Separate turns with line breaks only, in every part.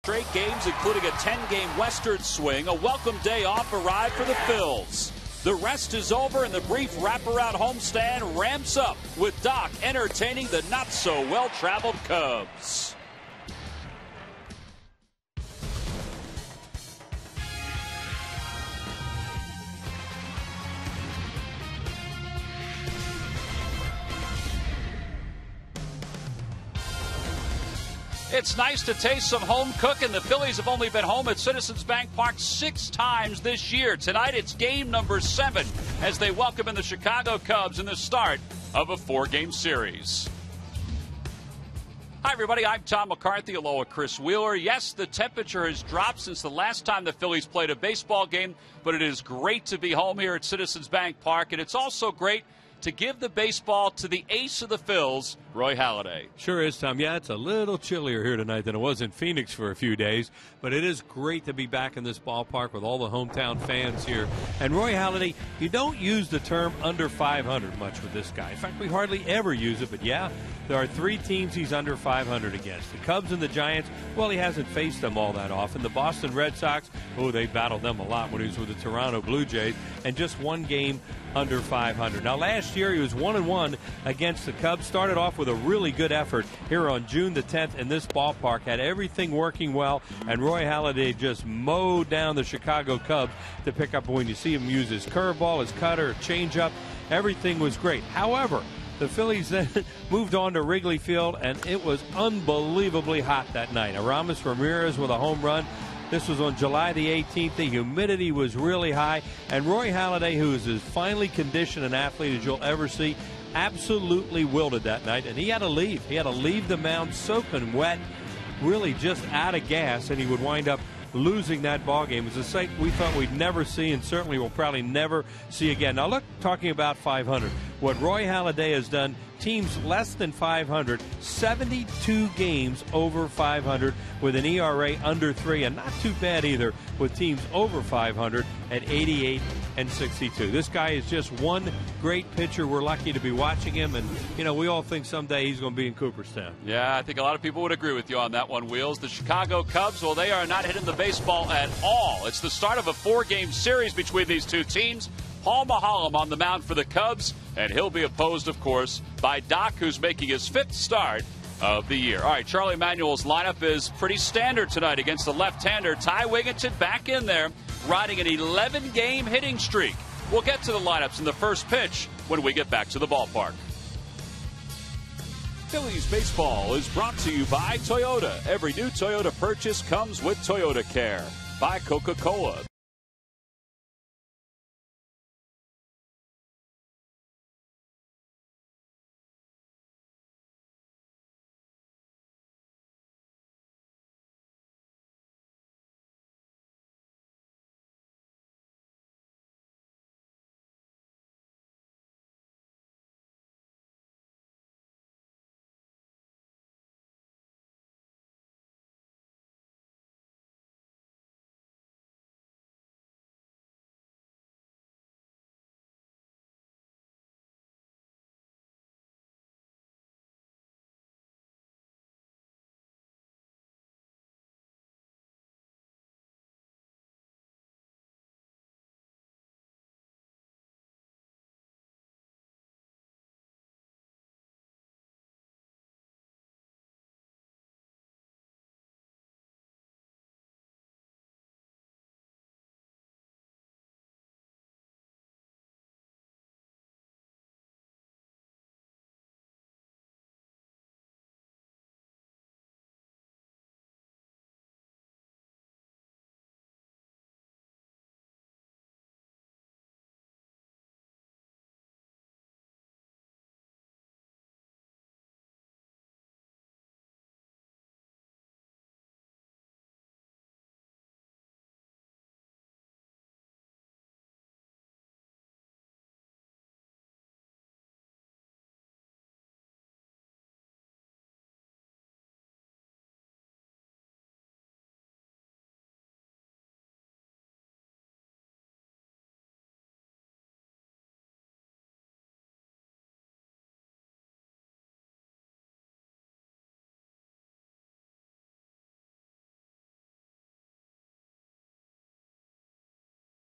Straight games, including a 10-game Western swing. A welcome day off arrived for the Phils. The rest is over, and the brief wraparound homestand ramps up with Doc entertaining the not-so-well-traveled Cubs. It's nice to taste some home cooking. The Phillies have only been home at Citizens Bank Park 6 times this year. Tonight it's game number 7 as they welcome in the Chicago Cubs in the start of a 4-game series. Hi, everybody. I'm Tom McCarthy, along with Chris Wheeler. Yes, the temperature has dropped since the last time the Phillies played a baseball game, but it is great to be home here at Citizens Bank Park, and it's also great to give the baseball to the ace of the Phils, Roy Halliday.
Sure is, Tom. Yeah, it's a little chillier here tonight than it was in Phoenix for a few days, but it is great to be back in this ballpark with all the hometown fans here. And Roy Halliday, you don't use the term under 500 much with this guy. In fact, we hardly ever use it, but yeah, there are 3 teams he's under 500 against. The Cubs and the Giants, well, he hasn't faced them all that often. The Boston Red Sox, they battled them a lot when he was with the Toronto Blue Jays, and just 1 game under 500. Now, last year he was 1-1 against the Cubs. Started off with a really good effort here on June the 10th in this ballpark. Had everything working well, and Roy Halliday just mowed down the Chicago Cubs to pick up. When you see him use his curveball, his cutter, changeup, everything was great. However, the Phillies then moved on to Wrigley Field, and it was unbelievably hot that night. Aramis Ramirez with a home run. This was on July the 18th. The humidity was really high. And Roy Halliday, who is as finely conditioned an athlete as you'll ever see, absolutely wilted that night. And he had to leave. He had to leave the mound soaking wet, really just out of gas, and he would wind up losing that ball game. It was a sight we thought we'd never see, and certainly will probably never see again. Now look, talking about 500, what Roy Halliday has done, teams less than 500, 72 games over 500 with an ERA under 3, and not too bad either with teams over 500 at 88 and 62. This guy is just one great pitcher. We're lucky to be watching him, and we all think someday he's going to be in Cooperstown.
Yeah, I think a lot of people would agree with you on that one, Wheels. The Chicago Cubs, well, they are not hitting the baseball at all. It's the start of a 4-game series between these two teams. Paul Maholm on the mound for the Cubs, and he'll be opposed, of course, by Doc, who's making his 5th start of the year. All right, Charlie Manuel's lineup is pretty standard tonight against the left-hander. Ty Wigginton back in there, riding an 11-game hitting streak. We'll get to the lineups in the first pitch when we get back to the ballpark. Phillies baseball is brought to you by Toyota. Every new Toyota purchase comes with Toyota Care. By Coca-Cola.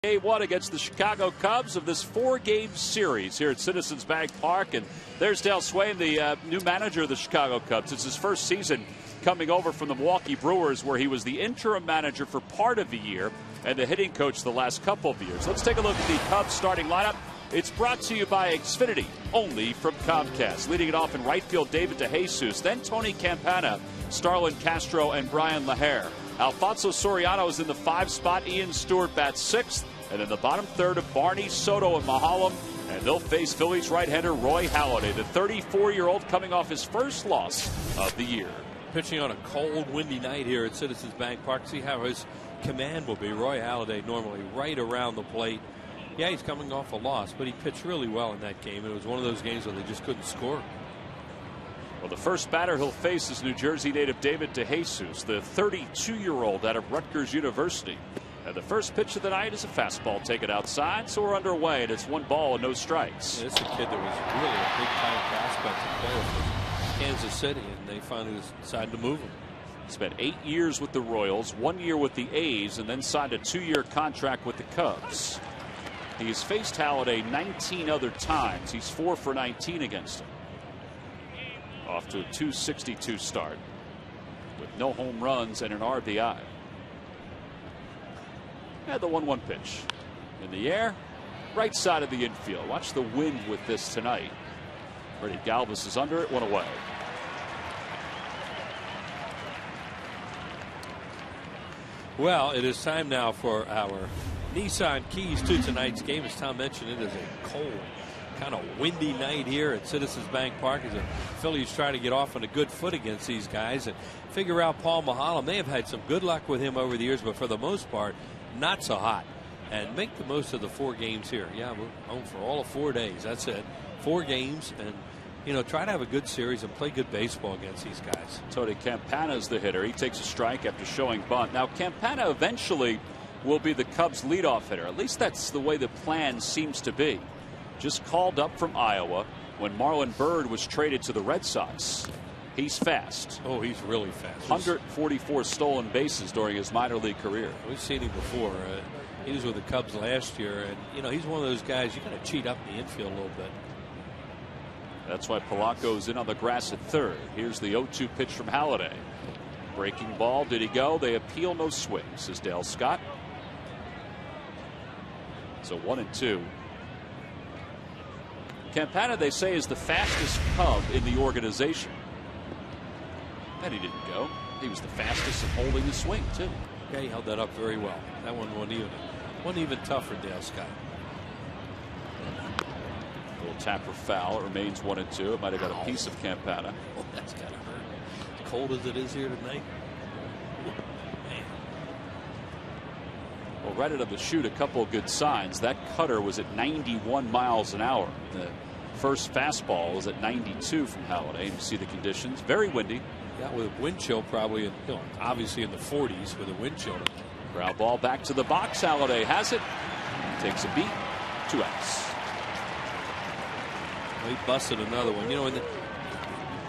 Game one against the Chicago Cubs of this 4-game series here at Citizens Bank Park. And there's Dale Swain, the new manager of the Chicago Cubs. It's his first season coming over from the Milwaukee Brewers, where he was the interim manager for part of the year and the hitting coach the last couple of years. Let's take a look at the Cubs starting lineup. It's brought to you by Xfinity, only from Comcast. Leading it off in right field, David DeJesus, then Tony Campana, Starlin Castro, and Brian LaHair. Alfonso Soriano is in the 5 spot. Ian Stewart bats 6th. And in the bottom third of Barney, Soto, and Mahalam. And they'll face Phillies right-hander Roy Halladay, the 34-year-old coming off his first loss of the year.
Pitching on a cold, windy night here at Citizens Bank Park. See how his command will be. Roy Halladay normally right around the plate. Yeah, he's coming off a loss, but he pitched really well in that game. It was one of those games where they just couldn't score.
Well, the first batter he'll face is New Jersey native David DeJesus, the 32-year-old out of Rutgers University. And the first pitch of the night is a fastball taken outside, so we're underway, and it's 1 ball and no strikes.
Yeah, it's a kid that was really a big-time prospect to play for Kansas City, and they finally decided to move him.
Spent 8 years with the Royals, 1 year with the A's, and then signed a 2-year contract with the Cubs. He has faced Halliday 19 other times. He's 4 for 19 against him. Off to a .262 start with no home runs and an RBI. And the 1-1 pitch in the air, right side of the infield. Watch the wind with this tonight. Freddie Galvis is under it, 1 away.
Well, it is time now for our Nissan keys to tonight's game. As Tom mentioned, it is a cold, kind of windy night here at Citizens Bank Park as the Phillies try to get off on a good foot against these guys and figure out Paul Mahalam. They have had some good luck with him over the years, but for the most part, not so hot. And make the most of the 4 games here. Yeah, we're home for all of 4 days. That's it. 4 games, and try to have a good series and play good baseball against these guys.
Tony Campana is the hitter. He takes a strike after showing bunt. Now Campana eventually will be the Cubs leadoff hitter. At least that's the way the plan seems to be. Just called up from Iowa when Marlon Byrd was traded to the Red Sox. He's fast.
Oh, he's really fast.
144 stolen bases during his minor league career.
We've seen him before. He was with the Cubs last year, and he's one of those guys you got to cheat up in the infield a little bit.
That's why Polanco's in on the grass at third. Here's the 0-2 pitch from Halliday. Breaking ball. Did he go? They appeal, no swing, says Dale Scott. So 1-2. Campana, they say, is the fastest Cub in the organization. And he didn't go. He was the fastest in holding the swing, too.
Yeah, he held that up very well. That one wasn't even tough for Dale Scott.
Little tap for foul. It remains 1-2. It might have got a piece of Campana.
Oh, that's got to hurt. As cold as it is here tonight. Man.
Well, right out of the chute, a couple of good signs. That cutter was at 91 miles an hour. The first fastball was at 92 from Halliday. You see the conditions. Very windy.
Yeah, with a wind chill probably, obviously in the 40s with a wind chill.
Ground ball back to the box. Halliday has it. Takes a beat. 2 outs.
Well, he busted another one.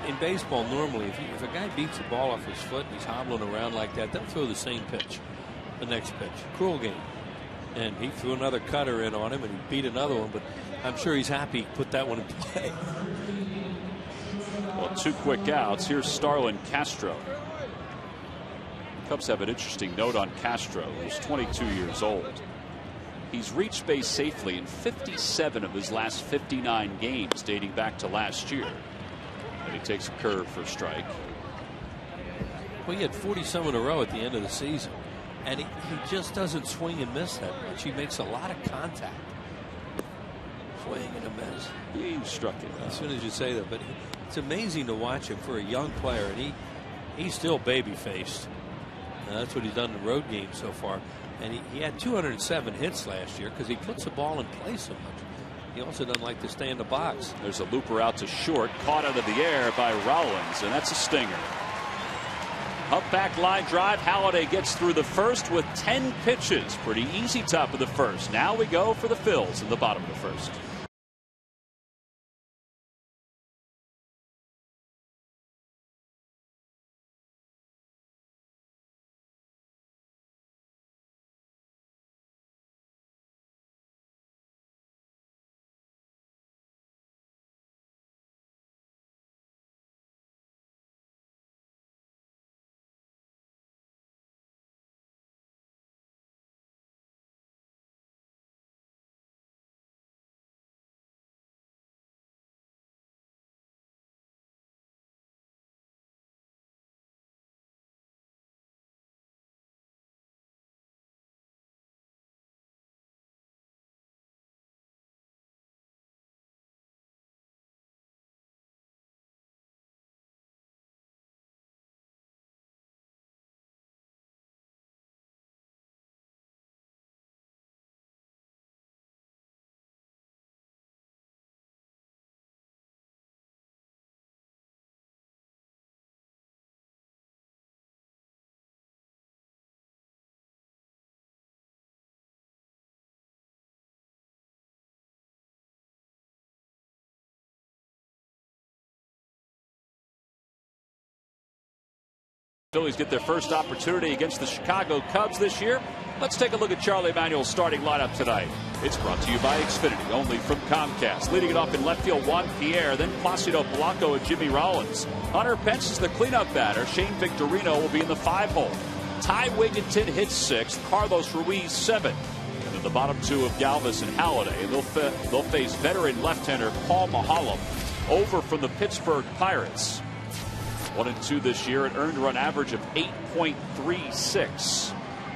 In baseball, normally, if a guy beats the ball off his foot and he's hobbling around like that, they'll throw the same pitch, the next pitch. Cruel game. And he threw another cutter in on him, and he beat another one, but I'm sure he's happy he put that one in play.
Well, 2 quick outs. Here's Starlin Castro. Cubs have an interesting note on Castro, who's 22 years old. He's reached base safely in 57 of his last 59 games dating back to last year. And he takes a curve for a strike.
Well, he had 40-some in a row at the end of the season. And he just doesn't swing and miss that much. He makes a lot of contact. Swing and a miss.
He struck it.
As soon as you say that. But it's amazing to watch him for a young player. And he's still baby-faced. That's what he's done in the road games so far. And he had 207 hits last year because he puts the ball in play so much. He also doesn't like to stay in the box.
There's a looper out to short, caught out of the air by Rollins, and that's a stinger. Up back line drive. Halliday gets through the first with 10 pitches. Pretty easy top of the first. Now we go for the Phils in the bottom of the first. Phillies get their first opportunity against the Chicago Cubs this year. Let's take a look at Charlie Manuel's starting lineup tonight. It's brought to you by Xfinity, only from Comcast. Leading it off in left field, Juan Pierre, then Placido Polanco and Jimmy Rollins. Hunter Pence is the cleanup batter. Shane Victorino will be in the 5-hole. Ty Wigginton hits 6th, Carlos Ruiz 7th. And then the bottom two of Galvis and Halliday. And they'll face veteran left-hander Paul Maholm over from the Pittsburgh Pirates. 1-2 this year, an earned run average of 8.36.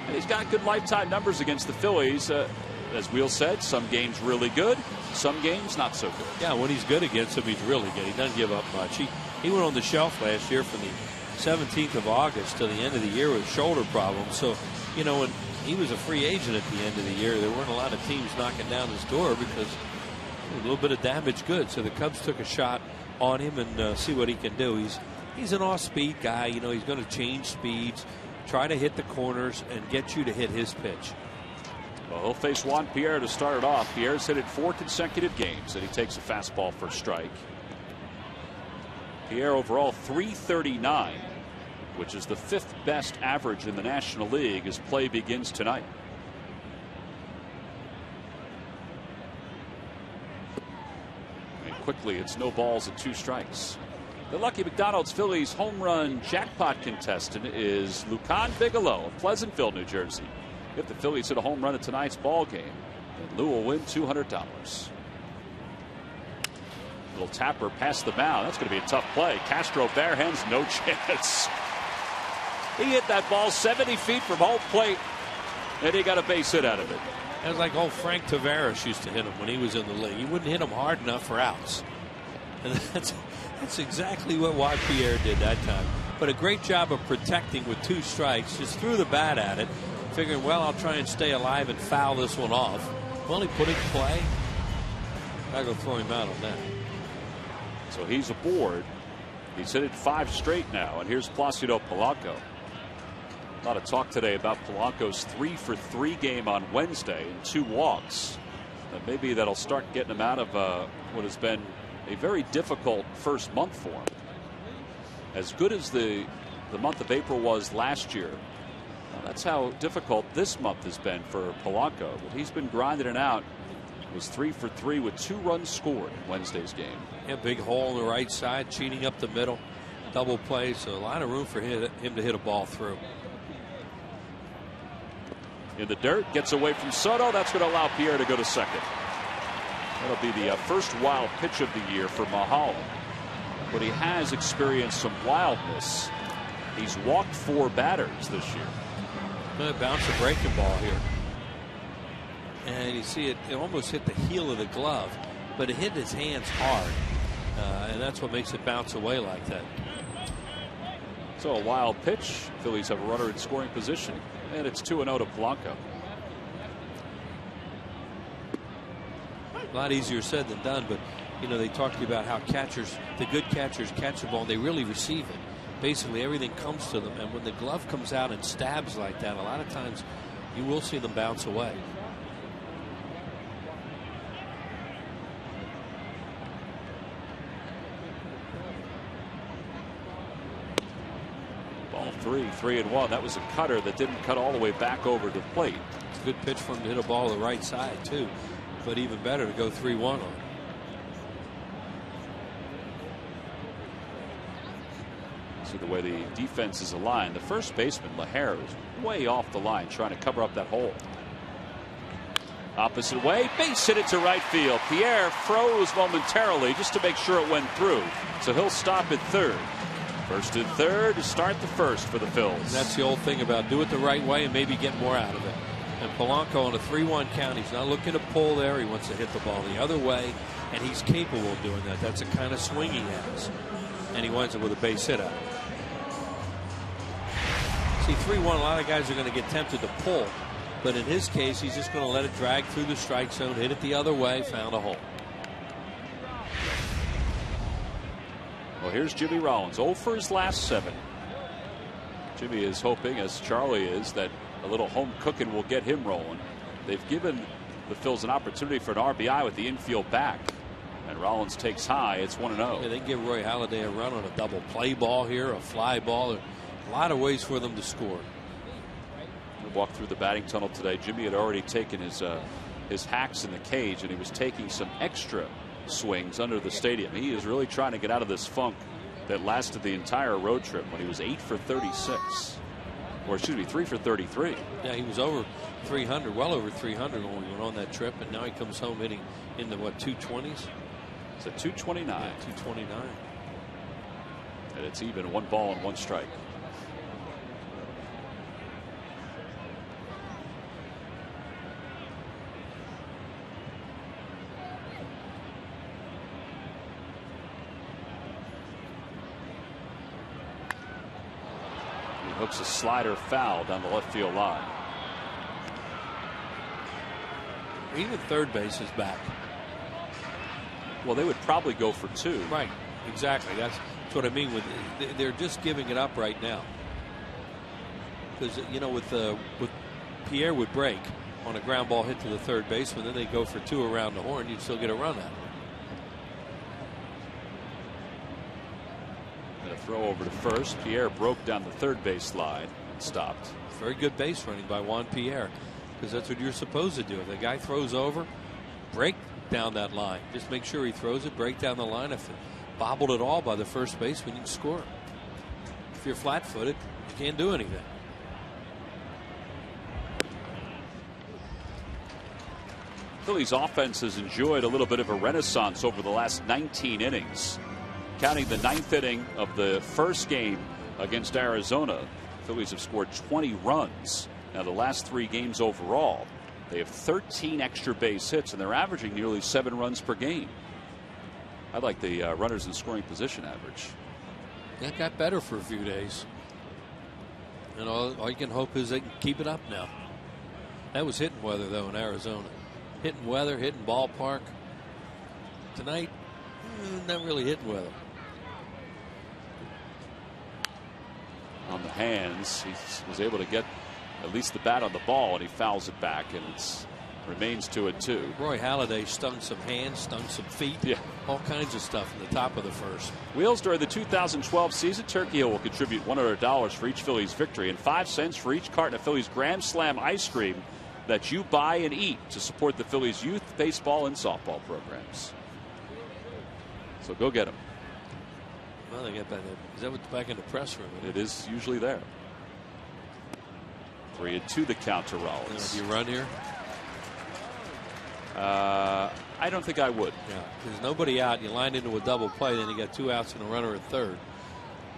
And he's got good lifetime numbers against the Phillies. As Wheel said, some games really good, some games not so good.
Yeah, when he's good against him, he's really good. He doesn't give up much. He went on the shelf last year from the 17th of August to the end of the year with shoulder problems. So, you know, when he was a free agent at the end of the year, there weren't a lot of teams knocking down his door because a little bit of damage good. So the Cubs took a shot on him and see what he can do. He's an off-speed guy. You know, he's going to change speeds, try to hit the corners, and get you to hit his pitch.
Well, he'll face Juan Pierre to start it off. Pierre's hit it 4 consecutive games, and he takes a fastball for a strike. Pierre overall 339, which is the 5th best average in the National League as play begins tonight. And quickly, it's no balls and 2 strikes. The Lucky McDonald's Phillies home run jackpot contestant is Lucan Bigelow of Pleasantville, New Jersey. If the Phillies hit a home run at tonight's ball game, then Lou will win $200. Little tapper past the mound. That's going to be a tough play. Castro barehands, no chance. He hit that ball 70 feet from home plate, and he got a base hit out of it.
That was like old Frank Tavares used to hit him when he was in the league. He wouldn't hit him hard enough for outs. And that's exactly what Juan Pierre did that time. But a great job of protecting with 2 strikes. Just threw the bat at it, figuring, well, I'll try and stay alive and foul this one off. Well, he put it in play. I go throw him out on that.
So he's aboard. He's hit it 5 straight now. And here's Placido Polanco. A lot of talk today about Polanco's 3-for-3 game on Wednesday and 2 walks. And maybe that'll start getting him out of what has been a very difficult first month for him. As good as the month of April was last year, that's how difficult this month has been for Polanco. But he's been grinding it out. It was 3-for-3 with 2 runs scored in Wednesday's game.
Yeah, big hole on the right side, cheating up the middle, double play, so a lot of room for him to hit a ball through.
In the dirt, gets away from Soto. That's going to allow Pierre to go to second. That'll be the first wild pitch of the year for Maholm. But he has experienced some wildness. He's walked 4 batters this year.
Bounce a breaking ball here. And you see it almost hit the heel of the glove, but it hit his hands hard. And that's what makes it bounce away like that.
So a wild pitch. Phillies have a runner in scoring position. And it's 2-0 to Polanco.
A lot easier said than done, but you know, they talked to you about how catchers, the good catchers, catch the ball and they really receive it. Basically everything comes to them, and when the glove comes out and stabs like that, a lot of times you will see them bounce away.
Ball 3-1. That was a cutter that didn't cut all the way back over the plate.
It's a good pitch for him to hit a ball to the right side too, but even better to go 3-1 on it.
See the way the defense is aligned. The first baseman, Laher, is way off the line trying to cover up that hole. Opposite way, base hit it to right field. Pierre froze momentarily just to make sure it went through. So he'll stop at third. First and third to start the first for the Phils.
And that's the old thing about do it the right way and maybe get more out of it. And Polanco on a 3-1 count, he's not looking to pull there. He wants to hit the ball the other way, and he's capable of doing that. That's the kind of swing he has. And he winds up with a base hit out. See, 3-1, a lot of guys are going to get tempted to pull, but in his case, he's just going to let it drag through the strike zone, hit it the other way, found a hole.
Well, here's Jimmy Rollins, 0 for his last 7. Jimmy is hoping, as Charlie is, that a little home cooking will get him rolling. They've given the Phils an opportunity for an RBI with the infield back. And Rollins takes high. It's 1-0.
Yeah, they can give Roy Halladay a run on a double play ball here, a fly ball. A lot of ways for them to score.
We walked through the batting tunnel today. Jimmy had already taken his hacks in the cage, and he was taking some extra swings under the stadium. He is really trying to get out of this funk that lasted the entire road trip when he was 8 for 36. Or excuse me, 3 for 33.
Yeah, he was over 300, well over 300 when we went on that trip, and now he comes home hitting in the, what, 220s?
It's a 229.
Yeah, 229.
And it's even, 1 ball and 1 strike. Hooks a slider foul down the left field line.
Even third base is back.
Well, they would probably go for 2.
Right, exactly. That's what I mean. With they're just giving it up right now. Because you know, with Pierre would break on a ground ball hit to the third baseman, then they go for 2 around the horn. You'd still get a run at it.
Throw over to first. Pierre broke down the third base line and stopped.
Very good base running by Juan Pierre, because that's what you're supposed to do. If the guy throws over, break down that line. Just make sure he throws it, break down the line. If it bobbled at all by the first baseman, you can score. If you're flat-footed, you can't do anything.
Phillies offense has enjoyed a little bit of a renaissance over the last 19 innings. Counting the 9th inning of the first game against Arizona, Phillies have scored 20 runs. Now, the last 3 games overall, they have 13 extra base hits, and they're averaging nearly 7 runs per game. I like the runners in scoring position average.
That got better for a few days. And all you can hope is they can keep it up now. That was hitting weather, though, in Arizona. Hitting weather, hitting ballpark. Tonight, not really hitting weather.
On the hands, he was able to get at least the bat on the ball, and he fouls it back, and it remains 2-2.
Roy Halliday stung some hands, stung some feet,
yeah,
all kinds of stuff in the top of the first.
Wheels, during the 2012 season, Turkey Hill will contribute $100 for each Phillies victory and 5 cents for each carton of Phillies Grand Slam ice cream that you buy and eat to support the Phillies youth baseball and softball programs. So go get them.
Well, they get back there. Is that what's back in the press room?
It is usually there. 3-2 the count to Rollins.
Do you run here?
I don't think I would.
Yeah, there's nobody out. You line into a double play, then you got 2 outs and a runner at third.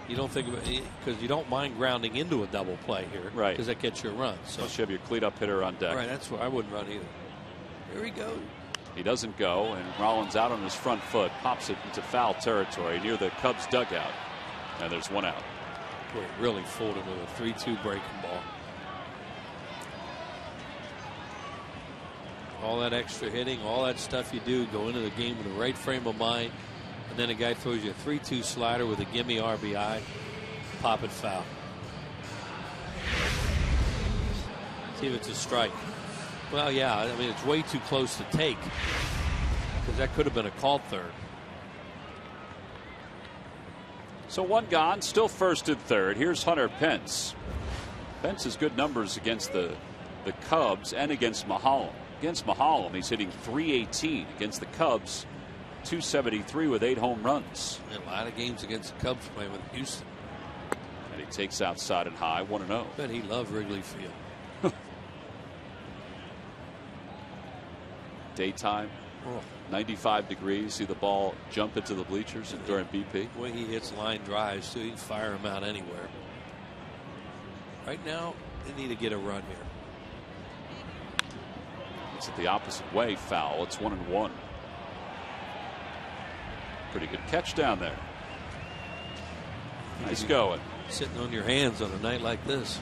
You don't think about it because you don't mind grounding into a double play here,
right?
Because that gets you a run. So
you have your cleat-up hitter on deck.
Right, that's where I wouldn't run either. Here he goes.
He doesn't go, and Rollins out on his front foot, pops it into foul territory near the Cubs dugout, and there's 1 out.
Boy, really fooled him with a 3-2 breaking ball. All that extra hitting, all that stuff you do, go into the game with the right frame of mind, and then a guy throws you a 3-2 slider with a gimme RBI, pop it foul. See if it's a strike. Well, yeah, I mean, it's way too close to take, because that could have been a called third.
So 1 gone, still first and third. Here's Hunter Pence. Pence has good numbers against the Cubs and against Maholm. Against Maholm, he's hitting .318. Against the Cubs, .273 with 8 home runs.
And a lot of games against the Cubs playing with Houston.
And he takes outside and high, 1-0.
Bet he loved Wrigley Field.
Daytime, 95 degrees. See the ball jump into the bleachers during BP.
The way he hits line drives, too, he can fire him out anywhere. Right now, they need to get a run here.
It's at the opposite way, foul. It's 1-1. Pretty good catch down there. Nice going.
Sitting on your hands on a night like this.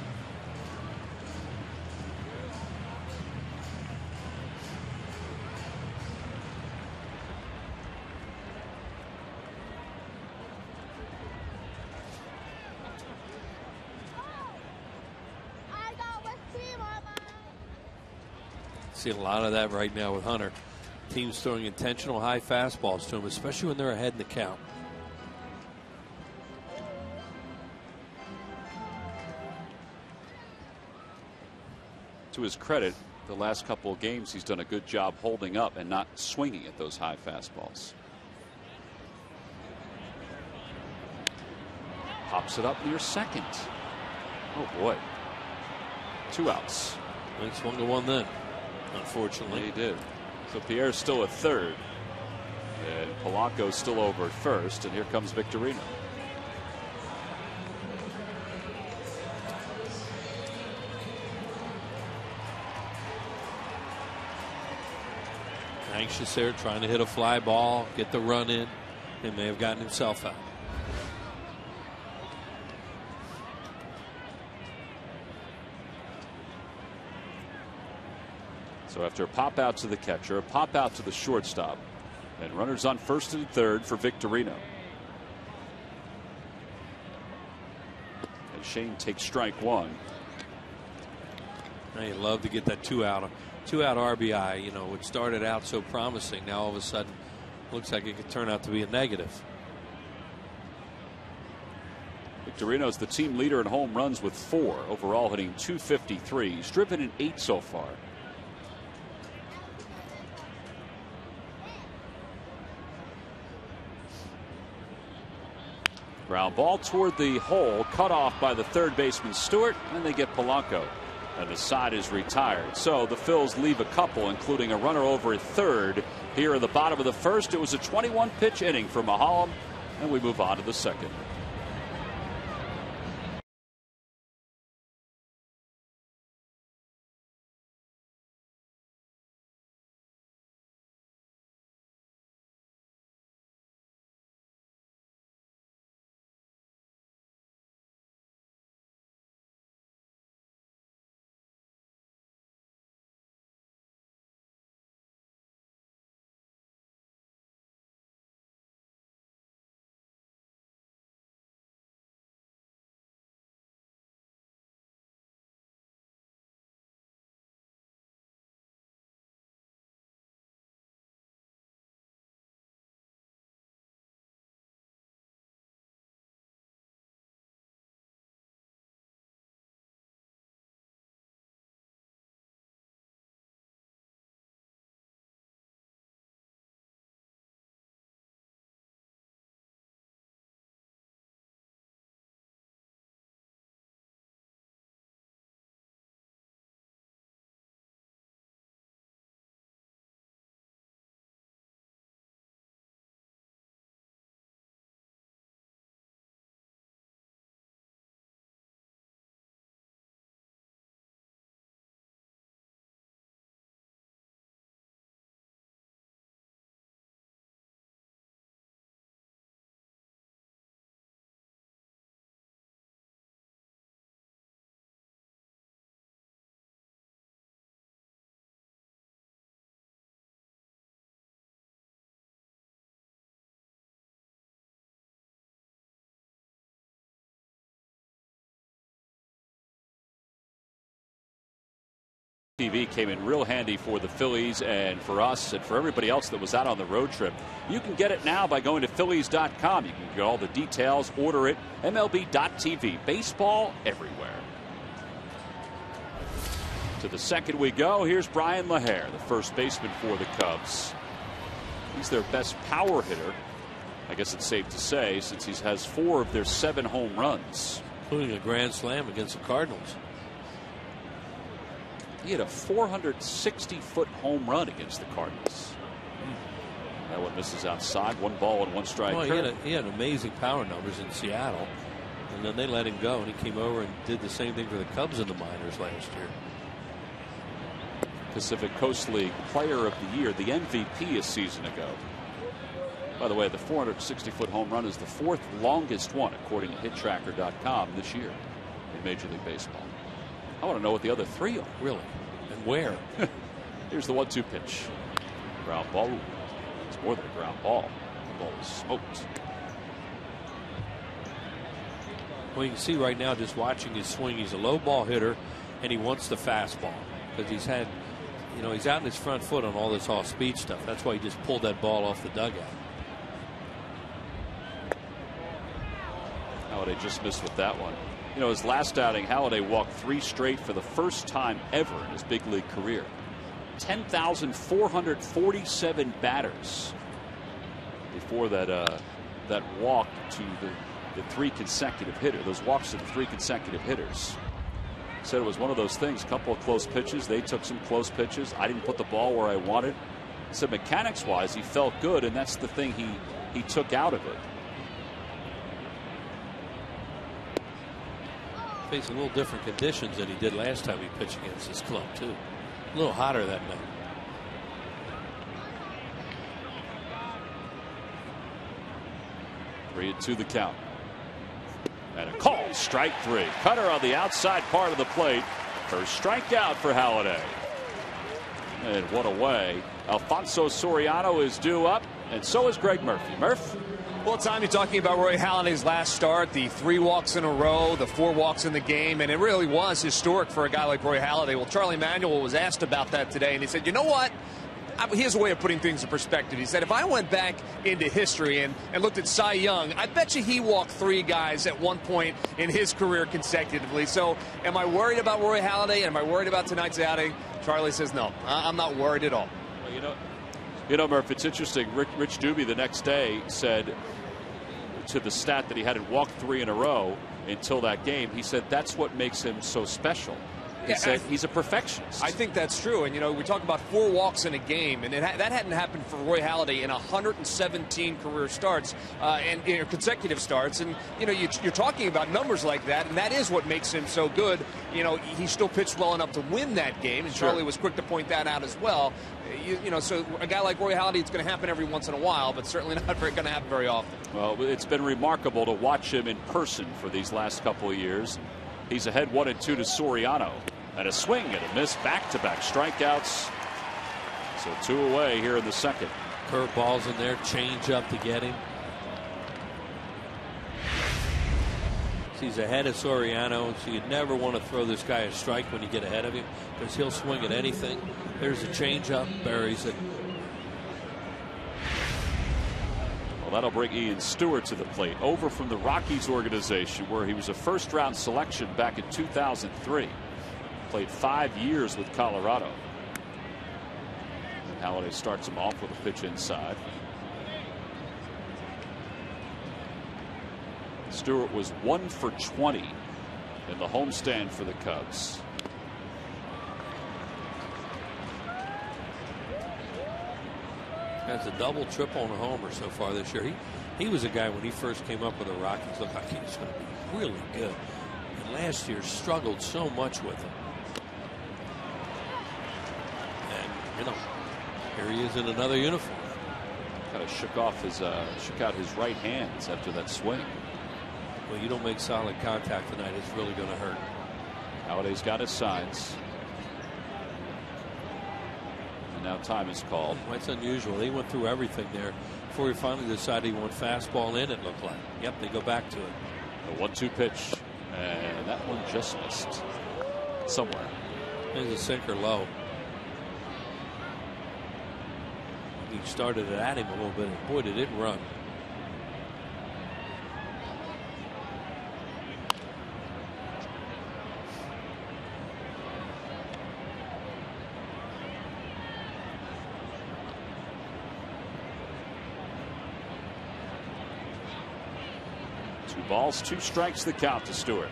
See a lot of that right now with Hunter. Teams throwing intentional high fastballs to him, especially when they're ahead in the count.
to his credit, the last couple of games he's done a good job holding up and not swinging at those high fastballs. Pops it up near second. Oh boy. 2 outs.
He swung to one then, unfortunately.
He did. So Pierre's still at third. And Polanco's still over at first. And here comes Victorino.
Anxious there, trying to hit a fly ball, get the run in, and may have gotten himself out.
So after a pop out to the catcher, a pop out to the shortstop, and runners on first and third for Victorino. And Shane takes strike one.
I'd love to get that two out RBI. You know, it started out so promising. Now all of a sudden, looks like it could turn out to be a negative.
Victorino's the team leader in home runs with 4, overall hitting .253. He's driven in 8 so far. Ground ball toward the hole, cut off by the third baseman Stewart, and they get Polanco. And the side is retired. So the Phils leave a couple, including a runner over at third. Here in the bottom of the first, it was a 21-pitch inning for Mahalam, and we move on to the second. TV came in real handy for the Phillies and for us and for everybody else that was out on the road trip. You can get it now by going to Phillies.com. You can get all the details, order it. MLB.tv. Baseball everywhere. To the second we go. Here's Brian LaHair, the first baseman for the Cubs. He's their best power hitter, I guess it's safe to say, since he has 4 of their 7 home runs,
including a grand slam against the Cardinals.
He had a 460-foot home run against the Cardinals. That one misses outside. 1 ball and 1 strike.
Well, he had amazing power numbers in Seattle, and then they let him go, and he came over and did the same thing for the Cubs in the minors last year.
Pacific Coast League Player of the Year, the MVP a season ago. By the way, the 460-foot home run is the 4th longest one, according to HitTracker.com, this year in Major League Baseball. I want to know what the other 3 are.
Really? And where?
Here's the 1-2 pitch. Ground ball. It's more than a ground ball. The ball is smoked.
Well, you can see right now, just watching his swing, he's a low ball hitter, and he wants the fastball because he's had, you know, he's out in his front foot on all this off-speed stuff. That's why he just pulled that ball off the dugout.
Oh, they just missed with that one. You know, his last outing, Halliday walked 3 straight for the first time ever in his big league career. 10,447 batters before that walk to the 3 consecutive hitters. Those walks to the 3 consecutive hitters. Said it was one of those things. A couple of close pitches. They took some close pitches. I didn't put the ball where I wanted. So mechanics-wise, he felt good, and that's the thing he took out of it.
Facing a little different conditions than he did last time he pitched against his club, too. A little hotter that night.
Three and 2 the count. And a call, strike 3. Cutter on the outside part of the plate. First strikeout for Halliday. And what a way. Alfonso Soriano is due up, and so is Greg Murphy. Murph?
Well, Tom, you're talking about Roy Halladay's last start, the 3 walks in a row, the 4 walks in the game, and it really was historic for a guy like Roy Halladay. Well, Charlie Manuel was asked about that today, and he said, you know what? Here's a way of putting things in perspective. He said, if I went back into history and looked at Cy Young, I bet you he walked 3 guys at one point in his career consecutively. So am I worried about Roy Halladay? Am I worried about tonight's outing? Charlie says, no, I'm not worried at all.
Well, you know, Murph, it's interesting. Rich Doobie the next day said to the stat that he hadn't walked 3 in a row until that game. He said that's what makes him so special. He said he's a perfectionist.
I think that's true. And, you know, we talk about 4 walks in a game, and that hadn't happened for Roy Halladay in 117 career starts and consecutive starts. And, you know, you're talking about numbers like that, and that is what makes him so good. You know, he still pitched well enough to win that game, and Charlie was quick to point that out as well. You know, so a guy like Roy Halladay, it's going to happen every once in a while, but certainly not going to happen very often.
Well, it's been remarkable to watch him in person for these last couple of years. He's ahead 1-2 to Soriano. And a swing and a miss, back-to-back strikeouts. So 2 away here in the second.
Curveballs in there, change up to get him. He's ahead of Soriano, so you never want to throw this guy a strike when you get ahead of him, because he'll swing at anything. There's a change up, buries it.
Well, that'll bring Ian Stewart to the plate, over from the Rockies organization, where he was a first-round selection back in 2003. Played 5 years with Colorado. Halliday starts him off with a pitch inside. Stewart was 1 for 20 in the homestand for the Cubs.
Has a double, triple, and a homer so far this year. He was a guy when he first came up with the Rockies, looked like he was going to be really good. And last year struggled so much with him. You know, here he is in another uniform.
Kind of shook out his right hands after that swing.
Well, you don't make solid contact tonight, it's really going to hurt.
Halliday's got his signs. And now time is called.
Well, that's unusual. They went through everything there before he finally decided he went fastball in, it looked like. Yep, they go back to it.
A 1-2 pitch. And that one just missed somewhere.
There's a sinker low. He started it at him a little bit, and boy, did it run.
Two balls, 2 strikes, the count to Stewart.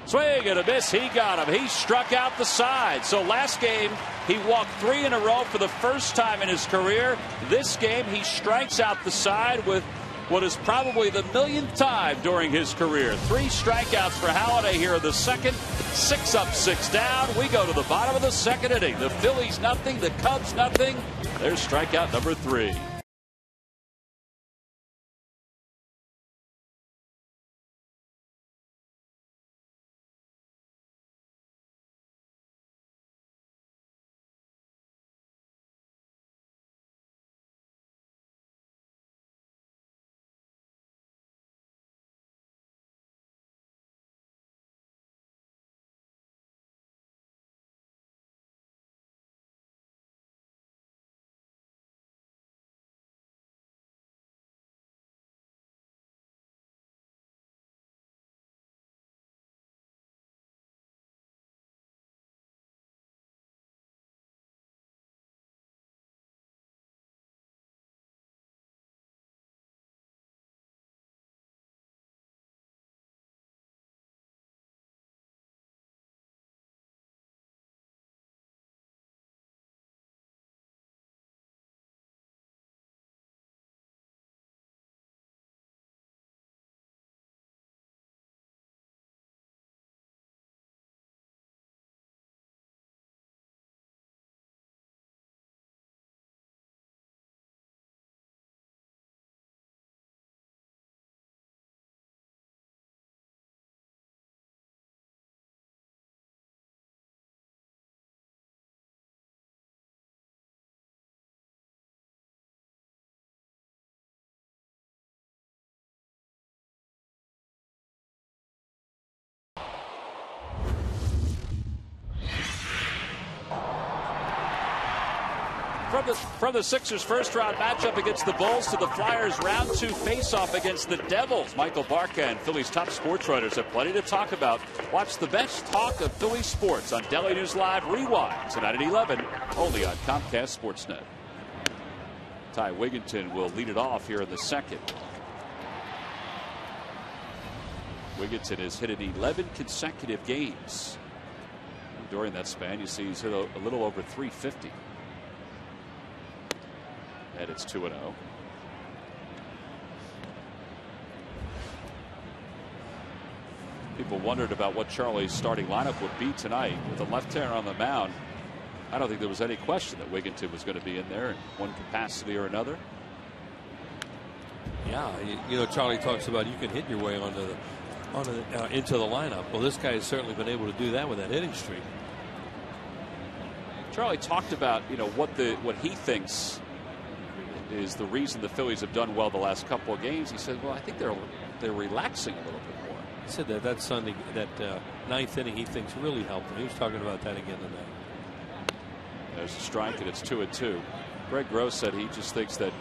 Swing and a miss. He got him. He struck out the side. So last game he walked 3 in a row for the first time in his career. This game he strikes out the side with what is probably the millionth time during his career. 3 strikeouts for Halliday here in the second. 6 up, 6 down. We go to the bottom of the second inning. The Phillies nothing. The Cubs nothing. There's strikeout number 3. From the Sixers' first-round matchup against the Bulls to the Flyers' round 2 face-off against the Devils. Michael Barca and Phillies top sports writers have plenty to talk about. Watch the best talk of Philly sports on Daily News Live Rewind tonight at 11, only on Comcast Sportsnet. Ty Wigginton will lead it off here in the second. Wigginton has hit in 11 consecutive games. During that span, you see he's hit a little over 350. And it's 2-0. People wondered about what Charlie's starting lineup would be tonight with a left-hander on the mound. I don't think there was any question that Wigginton was going to be in there in one capacity or another.
Yeah, you know, Charlie talks about you can hit your way into the lineup. Well, this guy has certainly been able to do that with that hitting streak.
Charlie talked about, you know, what he thinks is the reason the Phillies have done well the last couple of games. He said, well, I think they're relaxing a little bit more.
He said that Sunday, that ninth inning, he thinks really helped him. He was talking about that again today.
There's a strike, and it's 2-2. Greg Gross said he just thinks that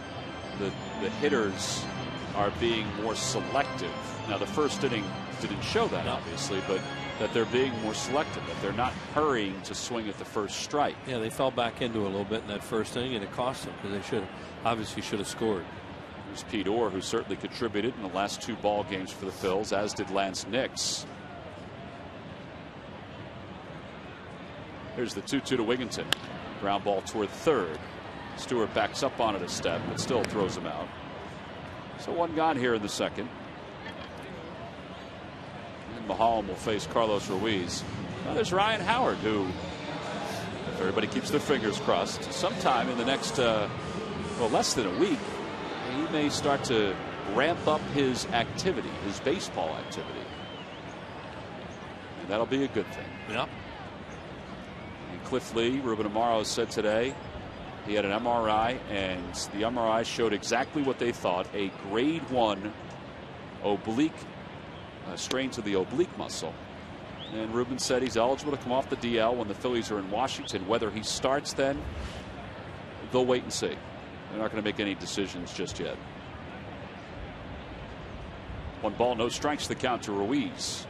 the hitters are being more selective. Now, the first inning didn't show that, obviously, but that they're being more selective, that they're not hurrying to swing at the first strike.
Yeah, they fell back into it a little bit in that first inning, and it cost them because they obviously should have scored.
There's Pete Orr, who certainly contributed in the last 2 ball games for the Phils, as did Lance Nix. Here's the 2-2 to Wigginton. Ground ball toward third. Stewart backs up on it a step, but still throws him out. So 1 gone here in the second. And Maholm will face Carlos Ruiz. Well, there's Ryan Howard, who, if everybody keeps their fingers crossed, sometime in the next, less than a week, he may start to ramp up his activity, his baseball activity. And that'll be a good thing.
Yep.
And Cliff Lee, Ruben Amaro said today, he had an MRI, and the MRI showed exactly what they thought, a grade 1 oblique strain to the oblique muscle. And Ruben said he's eligible to come off the DL when the Phillies are in Washington. Whether he starts then, they'll wait and see. They're not going to make any decisions just yet. 1 ball, no strikes, the count to Ruiz.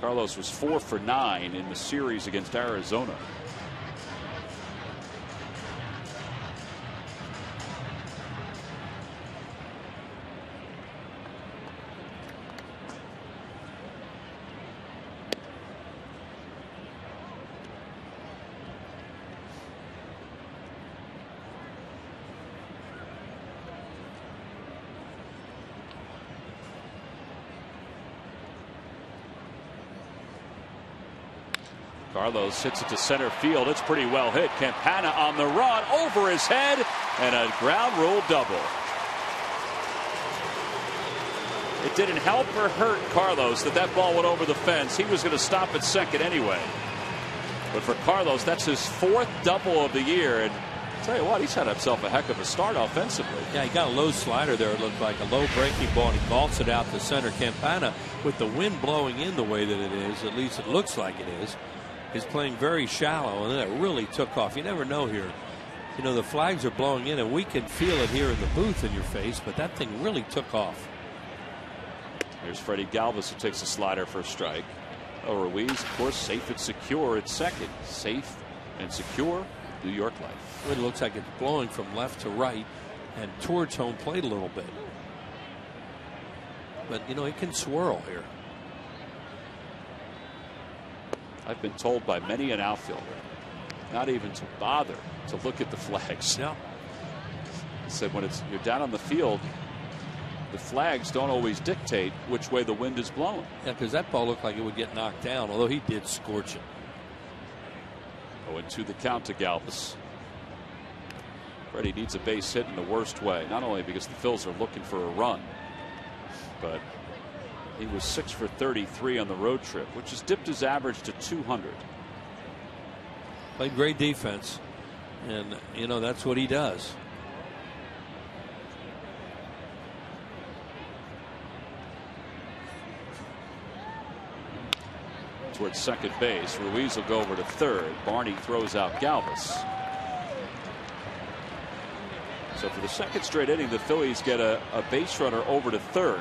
Carlos was 4 for 9 in the series against Arizona. Carlos hits it to center field. It's pretty well hit. Campana on the run, over his head, and a ground rule double. It didn't help or hurt Carlos that ball went over the fence. He was going to stop at second anyway. But for Carlos, that's his 4th double of the year. And I'll tell you what, he's had himself a heck of a start offensively.
Yeah, he got a low slider there. It looked like a low breaking ball, and he vaults it out to center. Campana, with the wind blowing in the way that it is, at least it looks like it is playing very shallow, and then it really took off. You never know here. You know, the flags are blowing in, and we can feel it here in the booth in your face, but that thing really took off.
Here's Freddie Galvis, who takes a slider for a strike. Oh, Ruiz, of course, safe and secure at second. Safe and secure, New York Life.
It looks like it's blowing from left to right and towards home plate a little bit. But, you know, it can swirl here.
I've been told by many an outfielder not even to bother to look at the flags.
Yeah.
He said when you're down on the field, the flags don't always dictate which way the wind is blowing.
Yeah, because that ball looked like it would get knocked down, although he did scorch it.
0-2 the count to Galvis. Freddie needs a base hit in the worst way, not only because the Phils are looking for a run, but he was 6 for 33 on the road trip, which has dipped his average to 200.
Played great defense, and you know that's what he does.
towards second base. Ruiz will go over to third. Barney throws out Galvis. So for the second straight inning, the Phillies get a base runner over to third.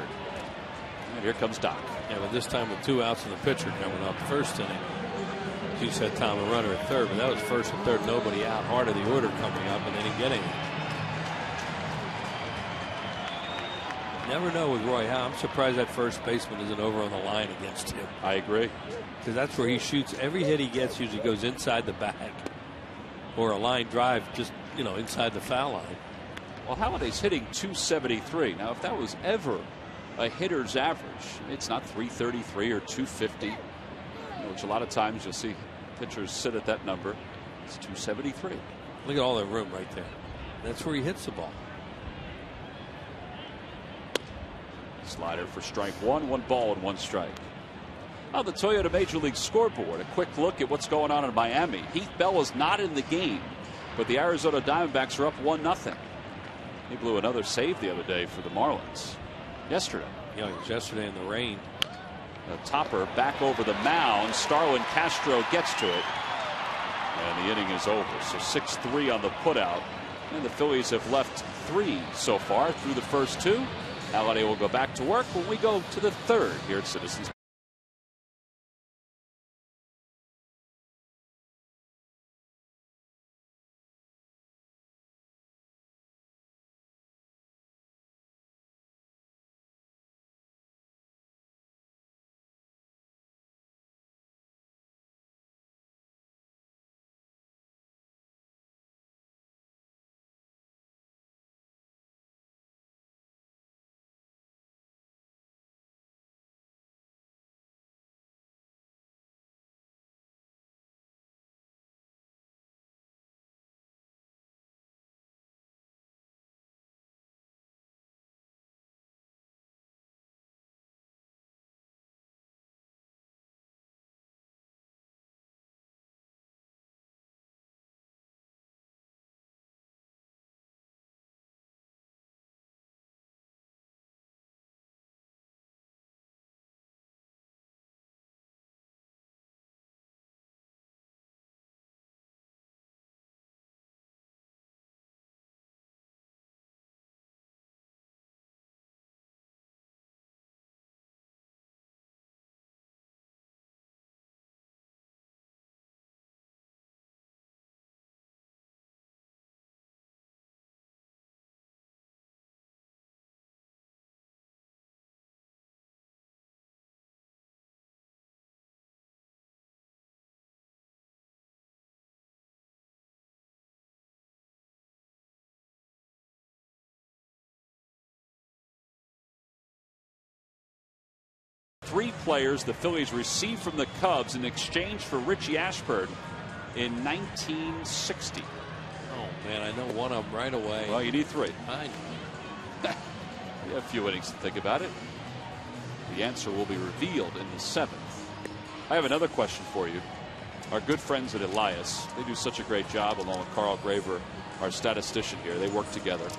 And here comes Doc.
Yeah, but this time with 2 outs and the pitcher coming up. First inning, you said Tom a runner at third, but that was first and third, nobody out. Heart of the order coming up, and then he getting it. Never know with Roy Howell. I'm surprised that first baseman isn't over on the line against him.
I agree.
Because that's where he shoots. Every hit he gets usually goes inside the bag. Or a line drive just, inside the foul line.
Well, Halliday's hitting .273. Now, if that was ever a hitter's average, it's not .333 or .250, which a lot of times you'll see pitchers sit at that number. It's .273.
Look at all that room right there. That's where he hits the ball.
Slider for strike one. 1 ball and 1 strike. On the Toyota Major League scoreboard, a quick look at what's going on in Miami. Heath Bell is not in the game, but the Arizona Diamondbacks are up 1-0. He blew another save the other day for the Marlins. Yesterday.
Yeah, it was yesterday in the rain.
A topper back over the mound. Starlin Castro gets to it. And the inning is over. So 6-3 on the putout. And the Phillies have left 3 so far through the first 2. Halliday will go back to work when we go to the third here at Citizens. Three players the Phillies received from the Cubs in exchange for Richie Ashburn in 1960.
Oh, man, I know one of them right away.
Well, you need 3.
I know.
You have a few innings to think about it. The answer will be revealed in the 7th. I have another question for you. Our good friends at Elias, they do such a great job along with Carl Graver, our statistician here. They work together.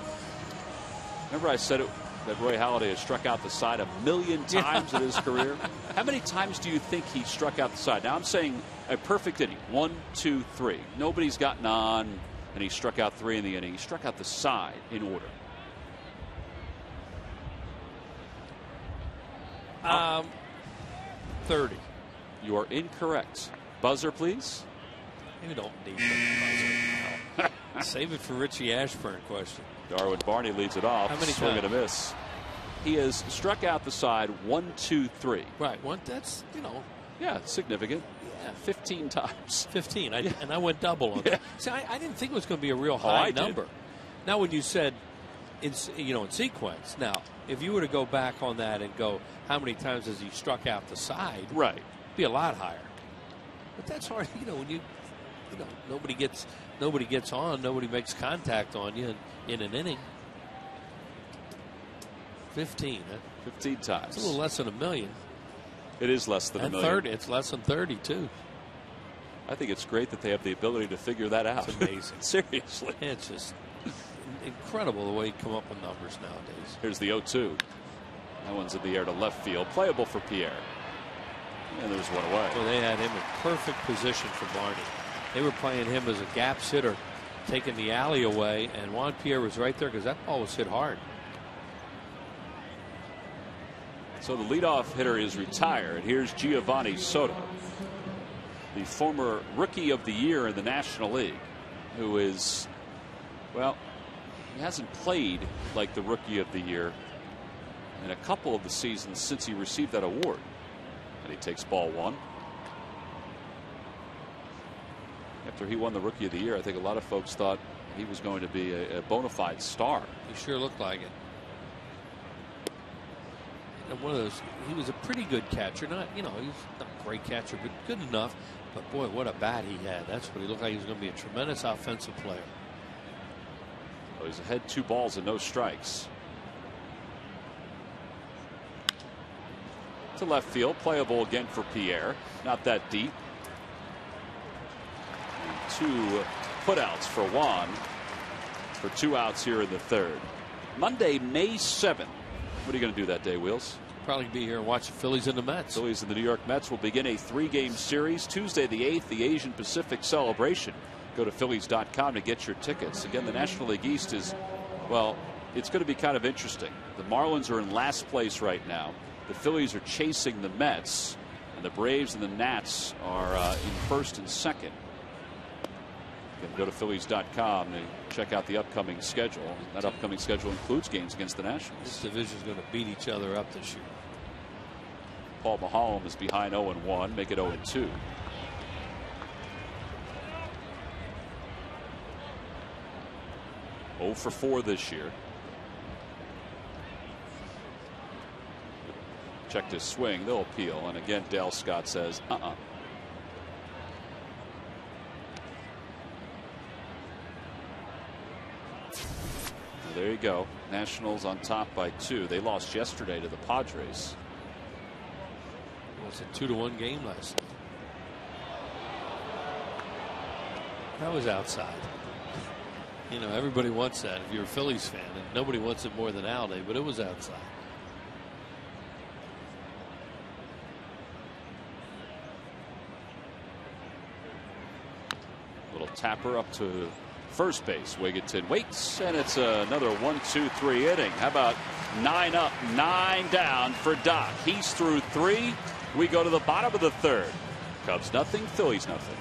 Remember I said it, that Roy Halladay has struck out the side 1,000,000 times in his career? How many times do you think he struck out the side? Now I'm saying a perfect inning. 1, 2, 3. Nobody's gotten on, and he struck out 3 in the inning. He struck out the side in order.
30.
You are incorrect. Buzzer, please.
You don't need the buzzer now. Save it for Richie Ashburn question.
Darwin Barney leads it off.
How many
swing
times?
and a miss. He has struck out the side 1, 2, 3.
Right. One. That's
Yeah, significant.
Yeah.
15 times.
15. And I went double on that. See, I didn't think it was going to be a real high number. Now, when you said in sequence. Now, if you were to go back on that and go, how many times has he struck out the side?
Right.
It'd be a lot higher. But that's hard. When nobody gets on, nobody makes contact on you in an inning. 15.
15 times.
It's a little less than 1,000,000.
It is less than 1,000,000.
30. It's less than 30 too.
I think it's great that they have the ability to figure that out.
It's amazing.
Seriously.
It's just incredible the way you come up with numbers nowadays.
Here's the 0-2. That one's in the air to left field. Playable for Pierre. And there's one away.
Well, they had him in perfect position for Barney. They were playing him as a gaps hitter, taking the alley away, and Juan Pierre was right there because that ball was hit hard.
So the leadoff hitter is retired. Here's Giovanni Soto, the former Rookie of the Year in the National League, who is, well, he hasn't played like the Rookie of the Year in a couple of the seasons since he received that award. And he takes ball one. After he won the Rookie of the Year, I think a lot of folks thought he was going to be a bona fide star.
He sure looked like it. And one of those, he was a pretty good catcher. Not, you know, he's not a great catcher, but good enough. But boy, what a bat he had. That's what he looked like. He was going to be a tremendous offensive player.
So he's ahead 2 balls and no strikes. To left field, playable again for Pierre. Not that deep. And 2 putouts for Juan for 2 outs here in the 3rd. Monday, May 7th. What are you going to do that day, Wheels?
Probably be here and watch the Phillies and the Mets.
Phillies and the New York Mets will begin a 3-game series Tuesday the 8th, the Asian Pacific celebration. Go to Phillies.com to get your tickets. Again, the National League East is, well, it's going to be kind of interesting. The Marlins are in last place right now. The Phillies are chasing the Mets, and the Braves and the Nats are in 1st and 2nd. You can go to Phillies.com and check out the upcoming schedule. That upcoming schedule includes games against the Nationals.
This division is going to beat each other up this year.
Paul Maholm is behind 0-1, make it 0-2. Oh for 4 this year. Checked his swing, they'll appeal, and again Dale Scott says There you go. Nationals on top by 2. They lost yesterday to the Padres.
It was a 2-1 game last night. That was outside. You know, everybody wants that if you're a Phillies fan, and nobody wants it more than Halliday, but it was outside.
Little tapper up to first base. Wigginton waits, and it's another 1-2-3 inning. How about 9 up, 9 down for Doc? He's through 3. We go to the bottom of the 3rd. Cubs nothing, Phillies nothing.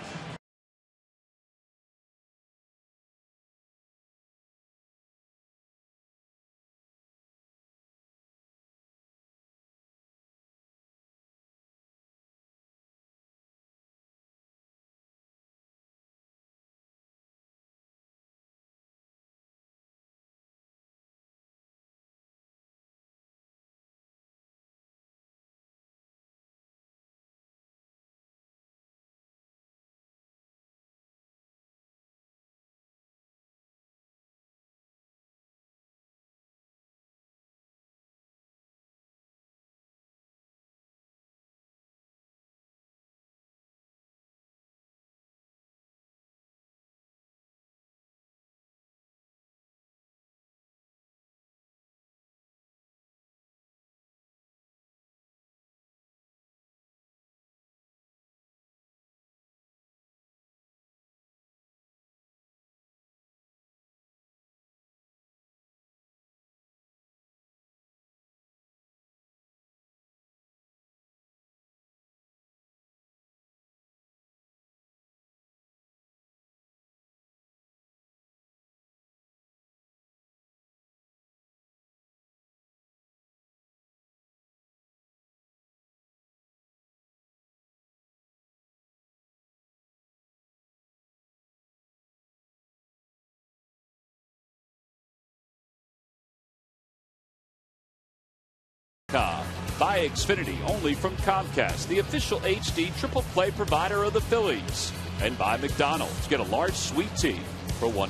By Xfinity, only from Comcast, the official HD triple play provider of the Phillies. And by McDonald's, get a large sweet tea for $1.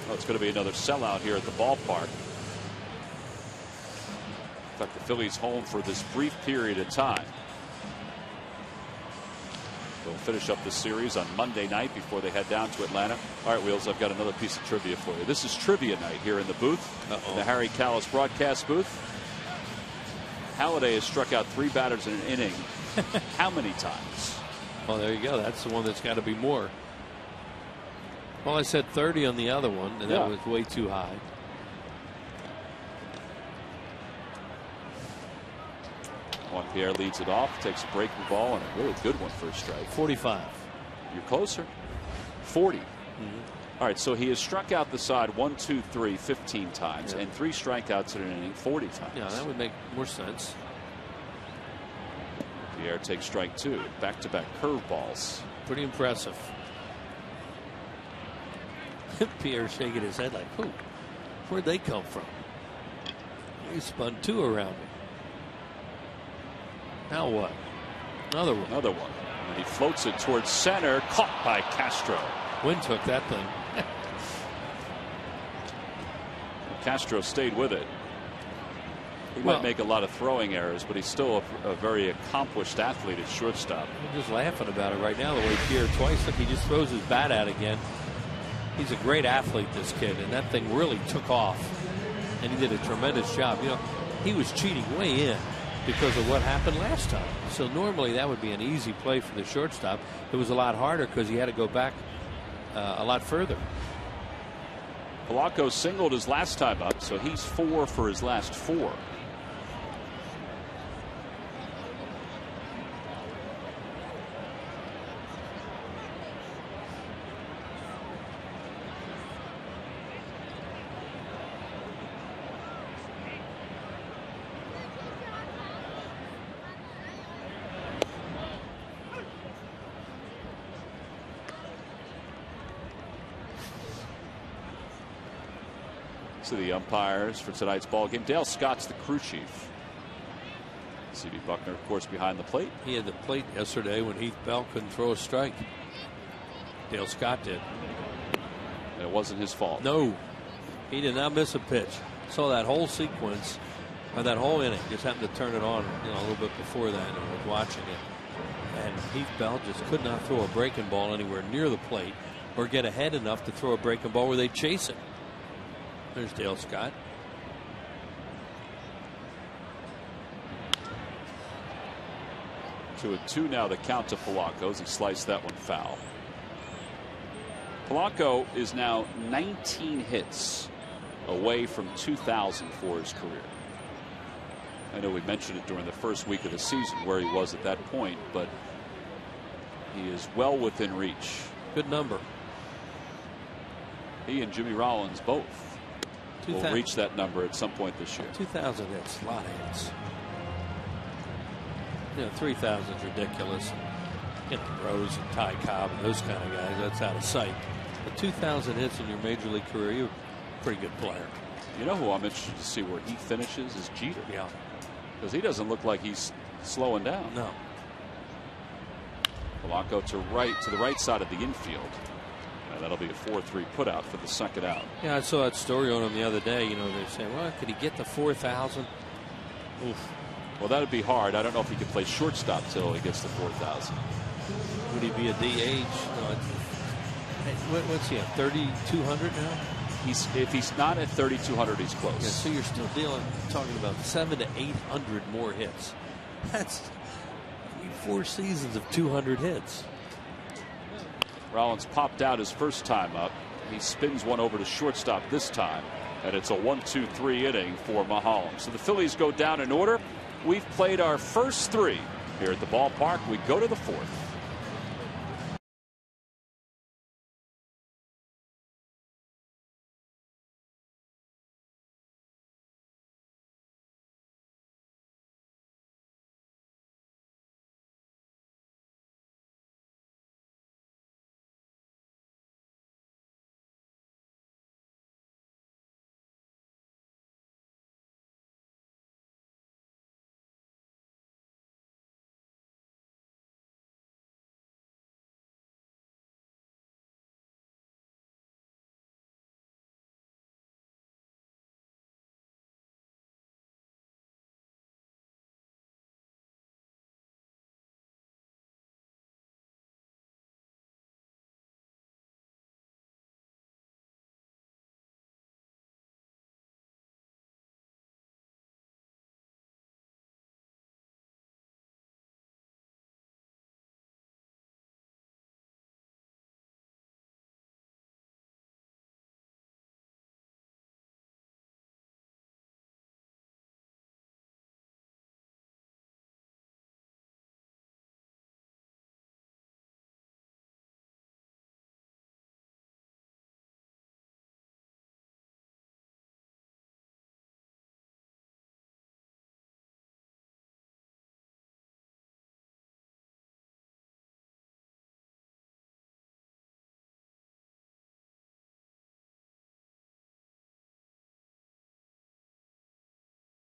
Oh, it's going to be another sellout here at the ballpark. In fact, the Phillies home for this brief period of time. So we'll finish up the series on Monday night before they head down to Atlanta. All right, Wheels, I've got another piece of trivia for you. This is trivia night here in the booth, in the Harry Callis broadcast booth. Halliday has struck out 3 batters in an inning. How many times?
Well, there you go. That's the one that's got to be more. Well, I said 30 on the other one, and that was way too high.
Juan Pierre leads it off, takes a breaking ball, and a really good one for a strike.
45.
You're closer. 40. All right, so he has struck out the side 1, 2, 3, 15 times, and 3 strikeouts in an inning 40 times.
Yeah, that would make more sense.
Pierre takes strike 2. Back-to-back curveballs.
Pretty impressive. Pierre shaking his head like, "Who? Where'd they come from? He spun 2 around me. Now what? Another one.
Another one. And he floats it towards center, caught by Castro.
Wind took that thing.
Castro stayed with it. He might make a lot of throwing errors, but he's still a very accomplished athlete at shortstop.
I'm just laughing about it right now, the way Pierre twice, look, he just throws his bat out again. He's a great athlete, this kid, and that thing really took off. And he did a tremendous job. You know, he was cheating way in because of what happened last time. So normally that would be an easy play for the shortstop. It was a lot harder because he had to go back a lot further.
Polanco singled his last time up, so he's 4 for his last 4. To the umpires for tonight's ball game. Dale Scott's the crew chief. C.B. Buckner, of course, behind the plate.
He had the plate yesterday when Heath Bell couldn't throw a strike. Dale Scott did.
And it wasn't his fault.
No, he did not miss a pitch. Saw that whole sequence, or that whole inning. Just happened to turn it on, you know, a little bit before that, and was watching it. And Heath Bell just could not throw a breaking ball anywhere near the plate, or get ahead enough to throw a breaking ball where they chase it. There's Dale Scott.
2-2 now the count to Polanco as he sliced that one foul. Polanco is now 19 hits away from 2,000 for his career. I know we mentioned it during the first week of the season where he was at that point, but he is well within reach.
Good number.
He and Jimmy Rollins both will reach that number at some point this year.
2,000 hits, a lot of hits. You know, 3,000 is ridiculous. You know, Rose and Ty Cobb and those kind of guys, that's out of sight. But 2,000 hits in your major league career, you're a pretty good player.
You know who I'm interested to see where he finishes is Jeter.
Yeah.
Because he doesn't look like he's slowing down.
No.
Polanco to the right side of the infield. And that'll be a 4-3 putout for the second out.
Yeah, I saw that story on him the other day. You know, they're saying, well, could he get to 4,000? Oof.
Well, that would be hard. I don't know if he could play shortstop till he gets to 4,000.
Would he be a DH? What's he at, 3,200 now?
If he's not at 3,200, he's close.
Yeah, so you're still talking about 700 to 800 more hits. That's 4 seasons of 200 hits.
Rollins popped out his first time up. He spins one over to shortstop this time, and it's a 1-2-3 inning for Maholm. So the Phillies go down in order. We've played our first 3 here at the ballpark. We go to the 4th.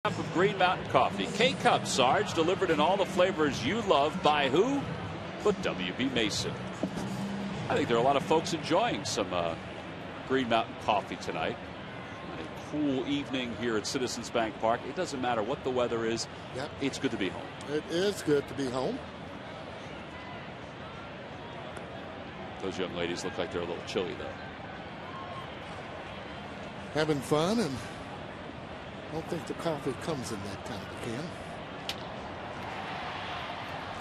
Cup of Green Mountain Coffee. K-Cup, Sarge, delivered in all the flavors you love by who? But W.B. Mason. I think there are a lot of folks enjoying some Green Mountain Coffee tonight. A cool evening here at Citizens Bank Park. It doesn't matter what the weather is.
Yep.
It's good to be home.
It is good to be home.
Those young ladies look like they're a little chilly, though.
Having fun, and I don't think the coffee comes in that kind of a can.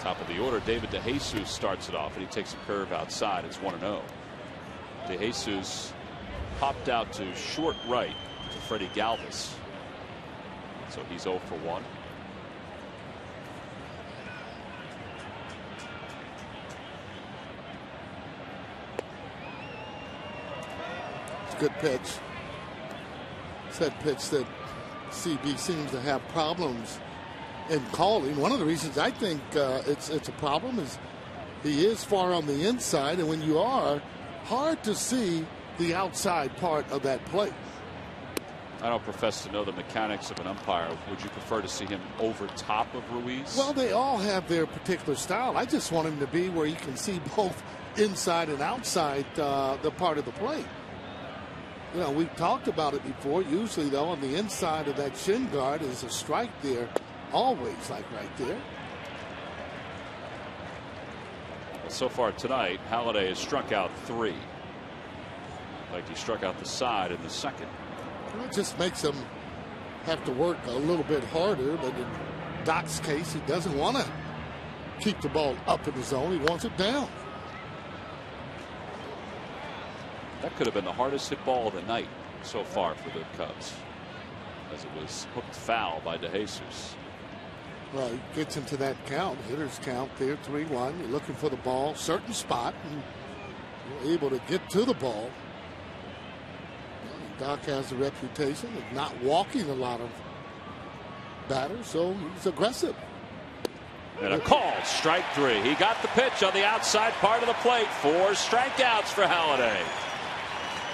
Top of the order, David DeJesus starts it off, and he takes a curve outside. It's 1-0. DeJesus popped out to short right to Freddie Galvis. So he's 0 for 1.
It's a good pitch. It's that pitch that CB seems to have problems in calling. One of the reasons I think it's a problem is he is far on the inside, and when you are, hard to see the outside part of that plate.
I don't profess to know the mechanics of an umpire. Would you prefer to see him over top of Ruiz?
Well, they all have their particular style. I just want him to be where you can see both inside and outside the part of the plate. You know, we've talked about it before. Usually, though, on the inside of that shin guard is a strike there. Always, like right there.
Well, so far tonight, Halliday has struck out 3. Like he struck out the side in the second.
Well, it just makes him have to work a little bit harder. But in Doc's case, he doesn't want to keep the ball up in the zone. He wants it down.
That could have been the hardest hit ball of the night so far for the Cubs, as it was hooked foul by DeJesus.
Well, he gets into that count, hitter's count there, 3-1. You're looking for the ball, certain spot, and you're able to get to the ball. Doc has a reputation of not walking a lot of batters, so he's aggressive.
And a call, strike 3. He got the pitch on the outside part of the plate. 4 strikeouts for Halliday.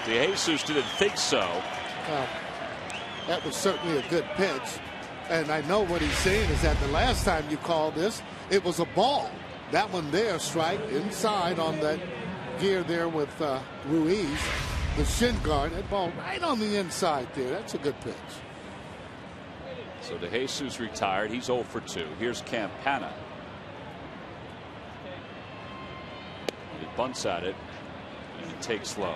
DeJesus didn't think so.
That was certainly a good pitch. And I know what he's saying is that the last time you called this, it was a ball. That one there, strike inside on that gear there with Ruiz. The shin guard, that ball right on the inside there. That's a good pitch.
So DeJesus retired. He's 0 for 2. Here's Campana. He bunts at it, and he takes low.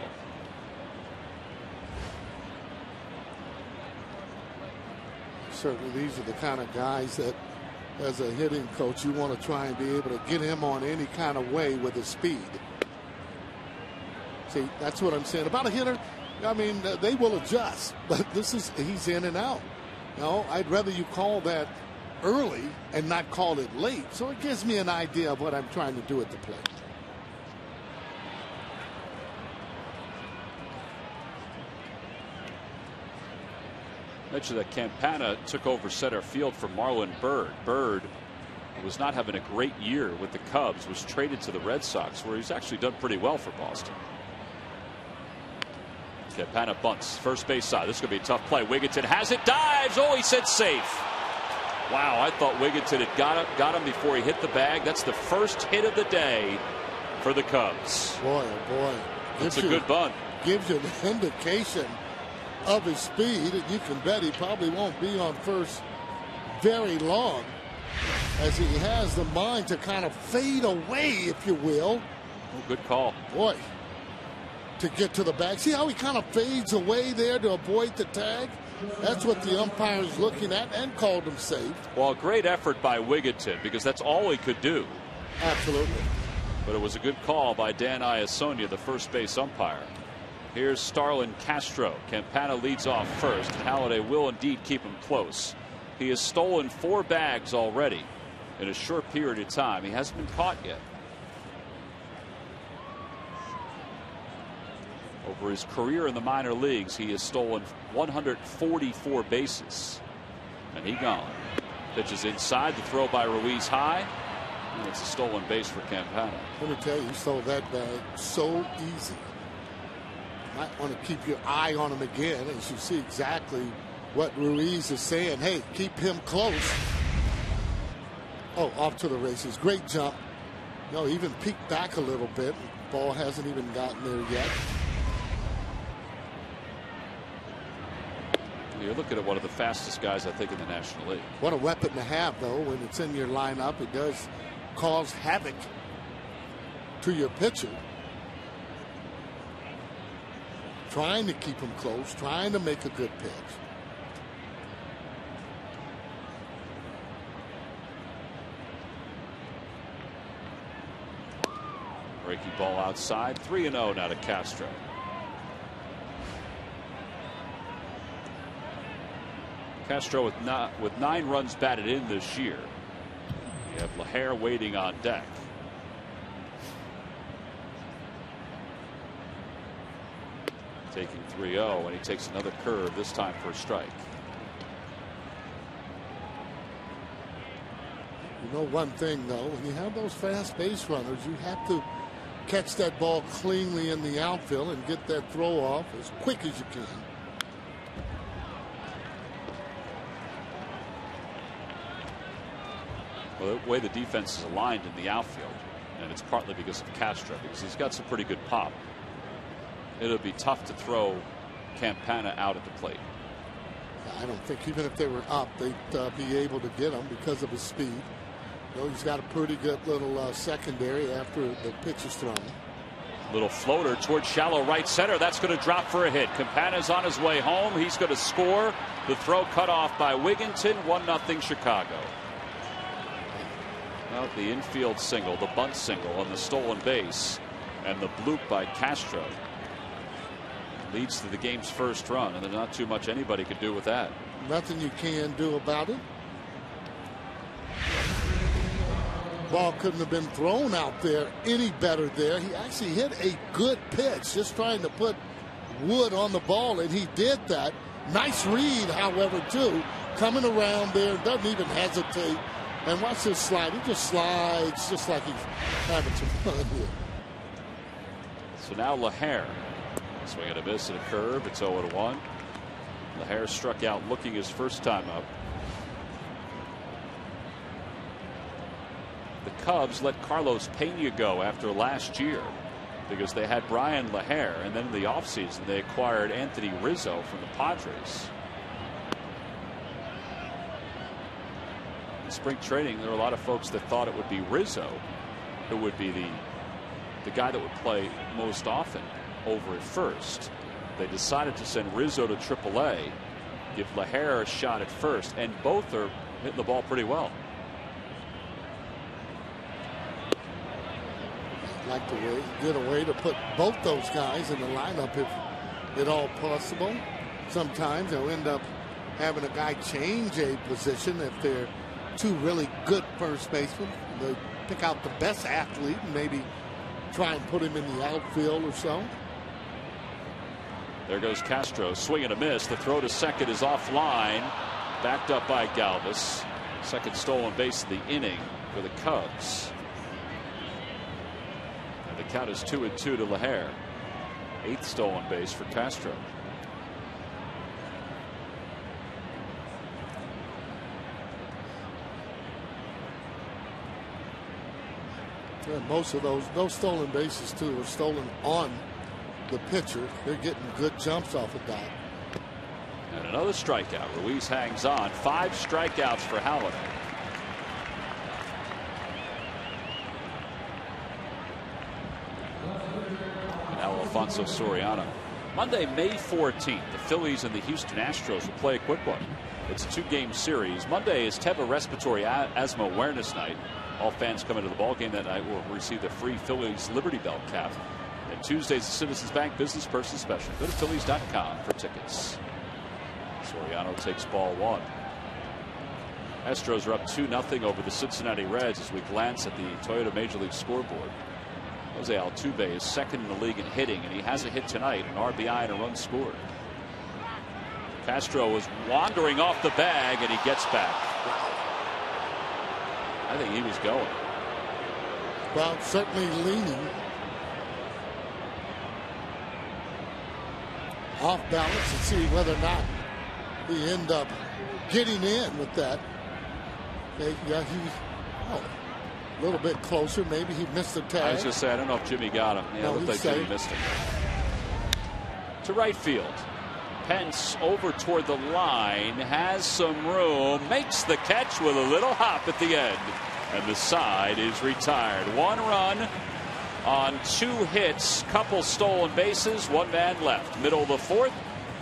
Certainly these are the kind of guys that, as a hitting coach, you want to try and be able to get him on any kind of way with his speed. See, that's what I'm saying about a hitter. I mean, they will adjust, but he's in and out. No, I'd rather you call that early and not call it late. So it gives me an idea of what I'm trying to do at the plate.
Mentioned that Campana took over center field for Marlon Byrd. Byrd, who was not having a great year with the Cubs, was traded to the Red Sox, where he's actually done pretty well for Boston. Campana bunts, first base side. This is going to be a tough play. Wigginton has it, dives. Oh, he said safe. Wow, I thought Wigginton had got him before he hit the bag. That's the first hit of the day for the Cubs.
Boy, oh boy.
It's a good bunt.
Gives you an indication of his speed, and you can bet he probably won't be on first very long, as he has the mind to kind of fade away, if you will.
Oh, good call.
Boy, to get to the bag. See how he kind of fades away there to avoid the tag? That's what the umpire is looking at and called him safe.
Well, a great effort by Wigginton, because that's all he could do.
Absolutely.
But it was a good call by Dan Iasonia, the first base umpire. Here's Starlin Castro. Campana leads off first. Halliday will indeed keep him close. He has stolen 4 bags already in a short period of time. He hasn't been caught yet. Over his career in the minor leagues, he has stolen 144 bases. And he gone. Pitches inside, the throw by Ruiz high. And it's a stolen base for Campana.
Let me tell you, he stole that bag so easy. Might want to keep your eye on him again, as you see exactly what Ruiz is saying. Hey, keep him close. Oh, off to the races. Great jump. No, even peeked back a little bit. Ball hasn't even gotten there yet.
You're looking at one of the fastest guys, I think, in the National League.
What a weapon to have, though. When it's in your lineup, it does cause havoc to your pitcher. Trying to keep him close, trying to make a good pitch.
Breaking ball outside. 3-0 now to Castro. Castro with 9 runs batted in this year. You have LaHair waiting on deck. Taking 3-0, and he takes another curve, this time for a strike.
You know one thing, though, when you have those fast base runners, you have to catch that ball cleanly in the outfield and get that throw off as quick as you can.
Well, the way the defense is aligned in the outfield, and it's partly because of Castro, because he's got some pretty good pop. It'll be tough to throw Campana out at the plate.
I don't think even if they were up, they'd be able to get him because of his speed. You know, he's got a pretty good little secondary after the pitch is thrown.
Little floater towards shallow right center. That's going to drop for a hit. Campana's on his way home. He's going to score. The throw cut off by Wigginton. 1-0 Chicago. Well, the infield single, the bunt single on the stolen base, and the bloop by Castro leads to the game's first run, and there's not too much anybody can do with that.
Nothing you can do about it. Ball couldn't have been thrown out there any better there. He actually hit a good pitch, just trying to put wood on the ball, and he did that. Nice read, however, too. Coming around there, doesn't even hesitate. And watch this slide. He just slides just like he's having some fun here.
So now LaHair. Swing and a miss and a curve. It's 0-1. LaHair struck out looking his first time up. The Cubs let Carlos Pena go after last year because they had Brian LaHair, and then in the offseason they acquired Anthony Rizzo from the Padres. In spring training, there were a lot of folks that thought it would be Rizzo who would be the guy that would play most often over at first. They decided to send Rizzo to AAA, give LaHair a shot at first, and both are hitting the ball pretty well.
Like to get a way to put both those guys in the lineup if at all possible. Sometimes they'll end up having a guy change a position if they're two really good first basemen. They pick out the best athlete and maybe try and put him in the outfield or so.
There goes Castro, swing and a miss. The throw to second is offline, backed up by Galvis. Second stolen base of the inning for the Cubs. And the count is 2-2 to LaHair. 8th stolen base for Castro.
Yeah, most of those stolen bases too were stolen on the pitcher. They're getting good jumps off of that.
And another strikeout. Ruiz hangs on. 5 strikeouts for Halliday. Now Alfonso Soriano. Monday, May 14th, the Phillies and the Houston Astros will play a quick one. It's a 2-game series. Monday is Teva Respiratory Asthma Awareness Night. All fans coming to the ballgame that night will receive the free Phillies Liberty Bell cap. And Tuesday's the Citizens Bank Business Person Special. Go to Phillies.com for tickets. Soriano takes ball 1. Astros are up 2-0 over the Cincinnati Reds as we glance at the Toyota Major League scoreboard. Jose Altuve is second in the league in hitting, and he has a hit tonight, an RBI and a run scored. Castro was wandering off the bag, and he gets back. I think he was going.
Well, certainly leaning. Off balance and see whether or not he ended up getting in with that. Yeah, a little bit closer. Maybe he missed the tag.
I was going to say, I don't know if Jimmy got him. Yeah, it looked like Jimmy missed him. To right field. Pence over toward the line, has some room, makes the catch with a little hop at the end. And the side is retired. 1 run on 2 hits, couple stolen bases, 1 man left. Middle of the 4th,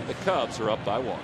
and the Cubs are up by 1.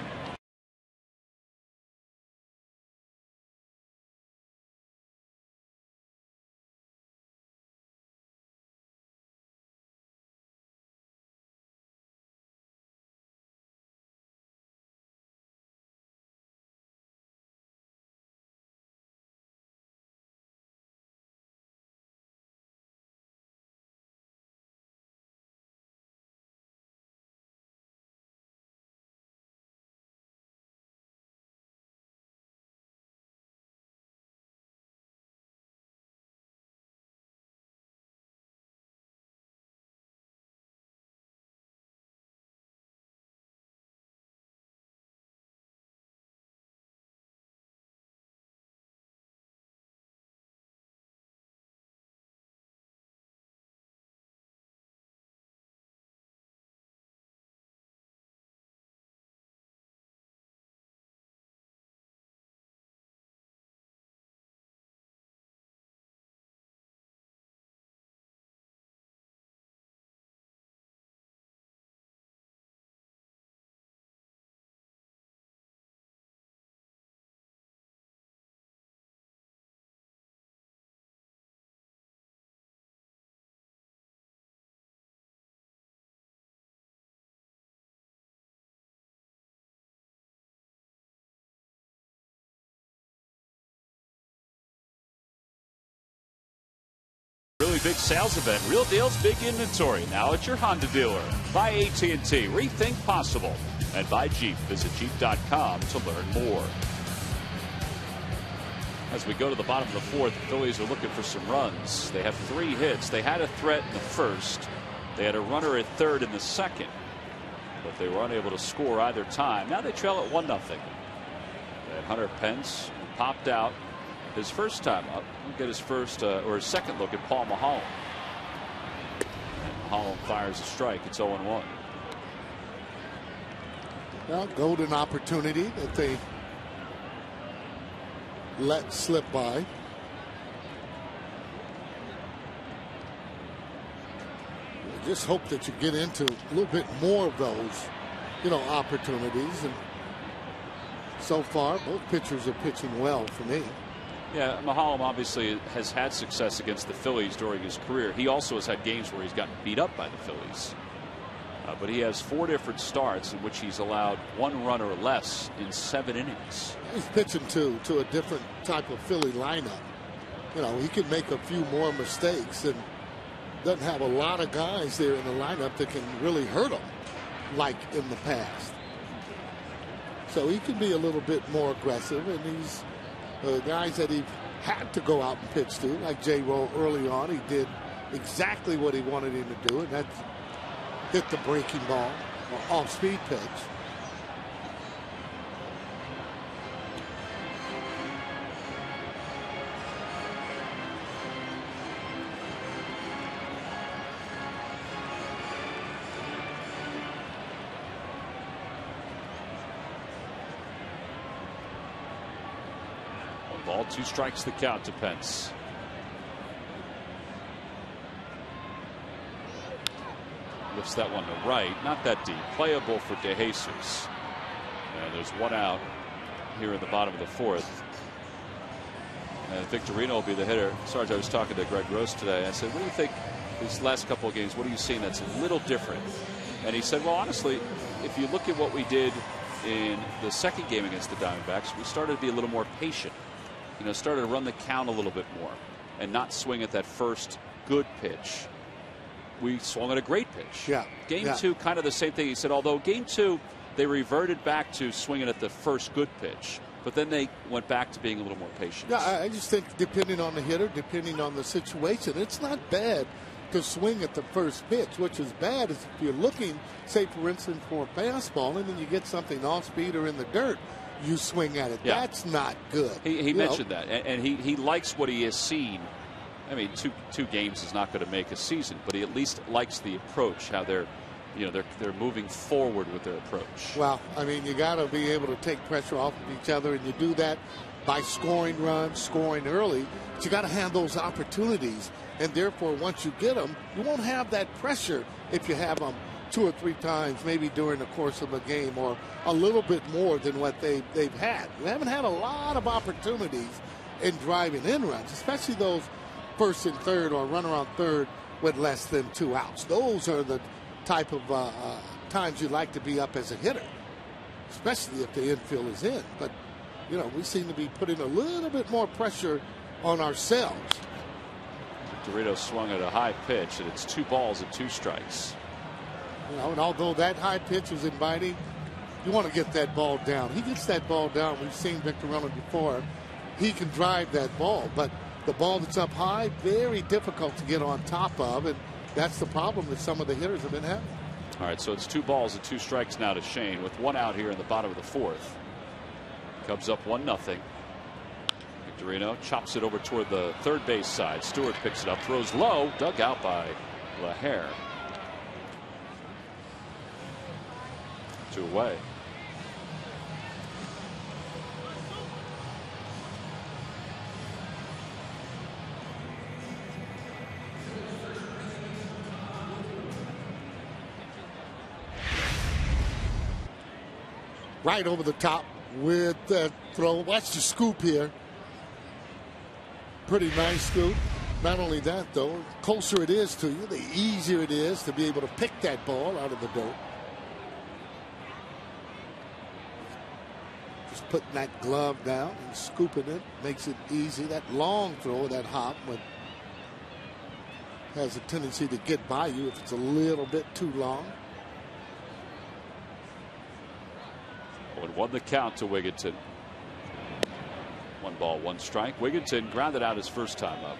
Really big sales event. Real deals, big inventory. Now at your Honda dealer. By AT&T. Rethink possible. And by Jeep. Visit Jeep.com to learn more. As we go to the bottom of the 4th, the Phillies are looking for some runs. They have 3 hits. They had a threat in the 1st. They had a runner at 3rd in the 2nd. But they were unable to score either time. Now they trail at 1-0. They had Hunter Pence popped out his first time up. We'll get his first or his second look at Paul Maholm. And Maholm fires a strike. It's 0-1.
Well, golden opportunity that they let slip by. Just hope that you get into a little bit more of those, opportunities. And so far, both pitchers are pitching well for me.
Yeah, Maholm obviously has had success against the Phillies during his career. He also has had games where he's gotten beat up by the Phillies. But he has 4 different starts in which he's allowed 1 run or less in 7 innings.
He's pitching to a different type of Philly lineup. He can make a few more mistakes and doesn't have a lot of guys there in the lineup that can really hurt him like in the past. So he can be a little bit more aggressive, and he's guys that he had to go out and pitch to, like J. Rowe early on. He did exactly what he wanted him to do, and that's hit the breaking ball, or off-speed pitch.
Ball, 2 strikes the count to Pence. Lifts that one to right. Not that deep. Playable for DeJesus. And there's 1 out here in the bottom of the 4th. And Victorino will be the hitter. Sarge, I was talking to Greg Gross today. I said, what do you think these last couple of games, what are you seeing that's a little different? And he said, well, honestly, if you look at what we did in the 2nd game against the Diamondbacks, we started to be a little more patient. Started to run the count a little bit more and not swing at that first good pitch. We swung at a great pitch.
Yeah.
Game 2, kind of the same thing. He said, although game 2, they reverted back to swinging at the first good pitch, but then they went back to being a little more patient.
Yeah, I just think depending on the hitter, depending on the situation, it's not bad to swing at the first pitch, which is bad. Is if you're looking, say, for instance, for a fastball, and then you get something off speed or in the dirt, you swing at it.
Yeah.
That's not good.
He mentioned that, and he likes what he has seen. I mean, two games is not going to make a season, but he at least likes the approach, how they're moving forward with their approach.
Well, I mean, you got to be able to take pressure off of each other, and you do that by scoring runs, scoring early. But you got to have those opportunities, and therefore, once you get them, you won't have that pressure if you have them 2 or 3 times, maybe during the course of a game, or a little bit more than what they've had. We haven't had a lot of opportunities in driving in runs, especially those first and third or runner on third with less than 2 outs. Those are the type of times you like to be up as a hitter, especially if the infield is in. But we seem to be putting a little bit more pressure on ourselves.
Dorito swung at a high pitch, and it's 2 balls and 2 strikes.
And although that high pitch was inviting, you want to get that ball down. He gets that ball down. We've seen Victor Runner before. He can drive that ball, but the ball that's up high, very difficult to get on top of, and that's the problem that some of the hitters have been having.
All right, so it's 2 balls and 2 strikes now to Shane, with 1 out here in the bottom of the 4th. Cubs up 1-0. Victorino chops it over toward the third base side. Stewart picks it up, throws low, dug out by LaHare. 2 away.
Right over the top with that throw. Watch the scoop here. Pretty nice scoop. Not only that, though, the closer it is to you, the easier it is to be able to pick that ball out of the dirt. Just putting that glove down and scooping it makes it easy. That long throw, that hop, has a tendency to get by you if it's a little bit too long.
1-1 the count to Wigginton. 1 ball, 1 strike. Wigginton grounded out his first time up.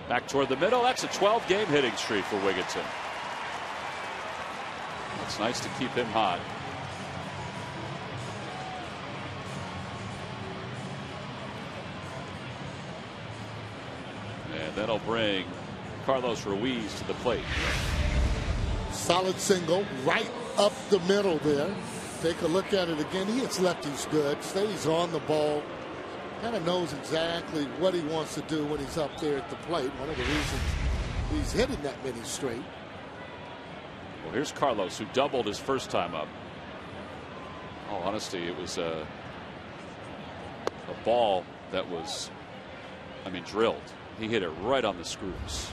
Back toward the middle. That's a 12-game hitting streak for Wigginton. It's nice to keep him hot. And that'll bring Carlos Ruiz to the plate.
Solid single right up the middle there. Take a look at it again. He hits lefties good. Stays on the ball. Kind of knows exactly what he wants to do when he's up there at the plate. One of the reasons he's hitting that many straight.
Well, here's Carlos, who doubled his first time up. In all honesty, it was a ball that was, drilled. He hit it right on the screws.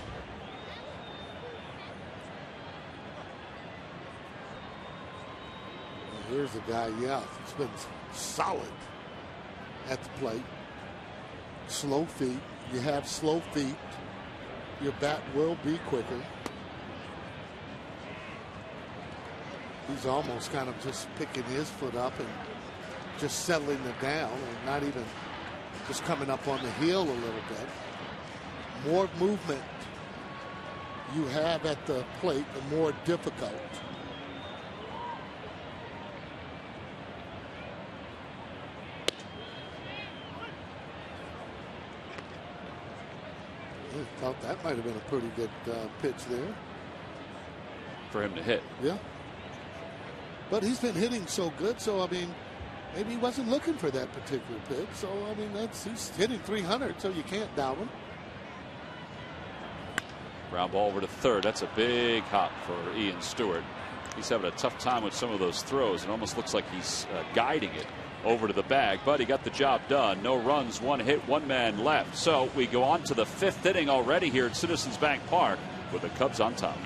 Here's a guy, he's been solid at the plate. Slow feet. You have slow feet, your bat will be quicker. He's almost kind of just picking his foot up and just settling it down, and not even just coming up on the heel a little bit. More movement you have at the plate, the more difficult. I thought that might have been a pretty good pitch there
for him to hit.
Yeah. But he's been hitting so good, so maybe he wasn't looking for that particular pitch. So he's hitting 300, so you can't doubt him.
Ground ball over to third. That's a big hop for Ian Stewart. He's having a tough time with some of those throws. It almost looks like he's guiding it over to the bag, but he got the job done. No runs, 1 hit, 1 man left. So we go on to the 5th inning already here at Citizens Bank Park with the Cubs on top.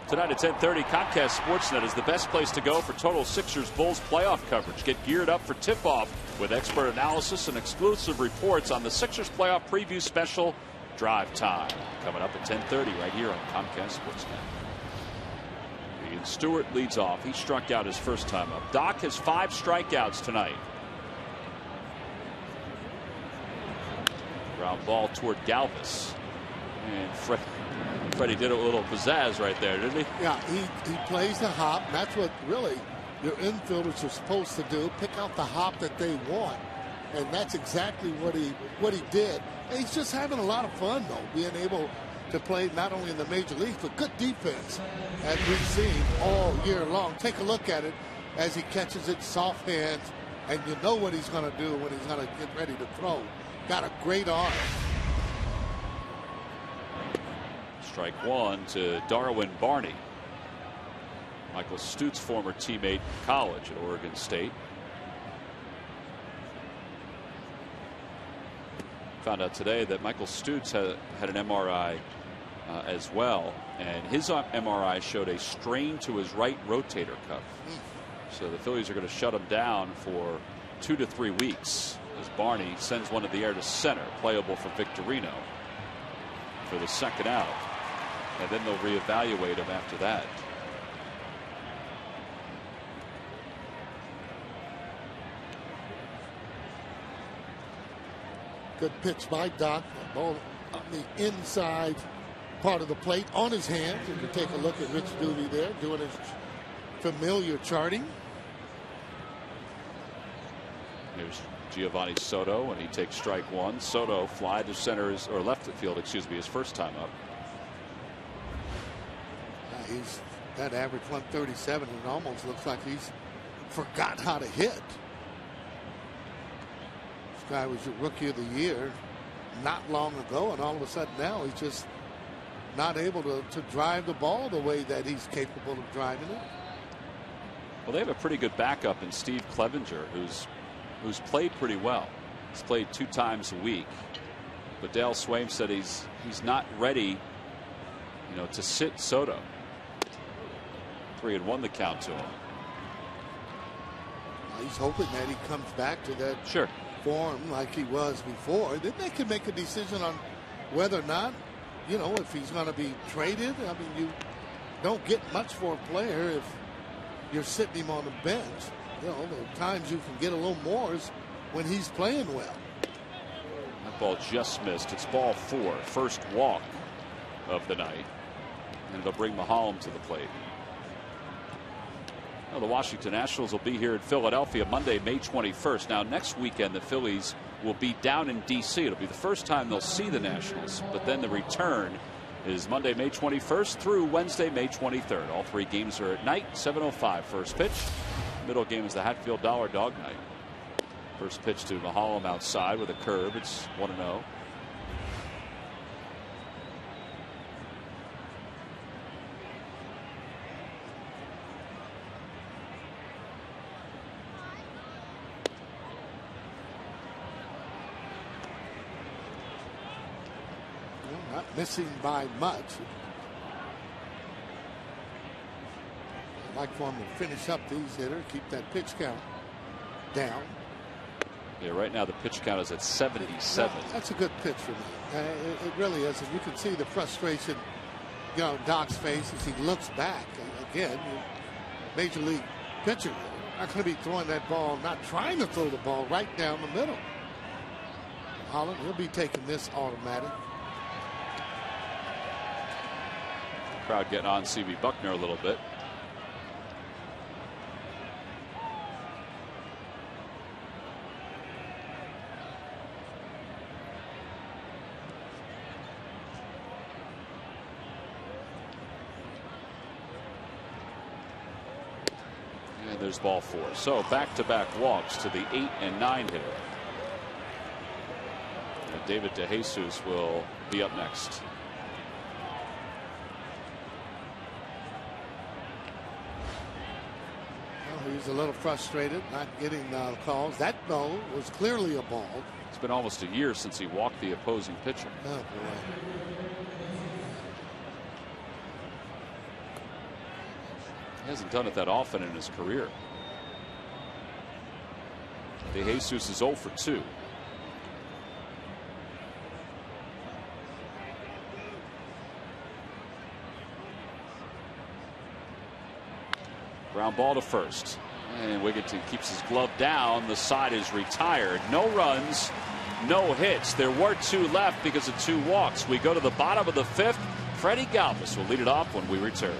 Tonight at 10:30, Comcast Sportsnet is the best place to go for total Sixers Bulls playoff coverage. Get geared up for tip-off with expert analysis and exclusive reports on the Sixers playoff preview special, Drive Time, coming up at 10:30 right here on Comcast Sportsnet. Ian Stewart leads off. He struck out his first time up. Doc has 5 strikeouts tonight. Ground ball toward Galvis. And Freddie did a little pizzazz right there, didn't he?
Yeah, he plays the hop. That's what really your infielders are supposed to do. Pick out the hop that they want. And that's exactly what he did. And he's just having a lot of fun, though, being able to play not only in the major leagues, but good defense, as we've seen all year long. Take a look at it as he catches it, soft hands, and you know what he's going to do when he's going to get ready to throw. Got a great arm.
Strike one to Darwin Barney. Michael Stutz's former teammate in college at Oregon State. Found out today that Michael Stutz had an MRI as well, and his MRI showed a strain to his right rotator cuff. So the Phillies are going to shut him down for 2 to 3 weeks as Barney sends one to the air to center, playable for Victorino for the second out, and then they'll reevaluate him after that.
Good pitch by Doc. Ball on the inside part of the plate on his hands. And you take a look at Rich Dooley there doing his familiar charting.
Here's Giovanni Soto, and he takes strike one. Soto fly to center or left field, excuse me, his first time up.
He's that average 137, and it almost looks like he's forgot how to hit. This guy was your rookie of the year not long ago, and all of a sudden now he's just not able to drive the ball the way that he's capable of driving it.
Well, they have a pretty good backup in Steve Clevenger, who's played pretty well. He's played 2 times a week, but Dale Swaim said he's not ready, to sit Soto. 3-1 the count to him.
He's hoping that he comes back to that form like he was before. Then they can make a decision on whether or not, if he's going to be traded. I mean, you don't get much for a player if you're sitting him on the bench. The times you can get a little more is when he's playing well.
That ball just missed. It's ball 4, first walk of the night, and they'll bring Maholm to the plate. Well, the Washington Nationals will be here in Philadelphia Monday, May 21st. Now, next weekend, the Phillies will be down in D.C. It'll be the first time they'll see the Nationals, but then the return is Monday, May 21st through Wednesday, May 23rd. All 3 games are at night, 7:05 first pitch. Middle game is the Hatfield Dollar Dog Night. First pitch to Maholm outside with a curve. It's 1-0.
Not missing by much. I'd like for him to finish up these hitters, keep that pitch count down.
Yeah, right now the pitch count is at 77.
That's a good pitch for me. It really is. And you can see the frustration, Doc's face as he looks back. Again, major league pitcher not going to be throwing that ball, not trying to throw the ball right down the middle. Holland, he'll be taking this automatic.
Crowd getting on C.B. Buckner a little bit. And there's ball 4. So back-to-back walks to the 8 and 9 hitter. And David DeJesus will be up next.
He's a little frustrated, not getting calls. That ball was clearly a ball.
It's been almost a year since he walked the opposing pitcher.
Oh, boy.
He hasn't done it that often in his career. De Jesus is 0 for 2. Ground ball to first. And Wigginton keeps his glove down. The side is retired. No runs, no hits. There were 2 left because of 2 walks. We go to the bottom of the 5th. Freddie Galvis will lead it off when we return.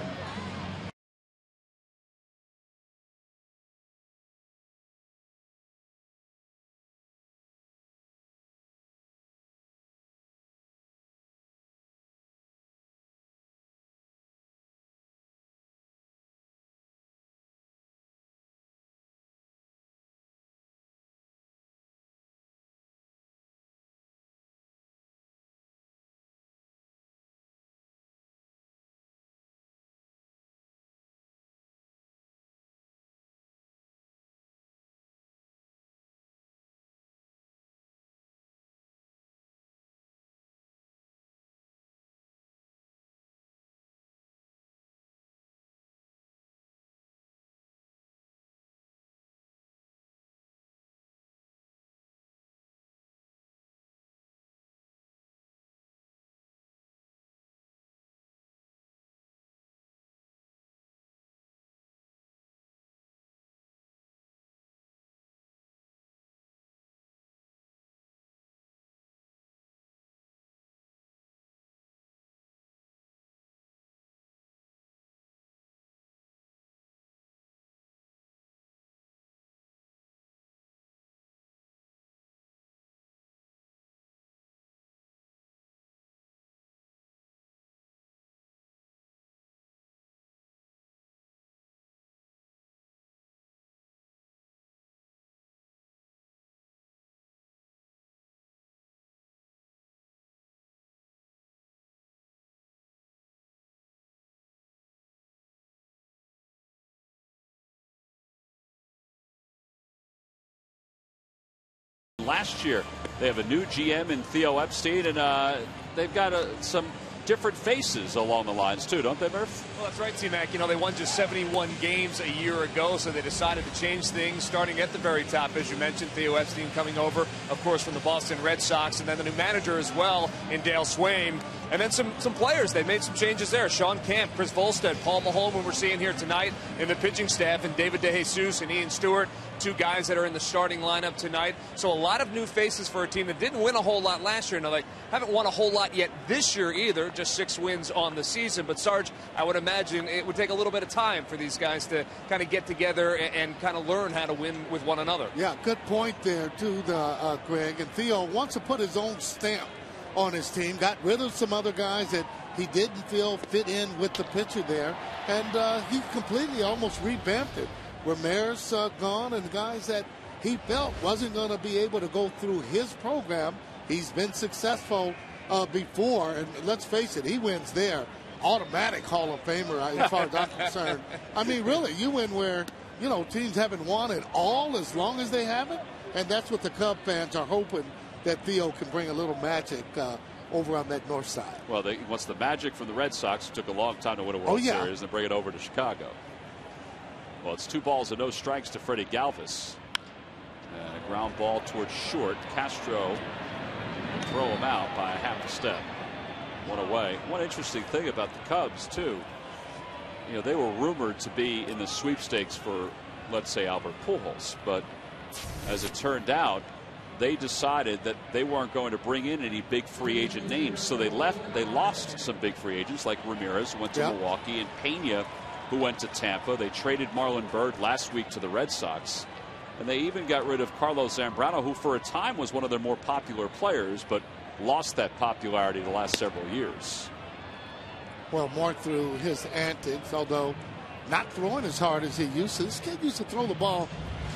Last year, they have a new GM in Theo Epstein, and they've got some different faces along the lines too, don't they, Murph?
Well, that's right, T-Mac. You know, they won just 71 games a year ago, so they decided to change things, starting at the very top, as you mentioned. Theo Epstein coming over, of course, from the Boston Red Sox, and then the new manager as well in Dale Swain. And then some players. They made some changes there. Sean Camp, Chris Volstead, Paul Maholm, we're seeing here tonight in the pitching staff, and David DeJesus and Ian Stewart, 2 guys that are in the starting lineup tonight. So a lot of new faces for a team that didn't win a whole lot last year. Now, they haven't won a whole lot yet this year either, just 6 wins on the season. But, Sarge, I would imagine it would take a little bit of time for these guys to kind of get together and kind of learn how to win with one another.
Yeah, good point there, too, Greg. And Theo wants to put his own stamp on his team. Got rid of some other guys that he didn't feel fit in with the pitcher there. And he completely almost revamped it. Ramirez gone, and the guys that he felt wasn't going to be able to go through his program. He's been successful before, and let's face it, he wins there. Automatic Hall of Famer as far as I'm concerned. I mean, really, you win where, you know, teams haven't won it all as long as they haven't, and that's what the Cub fans are hoping, that Theo can bring a little magic over on that north side.
Well, he wants the magic from the Red Sox. It took a long time to win a World Series and bring it over to Chicago. Well, it's 2 balls and no strikes to Freddie Galvis. And a ground ball towards short. Castro will throw him out by a half a step. 1 away. One interesting thing about the Cubs, too, you know, they were rumored to be in the sweepstakes for, let's say, Albert Pujols. But as it turned out, they decided that they weren't going to bring in any big free agent names. So they lost some big free agents like Ramirez, who went to Milwaukee, and Pena, who went to Tampa. They traded Marlon Byrd last week to the Red Sox. And they even got rid of Carlos Zambrano, who for a time was one of their more popular players, but lost that popularity the last several years.
Well, more through his antics, although not throwing as hard as he used to. This kid used to throw the ball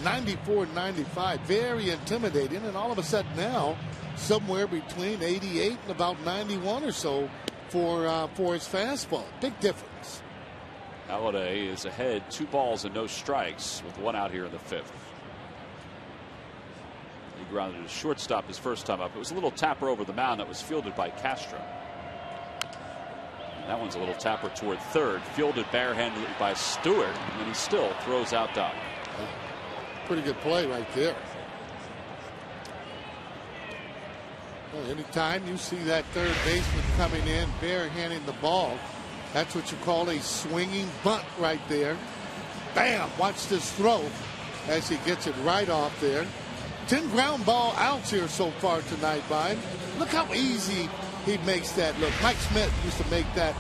94 and 95, very intimidating, and all of a sudden now somewhere between 88 and about 91 or so for his fastball. Big difference.
Halliday is ahead, 2 balls and no strikes with 1 out here in the 5th. He grounded to shortstop his first time up. It was a little tapper over the mound that was fielded by Castro. That one's a little tapper toward third, fielded barehanded by Stewart, and he still throws out Doc.
Pretty good play right there. Well, anytime you see that third baseman coming in barehanding the ball, that's what you call a swinging bunt right there. Bam! Watch this throw as he gets it right off there. 10 ground ball outs here so far tonight, Brian. Look how easy he makes that look. Mike Smith used to make that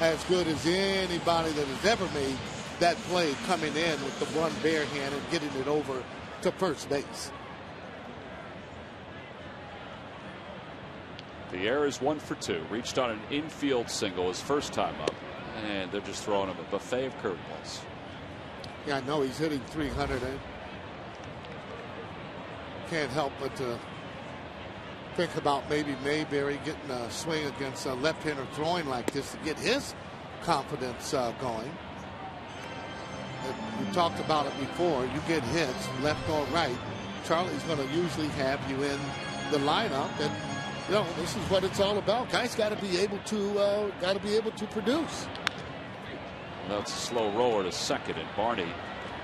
as good as anybody that has ever made that play, coming in with the one bare hand and getting it over to first base.
The air is 1 for 2. Reached on an infield single his first time up, and they're just throwing him a buffet of curveballs.
Yeah, I know he's hitting 300. Can't help but to think about maybe Mayberry getting a swing against a left-hander throwing like this to get his confidence going. We talked about it before. You get hits left or right, Charlie's going to usually have you in the lineup, and you know this is what it's all about. Guys got to be able to produce.
That's a slow roller to second, and Barney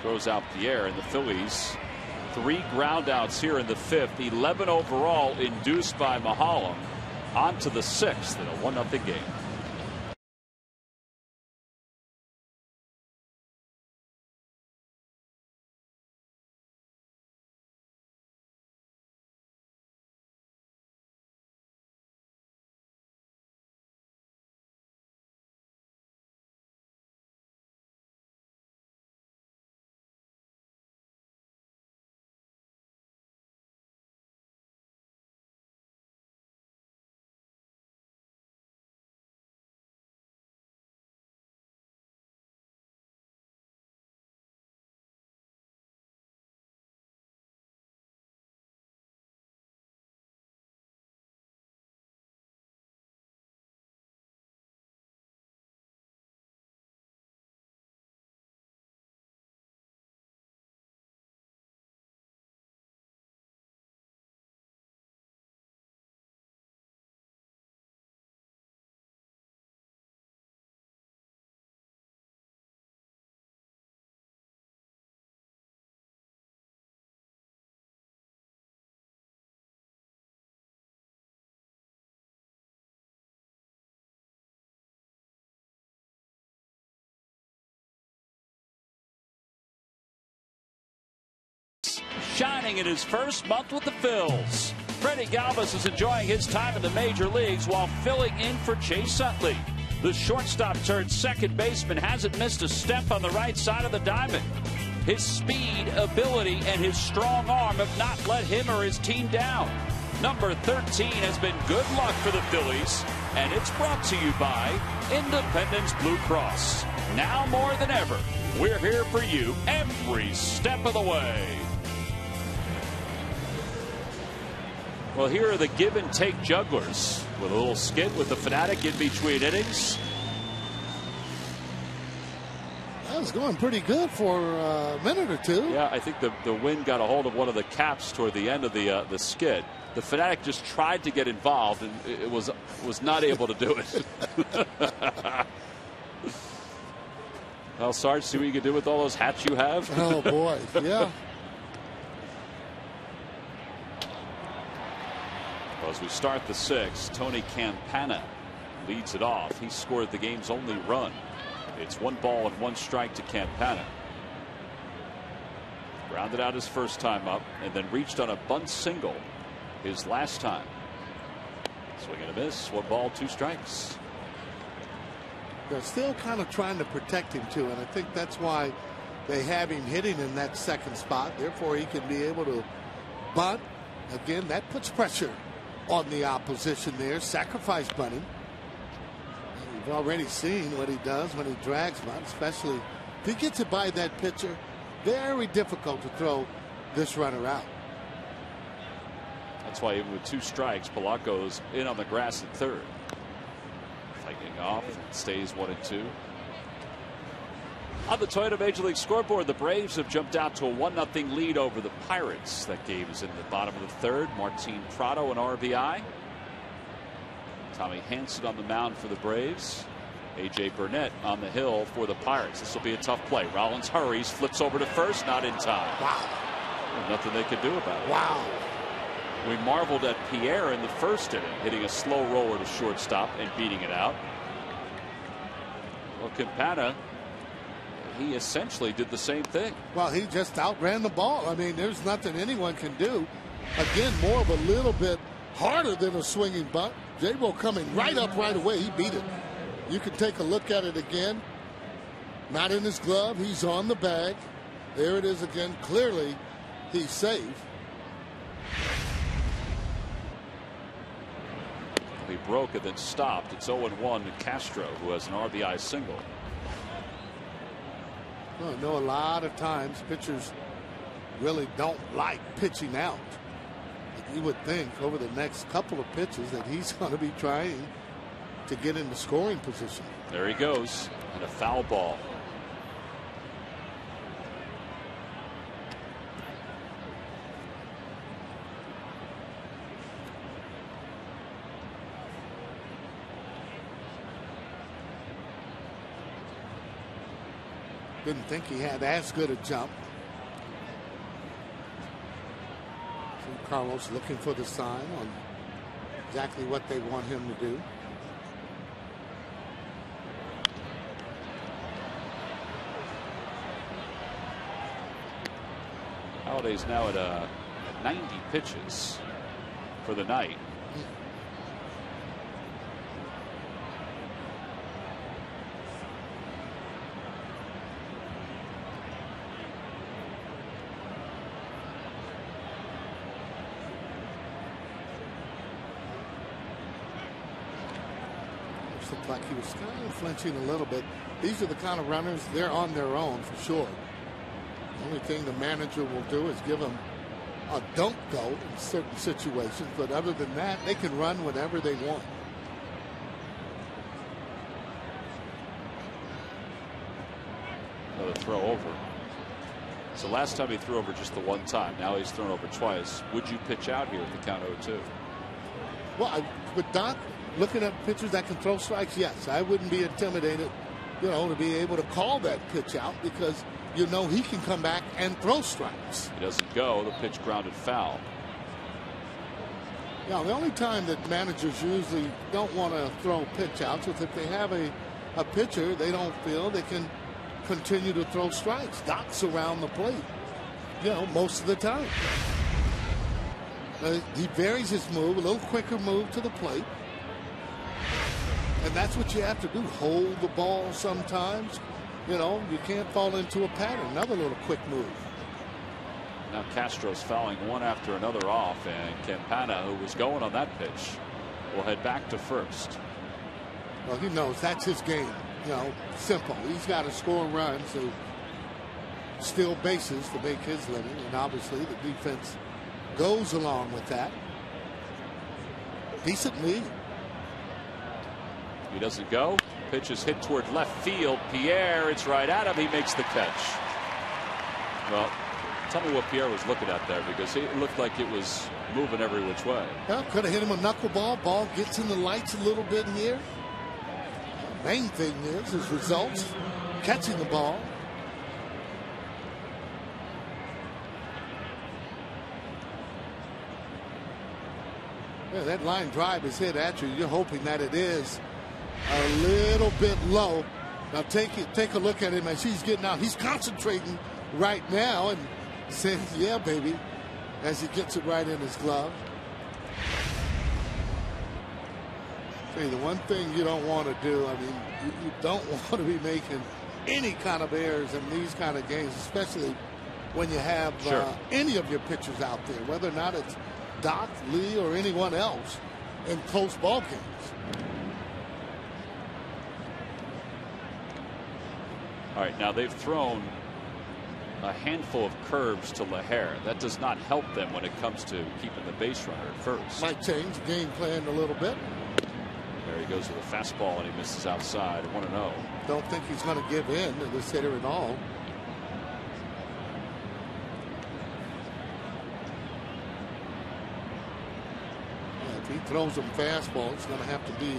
throws out the air, and the Phillies 3 ground outs here in the 5th, 11 overall induced by Mahalam, on to the 6th in a 1-0 game. Shining in his first month with the Phils, Freddie Galvis is enjoying his time in the major leagues while filling in for Chase Utley. The shortstop turned second baseman hasn't missed a step on the right side of the diamond. His speed, ability, and his strong arm have not let him or his team down. Number 13 has been good luck for the Phillies, and it's brought to you by Independence Blue Cross. Now more than ever, we're here for you every step of the way. Well, here are the give and take jugglers with a little skit with the Fanatic in between innings.
That was going pretty good for a minute or two.
Yeah, I think the wind got a hold of one of the caps toward the end of the skit. The Fanatic just tried to get involved, and it was not able to do it. Well, Sarge, see what you can do with all those hats you have.
Oh boy, yeah.
Well, as we start the 6th, Tony Campana leads it off. He scored the game's only run. It's 1 ball and 1 strike to Campana. Grounded out his first time up and then reached on a bunt single his last time. Swing and a miss. 1 ball, 2 strikes.
They're still kind of trying to protect him too, and I think that's why they have him hitting in that second spot. Therefore, he can be able to bunt. Again, that puts pressure on the opposition there. Sacrifice bunting. We've already seen what he does when he drags bunt, especially if he gets it by that pitcher. Very difficult to throw this runner out.
That's why even with 2 strikes, Polanco's in on the grass at third. Fighting off, and stays 1-2. On the Toyota Major League scoreboard, the Braves have jumped out to a 1-0 lead over the Pirates. That game is in the bottom of the 3rd. Martin Prado, an RBI. Tommy Hanson on the mound for the Braves. A.J. Burnett on the hill for the Pirates. This will be a tough play. Rollins hurries, flips over to first, not in time.
Wow.
Nothing they could do about it.
Wow.
We marveled at Pierre in the first inning, hitting a slow roller to shortstop and beating it out. Well, Campana, he essentially did the same thing.
Well, he just outran the ball. I mean, there's nothing anyone can do. Again, more of a little bit harder than a swinging bunt. J-Bo coming right up right away. He beat it. You can take a look at it again. Not in his glove. He's on the bag. There it is again. Clearly, he's safe.
He broke and then stopped. It's 0-1 to Castro, who has an RBI single.
Well, I know a lot of times pitchers really don't like pitching out. But you would think over the next couple of pitches that he's going to be trying to get into scoring position.
There he goes, and a foul ball.
Didn't think he had as good a jump. So Carlos looking for the sign on exactly what they want him to do.
Halliday's now at 90 pitches for the night.
Looked like he was kind of flinching a little bit. These are the kind of runners, they're on their own for sure. The only thing the manager will do is give them a don't go in certain situations, but other than that, they can run whenever they want.
Another throw over. So last time he threw over just the one time. Now he's thrown over twice. Would you pitch out here at the count 0-2?
Well, with Doc looking at pitchers that can throw strikes, yes, I wouldn't be intimidated, to be able to call that pitch out because he can come back and throw strikes.
He doesn't go. The pitch grounded foul.
Yeah, the only time that managers usually don't want to throw pitch outs is if they have a pitcher they don't feel they can continue to throw strikes. Doc's around the plate, most of the time. He varies his move, a little quicker move to the plate. And that's what you have to do. Hold the ball sometimes. You can't fall into a pattern. Another little quick move.
Now Castro's fouling one after another off, and Campana, who was going on that pitch, will head back to first.
Well, he knows that's his game. Simple. He's got to score runs to steal bases to make his living, and obviously the defense goes along with that. Decent lead.
He doesn't go. Pitch is hit toward left field. Pierre, it's right at him. He makes the catch. Well, tell me what Pierre was looking at there, because it looked like it was moving every which way.
Well, could have hit him a knuckleball. Ball gets in the lights a little bit here. The main thing is results. Catching the ball. Yeah, that line drive is hit at you. You're hoping that it is a little bit low. Now take a look at him as he's getting out. He's concentrating right now and saying, yeah, baby, as he gets it right in his glove. See, the one thing you don't want to do, you don't want to be making any kind of errors in these kind of games, especially when you have any of your pitchers out there, whether or not it's Doc, Lee, or anyone else in close ball games.
All right, now they've thrown a handful of curves to LaHare. That does not help them when it comes to keeping the base runner at first.
Might change the game plan a little bit.
There he goes with a fastball, and he misses outside. 1-0.
Don't think he's going to give in to this hitter at all. Yeah, if he throws him fastball, it's going to have to be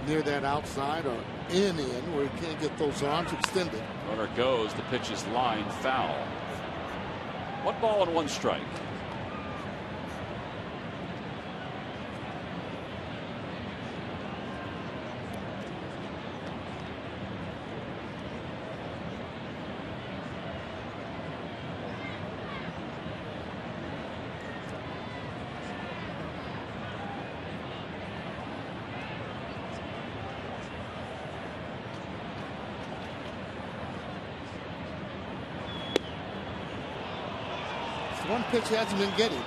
near that outside or in where he can't get those arms extended.
Runner goes. The pitch is line foul. 1 ball and 1 strike.
One pitch he hasn't been getting.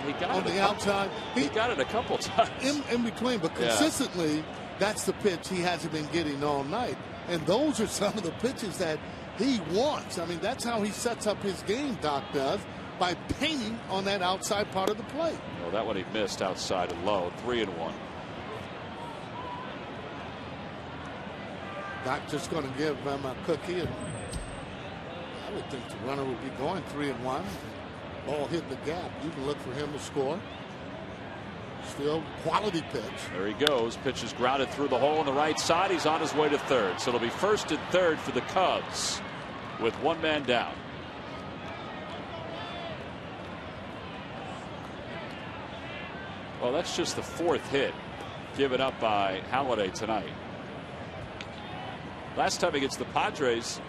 He got
on
it
the outside.
He got it a couple times.
In between, but consistently, that's the pitch he hasn't been getting all night. And those are some of the pitches that he wants. I mean, that's how he sets up his game, Doc does, by painting on that outside part of the plate.
Well, that one he missed outside and low. 3-1.
Doc just going to give him a cookie, and I would think the runner would be going 3-1. Ball hitting the gap. You can look for him to score. Still quality pitch.
There he goes. Pitch is grounded through the hole on the right side. He's on his way to third. So it'll be first and third for the Cubs with 1 man down. Well, that's just the 4th hit given up by Halliday tonight. Last time against the Padres,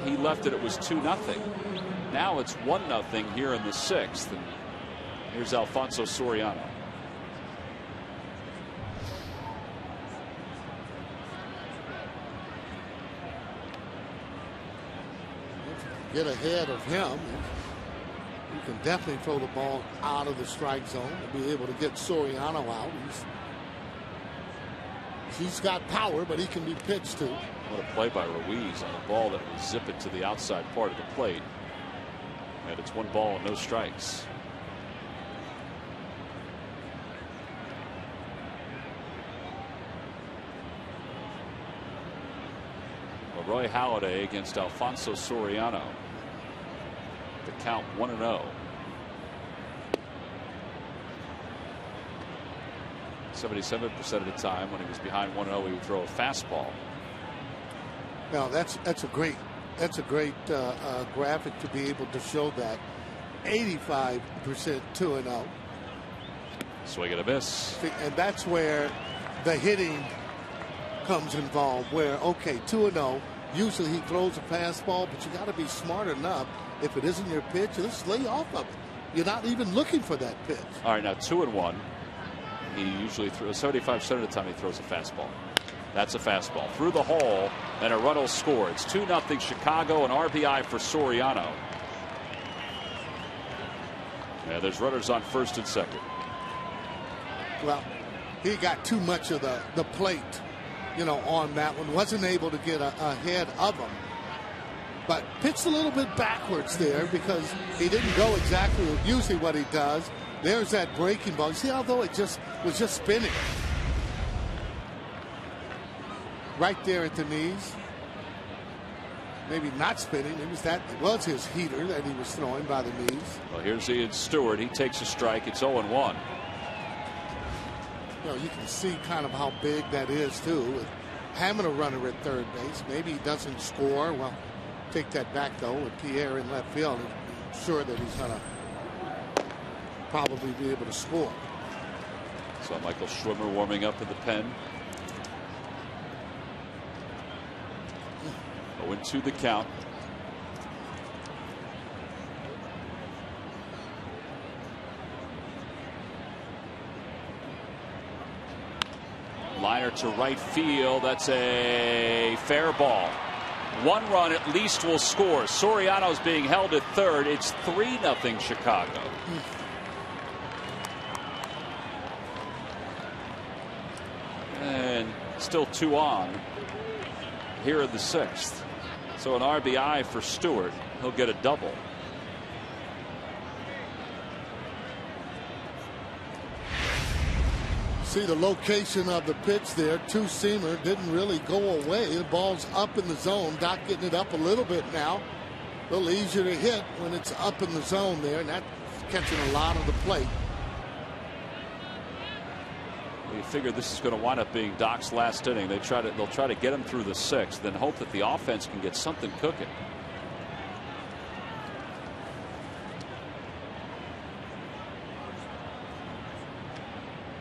he left it was 2-0. Now it's 1-0 here in the 6th. And here's Alfonso Soriano.
Get ahead of him. You can definitely throw the ball out of the strike zone and be able to get Soriano out. He's got power, but he can be pitched to.
What a play by Ruiz on a ball that will zip it to the outside part of the plate. And it's 1 ball and no strikes. Well, Roy Halladay against Alfonso Soriano. The count 1-0. 77% of the time when he was behind 1-0, he would throw a fastball.
Now that's a great graphic to be able to show that. 85% 2-0.
Swing and a miss.
And that's where the hitting comes involved. Where okay, 2-0. Usually he throws a fastball, but you got to be smart enough. If it isn't your pitch, just lay off of it. You're not even looking for that pitch.
All right, now 2-1. He usually throws 75% of the time he throws a fastball. That's a fastball through the hole, and a run will score. It's 2-0 Chicago, an RBI for Soriano. Yeah, there's runners on first and second.
Well, he got too much of the plate, on that one. Wasn't able to get ahead of him. But pitched a little bit backwards there because he didn't go exactly usually what he does. There's that breaking ball. See, although it was just spinning. Right there at the knees. Maybe not spinning. It was his heater that he was throwing by the knees.
Well, here's Ian Stewart. He takes a strike. It's 0-1.
You can see kind of how big that is too. With having a runner at third base, maybe he doesn't score. Well, take that back though with Pierre in left field. I'm sure that he's gonna probably be able to score.
So Michael Schwimmer warming up in the pen. 0-2 the count. Liner to right field. That's a fair ball. 1 run at least will score. Soriano's being held at third. It's 3-0 Chicago. And still 2 on here in the 6th. So an RBI for Stewart. He'll get a double.
See the location of the pitch there. Two-seamer didn't really go away. The ball's up in the zone. Doc getting it up a little bit now. A little easier to hit when it's up in the zone there, and that's catching a lot of the plate.
We figure this is going to wind up being Doc's last inning. They'll try to get him through the 6th, then hope that the offense can get something cooking.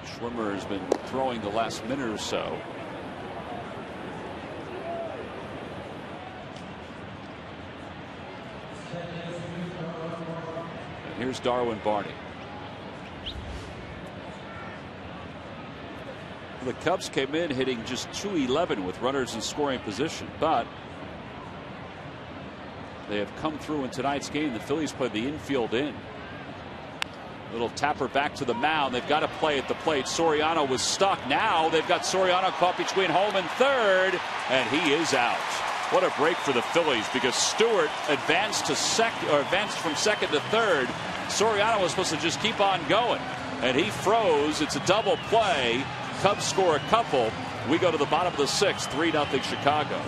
Schwimmer has been throwing the last minute or so. And here's Darwin Barney. The Cubs came in hitting just .211 with runners in scoring position, but they have come through in tonight's game. The Phillies played the infield in. Little tapper back to the mound. They've got to play at the plate. Soriano was stuck. Now they've got Soriano caught between home and third, and he is out. What a break for the Phillies, because Stewart advanced from second to third. Soriano was supposed to just keep on going, and he froze. It's a double play. Cubs score a couple. We go to the bottom of the 6th, 3-0 Chicago.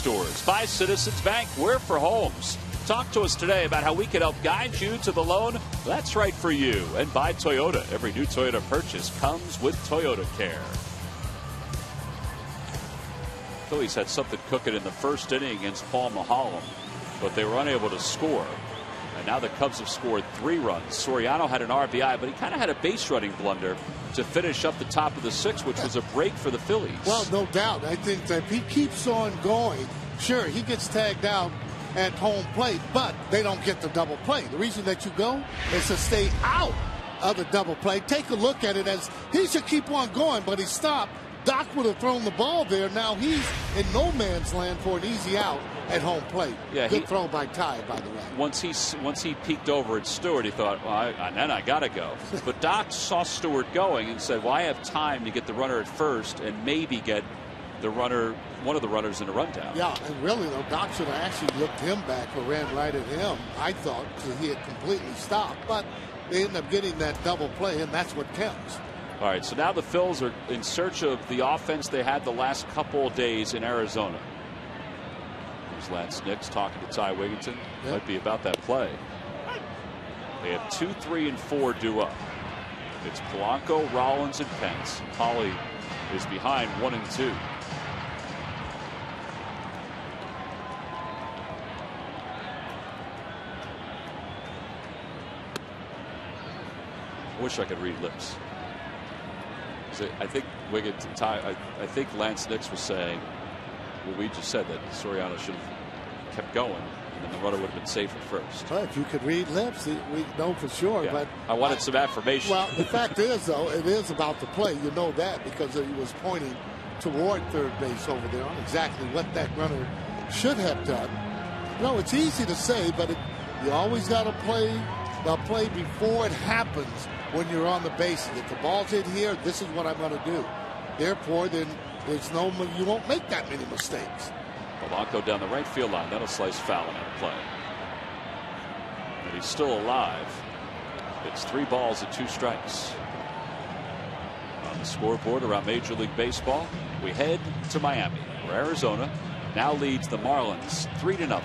Stores by Citizens Bank. We're for homes. Talk to us today about how we can help guide you to the loan that's right for you. And by Toyota. Every new Toyota purchase comes with Toyota Care. Phillies had something cooking in the first inning against Paul Maholm, but they were unable to score. And now the Cubs have scored 3 runs. Soriano had an RBI, but he kind of had a base running blunder to finish up the top of the 6th, which was a break for the Phillies. Well,
no doubt. I think that if he keeps on going, sure, he gets tagged out at home plate, but they don't get the double play. The reason that you go is to stay out of the double play. Take a look at it as he should keep on going, but he stopped. Doc would have thrown the ball there. Now he's in no man's land for an easy out at home plate. Yeah, good throw by Ty, by the way.
Once he peeked over at Stewart, he thought, well, then I got to go. But Doc saw Stewart going and said, well, I have time to get the runner at first and maybe get the runner, one of the runners in a rundown.
Yeah, and really, though, Doc should have actually looked him back or ran right at him, I thought, because he had completely stopped. But they ended up getting that double play, and that's what counts.
All right, so now the Phils are in search of the offense they had the last couple of days in Arizona. There's Lance Nix talking to Ty Wigginton. Yep. Might be about that play. They have 2, 3, and 4 due up. It's Polanco, Rollins, and Pence. Holly is behind 1 and 2. I wish I could read lips. I think Wigginton, I think Lance Nix was saying, well, we just said that Soriano should have kept going, and then the runner would have been safe at first.
Well, if you could read lips, we know for sure. Yeah. But
I wanted some affirmation.
Well, the fact is, though, it is about the play. You know that because he was pointing toward third base over there on exactly what that runner should have done. No, it's easy to say, but you always got to play the play before it happens. When you're on the bases, if the ball's in here, this is what I'm going to do. Therefore, then you won't make that many mistakes.
Polanco down the right field line. That'll slice foul on that play. but he's still alive. It's 3 balls and 2 strikes. On the scoreboard around Major League Baseball, we head to Miami, where Arizona now leads the Marlins 3-0.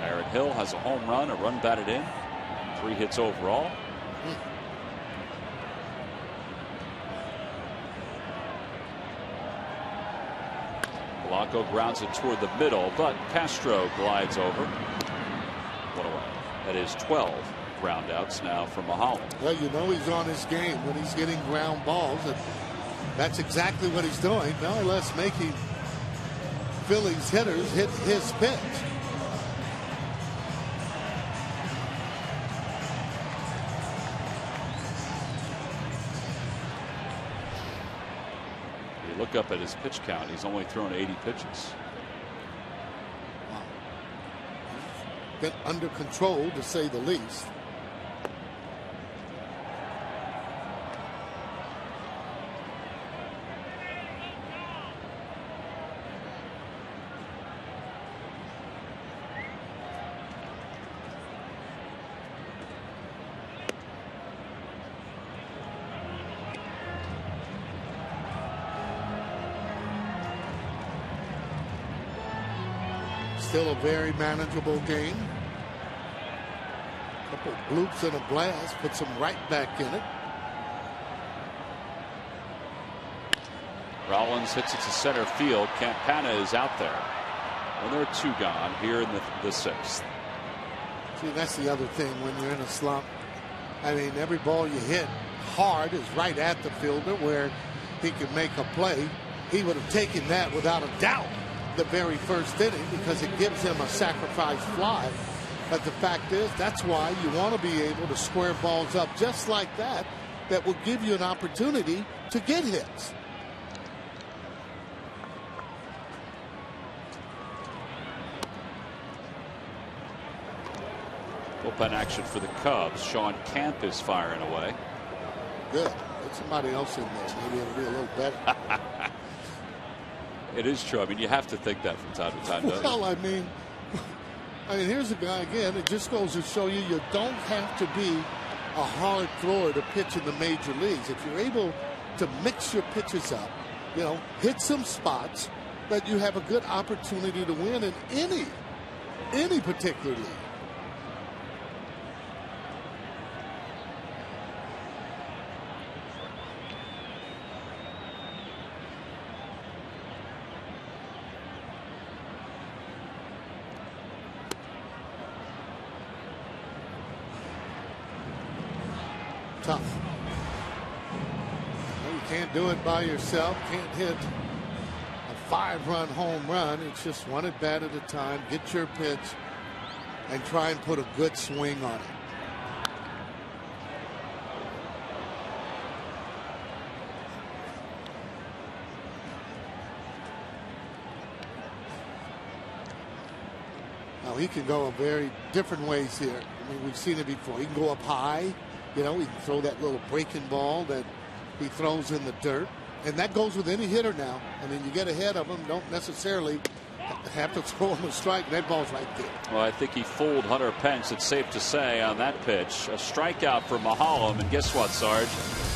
Aaron Hill has a home run, a run batted in, 3 hits overall. Blanco grounds it toward the middle, but Castro glides over. 1 away. That is 12 ground outs now for Mahalan.
Well, you know he's on his game when he's getting ground balls, and that's exactly what he's doing. More or less making Phillies hitters hit his pitch.
You look up at his pitch count, he's only thrown 80 pitches.
Wow. Been under control, to say the least. Still a very manageable game. Couple bloops and a blast puts him right back in it.
Rollins hits it to center field. Campana is out there. And there are 2 gone here in the 6th.
See, that's the other thing when you're in a slump. I mean, every ball you hit hard is right at the fielder where he could make a play. He would have taken that without a doubt the very first inning because it gives him a sacrifice fly. But the fact is, that's why you want to be able to square balls up just like that, that will give you an opportunity to get hits.
Bullpen action for the Cubs. Sean Camp is firing away.
Good. Put somebody else in there. Maybe it'll be a little better.
It is true. I mean, you have to think that from time to time, don't you?
Well, I mean, here's a guy again. It just goes to show you don't have to be a hard thrower to pitch in the major leagues. If you're able to mix your pitches up, hit some spots, that you have a good opportunity to win in any particular league. Tough. Well, you can't do it by yourself. Can't hit a 5-run home run. It's just 1 at bat at a time. Get your pitch and try and put a good swing on it. Now he can go a very different ways here. I mean, we've seen it before. He can go up high. He can throw that little breaking ball that he throws in the dirt. And that goes with any hitter now. I mean, you get ahead of him, don't necessarily have to throw him a strike. That ball's right there.
Well, I think he fooled Hunter Pence, it's safe to say, on that pitch. A strikeout for Mahalan. And guess what, Sarge?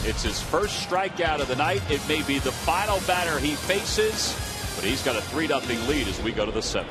It's his first strikeout of the night. It may be the final batter he faces, but he's got a 3-0 lead as we go to the 7th.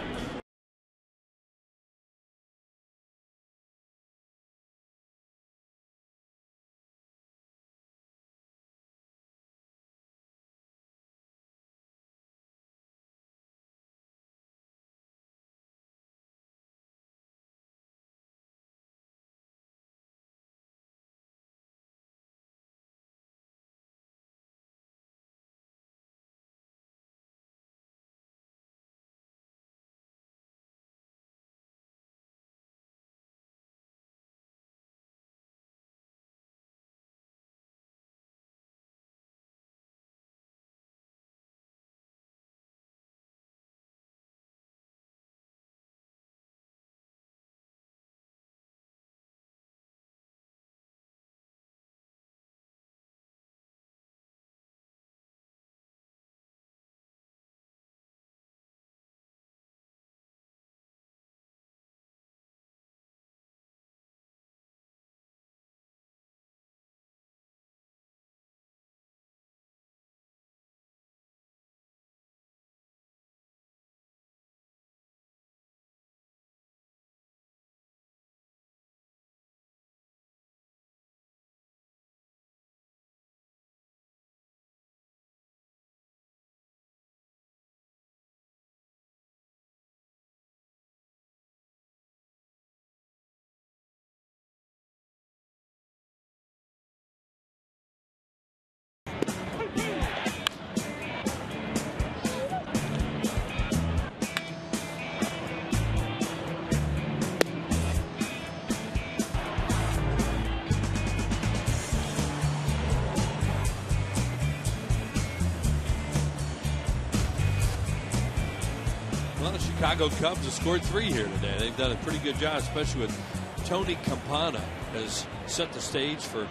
Chicago Cubs have scored 3 here today. They've done a pretty good job, especially with Tony Campana has set the stage for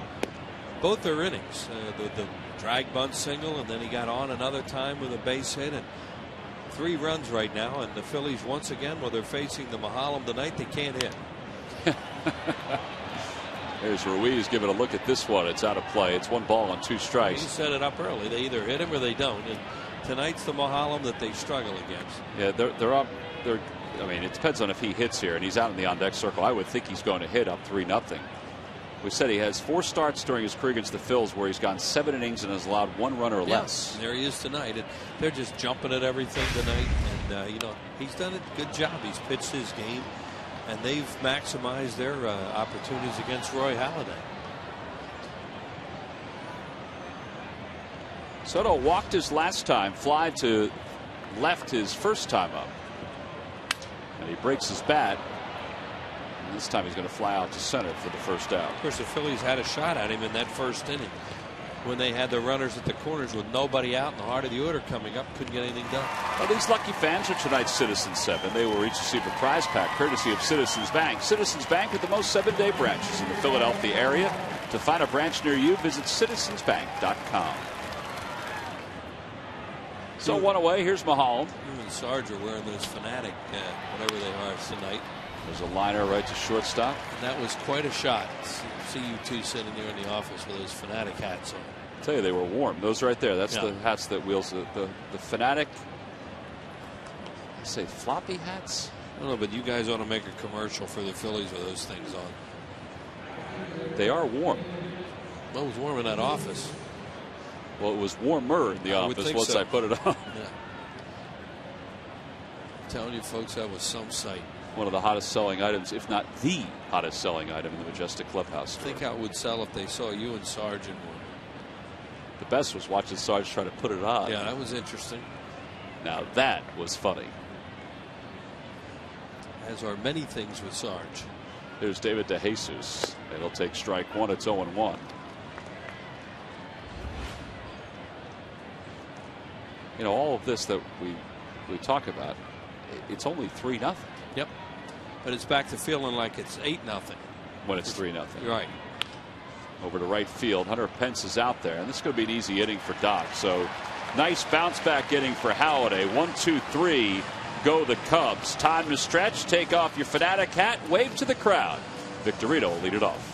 both their innings. The drag bunt single, and then he got on another time with a base hit, and 3 runs right now. And the Phillies, once again, when they're facing the Mahalam tonight, they can't hit.
There's Ruiz giving a look at this one. It's out of play. It's 1 ball and 2 strikes.
He set it up early. They either hit him or they don't. And tonight's the Mahalam that they struggle against.
Yeah, they're up. I mean, it depends on if he hits here, and he's out in the on-deck circle. I would think he's going to hit up 3-0. We said he has 4 starts during his career against the Phils where he's gone 7 innings and has allowed 1 run or less.
There he is tonight. And they're just jumping at everything tonight. And, you know, he's done a good job. He's pitched his game, and they've maximized their opportunities against Roy Halladay.
Soto walked his last time, fly to left his first time up. And he breaks his bat. And this time he's going to fly out to center for the first out.
Of course, the Phillies had a shot at him in that first inning when they had the runners at the corners with nobody out in the heart of the order coming up. Couldn't get anything done.
Well, these lucky fans are tonight's Citizens 7. They will each receive a prize pack courtesy of Citizens Bank. Citizens Bank with the most 7-day branches in the Philadelphia area. To find a branch near you, visit citizensbank.com. So 1 away. Here's Mahalam.
You and Sarge are wearing those Fanatic, whatever they are, tonight.
There's a liner right to shortstop.
And that was quite a shot. See you two sitting there in the office with those Fanatic hats on.
I'll tell you, they were warm. Those right there. That's the hats that Wheels. The Fanatic. I say floppy hats.
I don't know, but you guys ought to make a commercial for the Phillies with those things on.
They are warm.
Well, it was warm in that office.
Well, it was warmer in the office once I put it on.
Yeah. I'm telling you, folks, that was some sight.
One of the hottest selling items, if not the hottest selling item in the Majestic Clubhouse.
I think how it would sell if they saw you and Sarge in one.
The best was watching Sarge try to put it on.
Yeah, that was interesting.
Now that was funny.
As are many things with Sarge.
There's David DeJesus. And he'll take strike 1. It's 0-1. You know, all of this that we talk about, it's only 3-0.
Yep. But it's back to feeling like it's 8-0.
When it's 3-0.
Right.
Over to right field. Hunter Pence is out there. And this is going to be an easy inning for Doc. So nice bounce back inning for Halliday. 1, 2, 3. Go the Cubs. Time to stretch. Take off your Fanatic hat. Wave to the crowd. Victorino will lead it off.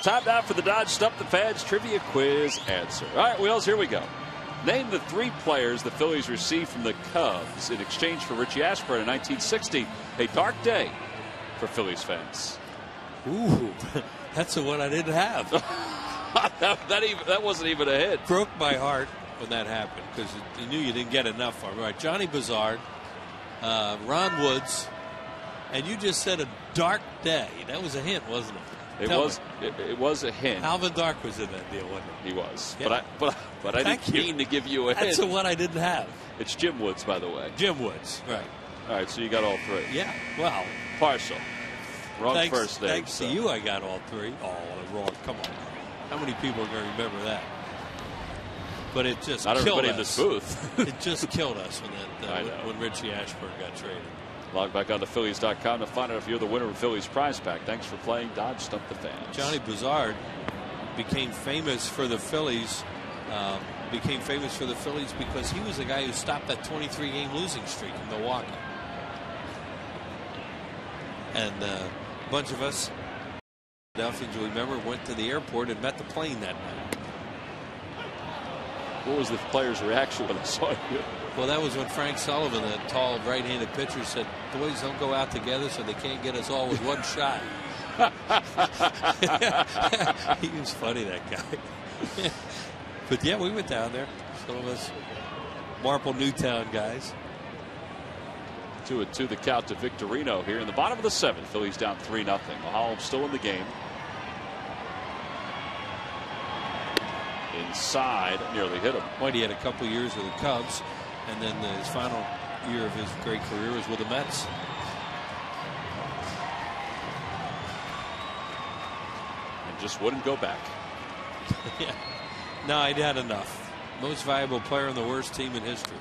Time now for the Dodge Stump the Fans Trivia Quiz answer. All right, Wheels, here we go. Name the 3 players the Phillies received from the Cubs in exchange for Richie Ashburn in 1960. A dark day for Phillies fans.
Ooh, that's the one I didn't have.
that wasn't even a hit.
Broke my heart when that happened because you knew you didn't get enough for him. Right, Johnny Bazard, Ron Woods, and you just said a dark day. That was a hint, wasn't it?
It was a hint.
Alvin Dark was in that deal, wasn't he?
He was.
Yeah.
But I didn't mean to give you a hint.
That's the one I didn't have.
It's Jim Woods, by the way.
Jim Woods, right.
All right, so you got all three.
Yeah, well.
Partial. Wrong first name.
Thanks to you, I got all three. Oh, wrong. Come on. How many people are going to remember that? But it just
Not
killed
everybody
us.
in this booth.
It just killed us when Richie Ashburn got traded.
Log back on to Phillies.com to find out if you're the winner of Phillies prize pack. Thanks for playing Dodge Stump the Fans.
Johnny Bazard became famous for the Phillies. Because he was the guy who stopped that 23-game losing streak in Milwaukee. And a bunch of us, Philadelphians, you remember, went to the airport and met the plane that night.
What was the player's reaction when they saw you?
Well, that was when Frank Sullivan, that tall right-handed pitcher, said, "Boys, don't go out together so they can't get us all with one shot." He was funny, that guy. But yeah, we went down there. Some of us Marple Newtown guys.
2-2 the count to Victorino here in the bottom of the seventh. Phillies down 3-0. Maholm still in the game. Inside, nearly hit him.
Boy, he had a couple years with the Cubs, and then his final year of his great career was with the Mets.
And just wouldn't go back.
Yeah. No, he'd had enough. Most valuable player on the worst team in history.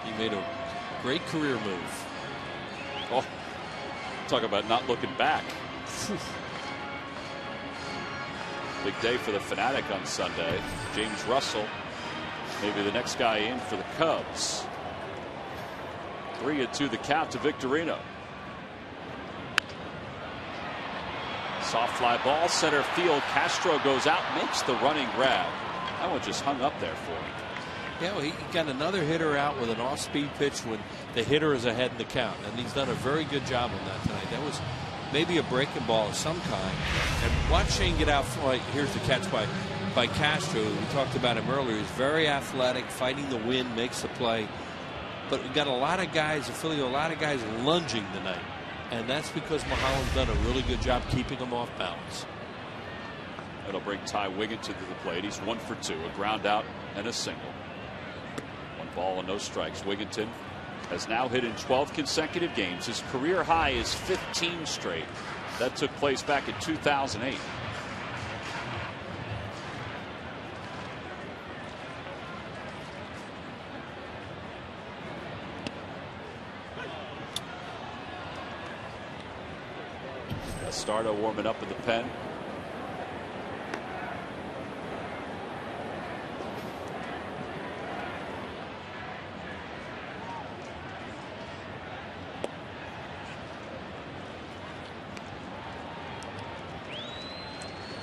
He made a great career move.
Oh, talk about not looking back. Big day for the Fanatic on Sunday. James Russell, maybe the next guy in for the Cubs. 3-2 the count to Victorino. Soft fly ball, center field. Castro goes out, makes the running grab. That one just hung up there for him.
Yeah, well, he got another hitter out with an off-speed pitch when the hitter is ahead in the count, and he's done a very good job on that tonight. That was maybe a breaking ball of some kind. And watch Shane get out. Here's the catch by Castro. We talked about him earlier. He's very athletic, fighting the wind, makes the play. But we got a lot of guys, a lot of guys lunging tonight. And that's because Maholm's done a really good job keeping them off balance.
It'll bring Ty Wigginton to the plate. He's 1 for 2, a ground out and a single. 1 ball and no strikes. Wigginton has now hit in 12 consecutive games. His career high is 15 straight. That took place back in 2008. Starter warming up in the pen.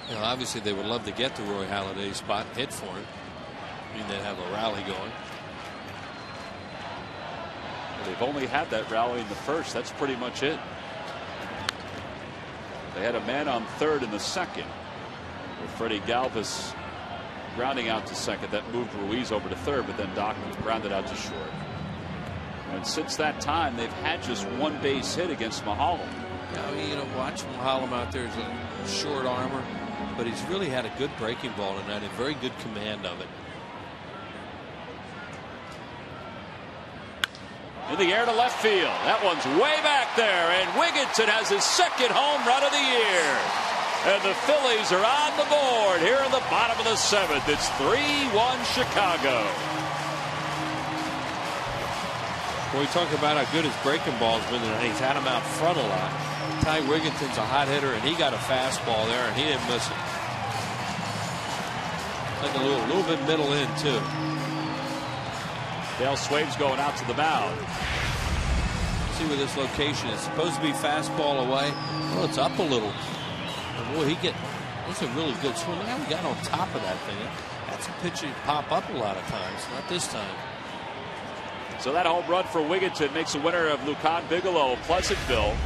You know, obviously they would love to get to Roy Halladay's spot and hit for him. I mean, they'd have a rally going.
They've only had that rally in the first. That's pretty much it. They had a man on third in the second with Freddie Galvis grounding out to second. That moved Ruiz over to third, but then Doc grounded out to short. And since that time, they've had just one base hit against Maholm.
You know, watch Maholm out there as a short armor, but he's really had a good breaking ball tonight, a very good command of it.
In the air to left field. That one's way back there, and Wigginton has his second home run of the year. And the Phillies are on the board here in the bottom of the seventh. It's 3-1 Chicago.
Well, we talk about how good his breaking ball's been tonight. He's had him out front a lot. Ty Wigginton's a hot hitter, and he got a fastball there, and he didn't miss it. Like a little bit middle in, too.
Dale Swaim's going out to the mound.
See where this location is. Supposed to be fastball away. Well, it's up a little. And boy, that's a really good swing. Look how he got on top of that thing. That's a pitch that pop up a lot of times. Not this time.
So that home run for Wigginton makes a winner of Lucan Bigelow, Pleasantville.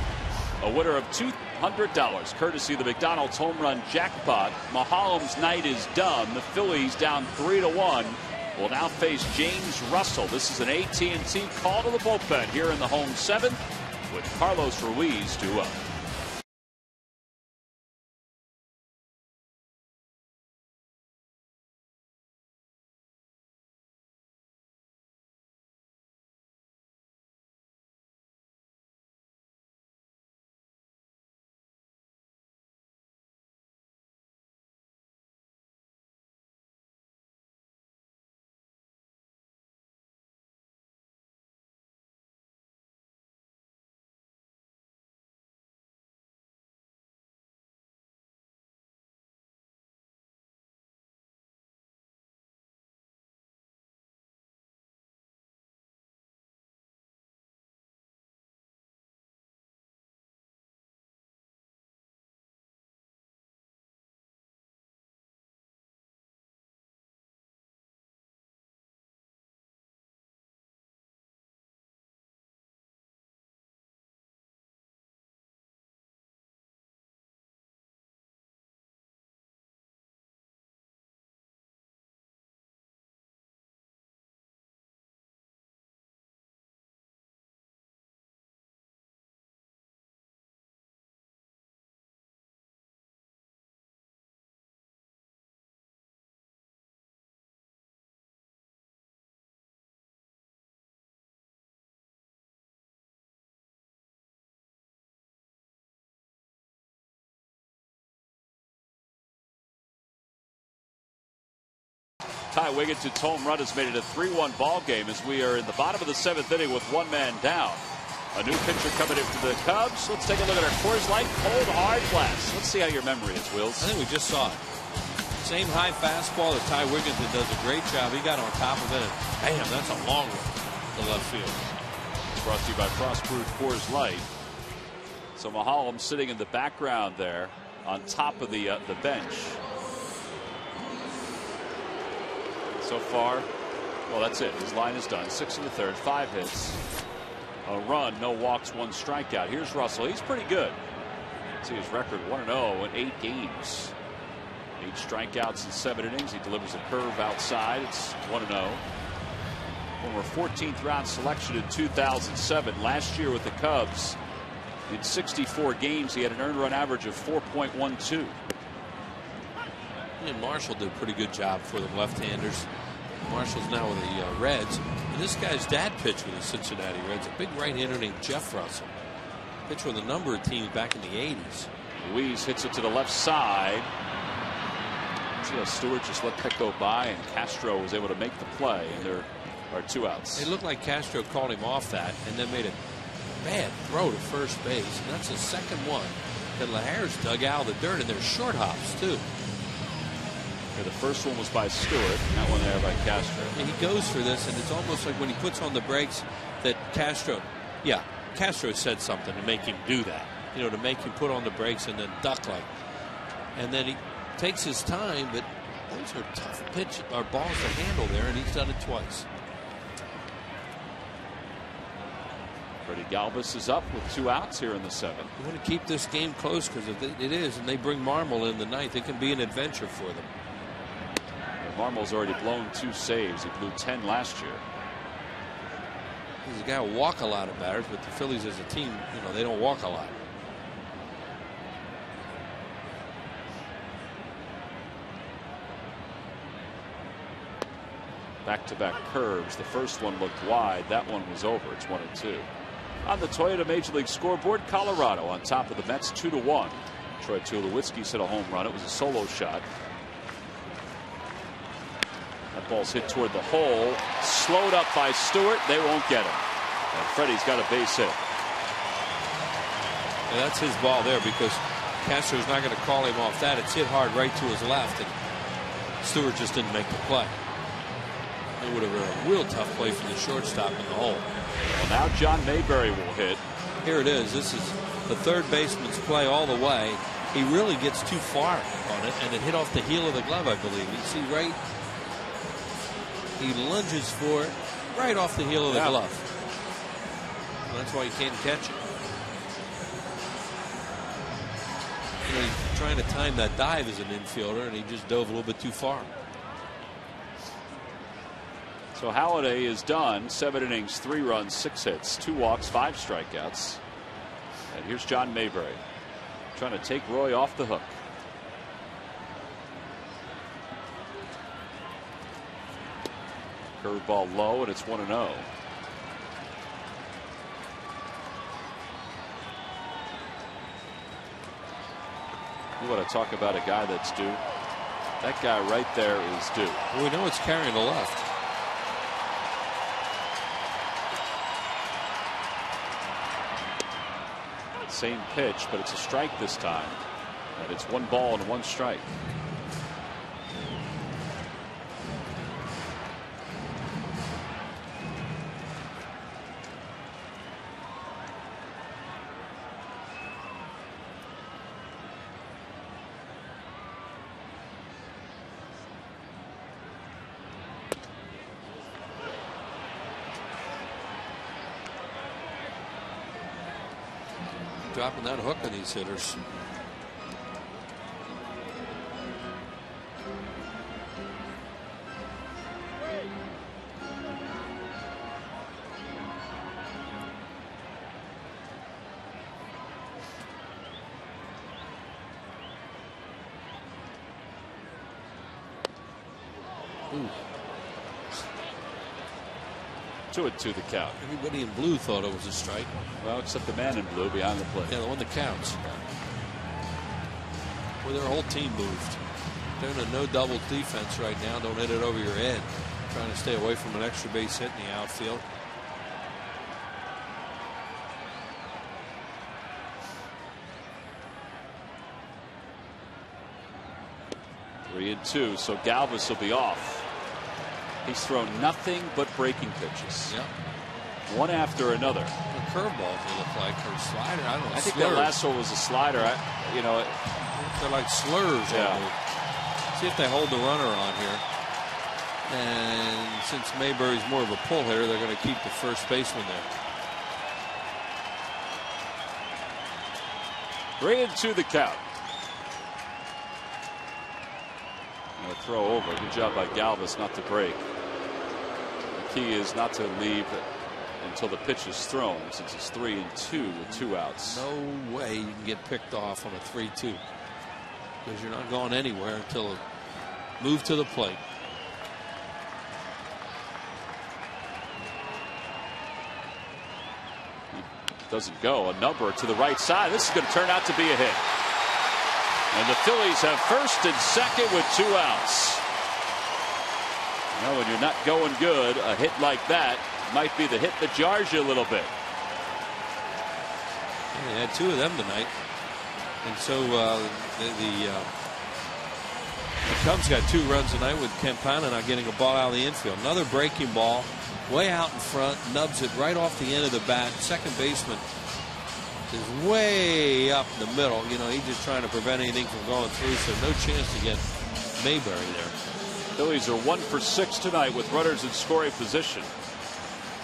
A winner of $100, courtesy of the McDonald's home run jackpot. Maholm's night is done. The Phillies down 3-1. Will now face James Russell. This is an AT&T call to the bullpen here in the home seventh with Carlos Ruiz due up. Ty Wigginton's home run has made it a 3-1 ball game as we are in the bottom of the seventh inning with one man down. A new pitcher coming in for the Cubs. Let's take a look at our Coors Light cold hard blast. Let's see how your memory is, Wills.
I think we just saw it. Same high fastball that Ty Wigginton does a great job. He got on top of it. And bam, that's a long one to left field.
Brought to you by Frost Brewed Coors Light. So Maholm sitting in the background there on top of the bench. So far, well, that's it. His line is done. 6 in the third, 5 hits, a run, no walks, 1 strikeout. Here's Russell. He's pretty good. See his record 1-0 in 8 games. 8 strikeouts in 7 innings. He delivers a curve outside. It's 1-0. Former 14th round selection in 2007. Last year with the Cubs, in 64 games, he had an earned run average of 4.12.
And Marshall did a pretty good job for them left-handers. Marshall's now with the Reds. And this guy's dad pitched with the Cincinnati Reds. A big right-hander named Jeff Russell. Pitched with a number of teams back in the 80s.
Ruiz hits it to the left side. See how Stewart just let that go by, and Castro was able to make the play, and there are 2 outs.
It looked like Castro called him off that and then made a bad throw to first base. And that's the second one that Lahar's dug out of the dirt, and they're short hops, too.
The first one was by Stewart, and that one there by Castro.
And he goes for this, and it's almost like when he puts on the brakes that Castro said something to make him do that. You know, to make him put on the brakes and then duck like. And then he takes his time, but those are tough pitch or balls to handle there, and he's done it twice.
Freddie Galvis is up with 2 outs here in the 7th.
You want to keep this game close, because if it is, and they bring Marmol in the 9th, it can be an adventure for them.
Marmol's already blown 2 saves. He blew 10 last year.
He's a guy who walk a lot of batters, but the Phillies as a team, you know, they don't walk a lot.
Back-to-back curves. The first one looked wide. That one was over. It's 1-2. On the Toyota Major League scoreboard, Colorado on top of the Mets 2-1. Troy Tulowitzki's hit a home run. It was a solo shot. That ball's hit toward the hole. Slowed up by Stewart. They won't get him. And Freddie's got a base hit.
And that's his ball there, because Castro's not going to call him off that. It's hit hard right to his left, and Stewart just didn't make the play. It would have been a real tough play for the shortstop in the hole.
Well, now John Mayberry will hit.
Here it is. This is the third baseman's play all the way. He really gets too far on it, and it hit off the heel of the glove, I believe. You see, right? He lunges for it right off the heel of the glove. And that's why you can't catch it. You know, he's trying to time that dive as an infielder, and he just dove a little bit too far.
So Halliday is done. 7 innings, 3 runs, 6 hits, 2 walks, 5 strikeouts. And here's John Mayberry trying to take Roy off the hook. Curveball low, and it's 1-0. You want to talk about a guy that's due? That guy right there is due.
Well, we know it's carrying the left.
Same pitch, but it's a strike this time. And it's 1 ball and 1 strike.
Dropping that hook on these hitters.
Ooh. 2-2 the count.
Everybody in blue thought it was a strike.
Well, except the man in blue behind the plate.
Yeah, the one that counts. Well, their whole team moved. They're in a no double defense right now. Don't hit it over your head. Trying to stay away from an extra base hit in the outfield.
Three and 2, so Galvis will be off. He's thrown nothing but breaking pitches.
Yep.
One after another.
The curveball, they look like, or slider. I don't know.
I think that last one was a slider.
They're like slurs.
Yeah.
See if they hold the runner on here. And since Mayberry's more of a pull hitter, they're going to keep the first baseman there.
3-2 the count. A throw over. Good job by Galvis not to break. The key is not to leave until the pitch is thrown, since it's 3-2 with 2 outs.
No way you can get picked off on a 3-2 because you're not going anywhere until it move to the plate.
He doesn't go. A number to the right side. This is going to turn out to be a hit. And the Phillies have first and second with 2 outs. Now, when you're not going good, a hit like that might be the hit that jars you a little bit.
Yeah, they had 2 of them tonight. And so the Cubs got 2 runs tonight with Campana not getting a ball out of the infield. Another breaking ball way out in front, nubs it right off the end of the bat. Second baseman is way up in the middle. You know, he's just trying to prevent anything from going through, so no chance to get Mayberry there.
Phillies are 1 for 6 tonight with runners in scoring position.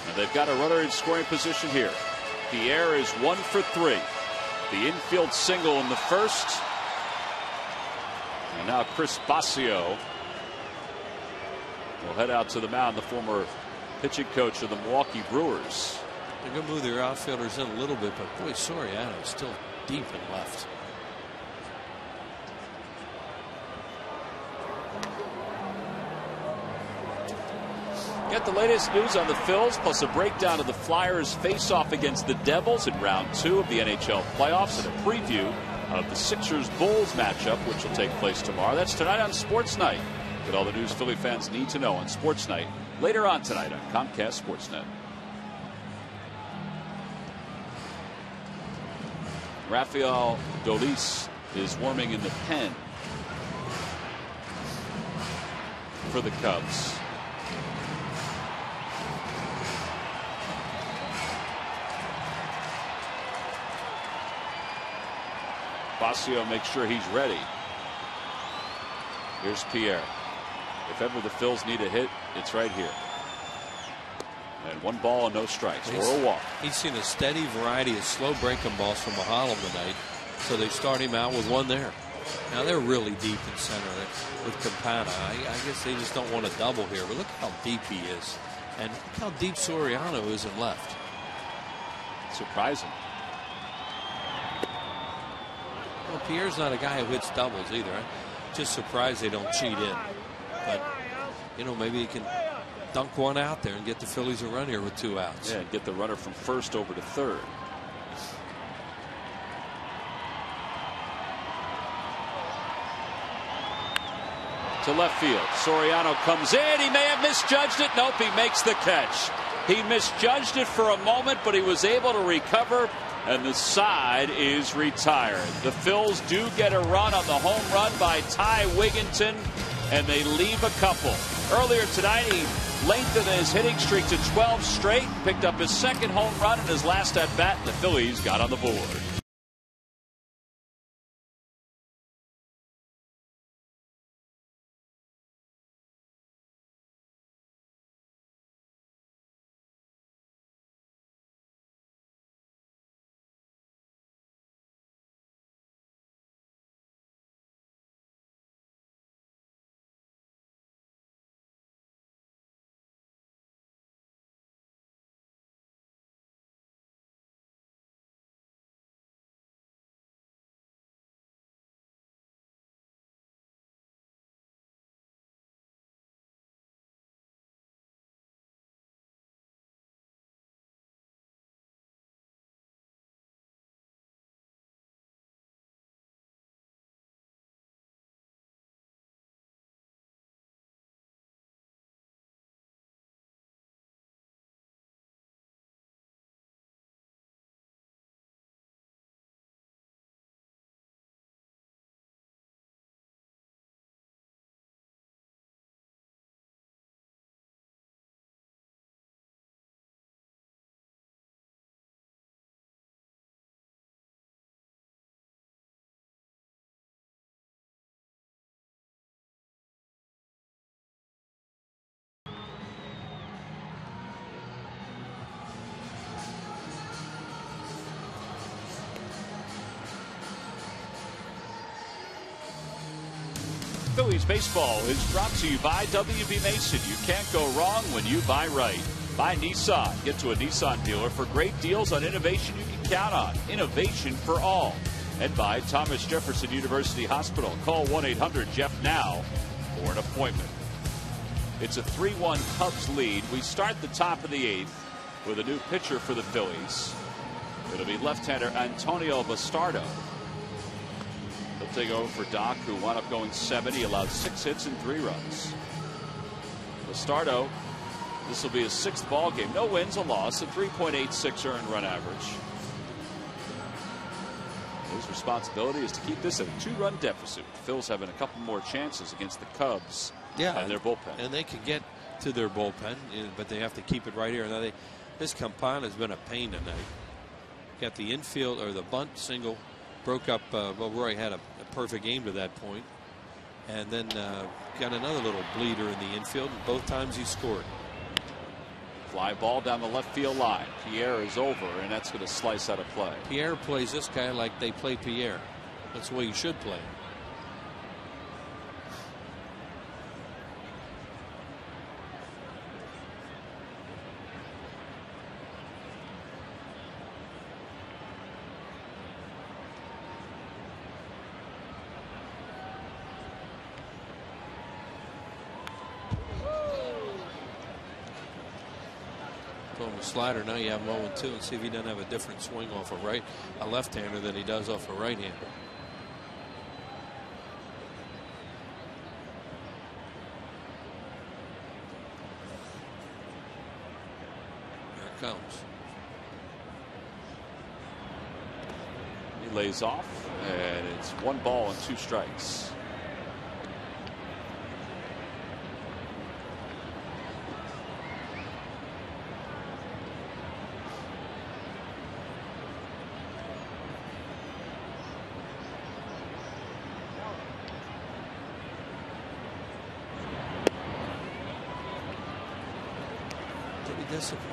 And they've got a runner in scoring position here. Pierre is 1 for 3. The infield single in the first. And now Chris Basio will head out to the mound, the former pitching coach of the Milwaukee Brewers.
They're going to move their outfielders in a little bit, but boy, Soriano is still deep and left.
Get the latest news on the Phils, plus a breakdown of the Flyers' face-off against the Devils in round 2 of the NHL playoffs, and a preview of the Sixers-Bulls matchup, which will take place tomorrow. That's tonight on Sports Night. Get all the news Philly fans need to know on Sports Night later on tonight on Comcast Sportsnet. Rafael Dolis is warming in the pen for the Cubs. Basio makes sure he's ready. Here's Pierre. If ever the Phils need a hit, it's right here. And 1 ball and no strikes, or a walk.
He's seen a steady variety of slow breaking balls from Mahalam tonight. So they start him out with one there. Now they're really deep in center with Campana. I guess they just don't want to double here. But look how deep he is. And look how deep Soriano is in left.
Surprising.
Well, Pierre's not a guy who hits doubles either. I'm just surprised they don't cheat in. But, you know, maybe he can dunk one out there and get the Phillies a run here with 2 outs.
Yeah, get the runner from first over to third. To left field. Soriano comes in. He may have misjudged it. Nope, he makes the catch. He misjudged it for a moment, but he was able to recover, and the side is retired. The Phils do get a run on the home run by Ty Wigginton, and they leave a couple. Earlier tonight, he lengthened his hitting streak to 12 straight, picked up his second home run in his last at-bat, and the Phillies got on the board. Phillies baseball is brought to you by W.B. Mason. You can't go wrong when you buy right. By Nissan. Get to a Nissan dealer for great deals on innovation you can count on. Innovation for all. And by Thomas Jefferson University Hospital. Call 1-800-JEFF-NOW for an appointment. It's a 3-1 Cubs lead. We start the top of the 8th with a new pitcher for the Phillies. It'll be left-hander Antonio Bastardo. He'll take over for Doc, who wound up going 7. He allowed 6 hits and 3 runs. Bastardo, this will be his 6th ball game. No wins, a loss, a 3.86 earned run average. His responsibility is to keep this at a 2-run deficit. The Phils having a couple more chances against the Cubs and their bullpen.
And they can get to their bullpen, but they have to keep it right here. Now this Campana has been a pain tonight. Got the infield or the bunt single. Broke up. Well, Roy had a perfect game to that point, and then got another little bleeder in the infield, and both times he scored.
Fly ball down the left field line. Pierre is over, and that's going to slice out of play.
Pierre plays this guy like they play Pierre. That's the way you should play. Slider. Now you have him 0-2, and see if he doesn't have a different swing off a left-hander than he does off a right-hander. Here it comes.
He lays off, and it's 1 ball and 2 strikes.
Discipline.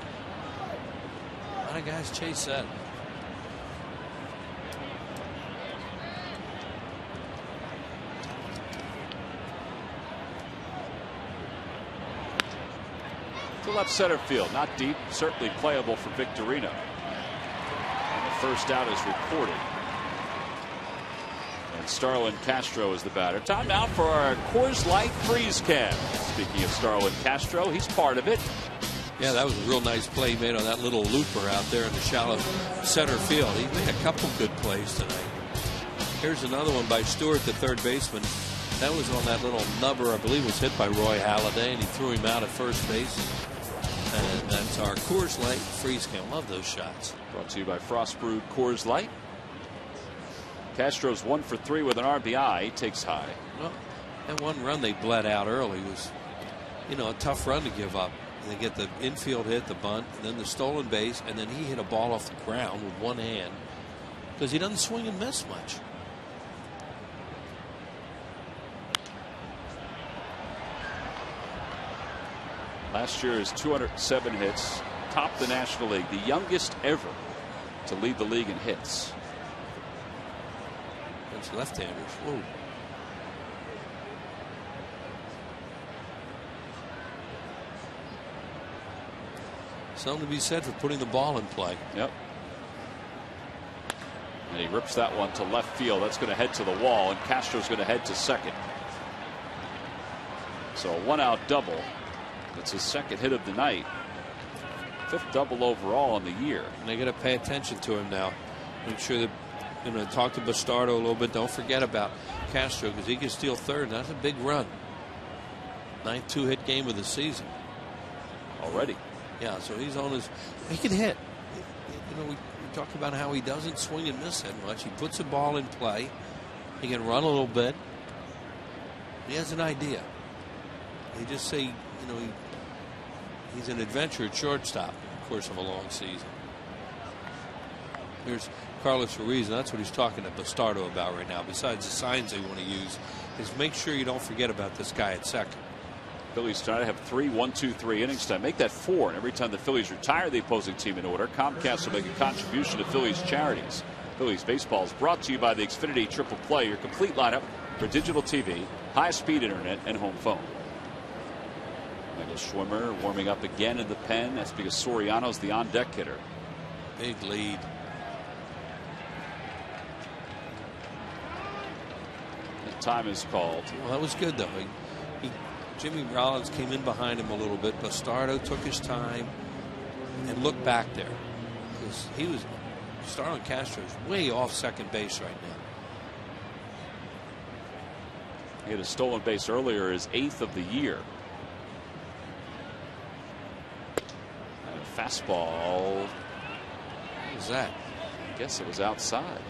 A lot of guys chase that.
to left center field. Not deep, certainly playable for Victorino. And the first out is recorded. And Starlin Castro is the batter. Time now for our Coors Light freeze cam. Speaking of Starlin Castro, he's part of it.
Yeah, that was a real nice play made on that little looper out there in the shallow center field. He made a couple good plays tonight. Here's another one by Stewart, the third baseman. That was on that little nubber, I believe was hit by Roy Halladay, and he threw him out at first base. And that's our Coors Light freeze cam. Love those shots.
Brought to you by Frost Brewed Coors Light. Castro's 1 for 3 with an RBI. He takes high.
Well, that one run they bled out early was, a tough run to give up. And they get the infield hit, the bunt, and then the stolen base, and then he hit a ball off the ground with one hand because he doesn't swing and miss much.
Last year is 207 hits, topped the National League, the youngest ever to lead the league in hits.
It's left-handers. Whoa. Something to be said for putting the ball in play.
Yep. And he rips that one to left field. That's going to head to the wall, and Castro's going to head to second. So a 1-out double. That's his second hit of the night. 5th double overall in the year.
And they got to pay attention to him now. Make sure that, talk to Bastardo a little bit. Don't forget about Castro because he can steal third. That's a big run. 9th 2-hit game of the season.
Already.
Yeah, so he's on his. He can hit. We talk about how he doesn't swing and miss that much. He puts the ball in play. He can run a little bit. He has an idea. They just say, he's an adventure at shortstop in the course of a long season. Here's Carlos Ruiz, and that's what he's talking to Bastardo about right now. Besides the signs they want to use, is make sure you don't forget about this guy at second.
Phillies trying to have 3 1-2-3 innings time. Make that 4. And every time the Phillies retire the opposing team in order, Comcast will make a contribution to Phillies charities. Phillies baseball is brought to you by the Xfinity Triple Play, your complete lineup for digital TV, high-speed internet, and home phone. Michael Schwimmer warming up again in the pen. That's because Soriano's the on-deck hitter.
Big lead.
The time is called.
Well, that was good, though. Jimmy Rollins came in behind him a little bit. Bastardo took his time and looked back there. Because Starlin Castro is way off second base right now.
He had a stolen base earlier, his 8th of the year. And a fastball.
What was that?
I guess it was outside.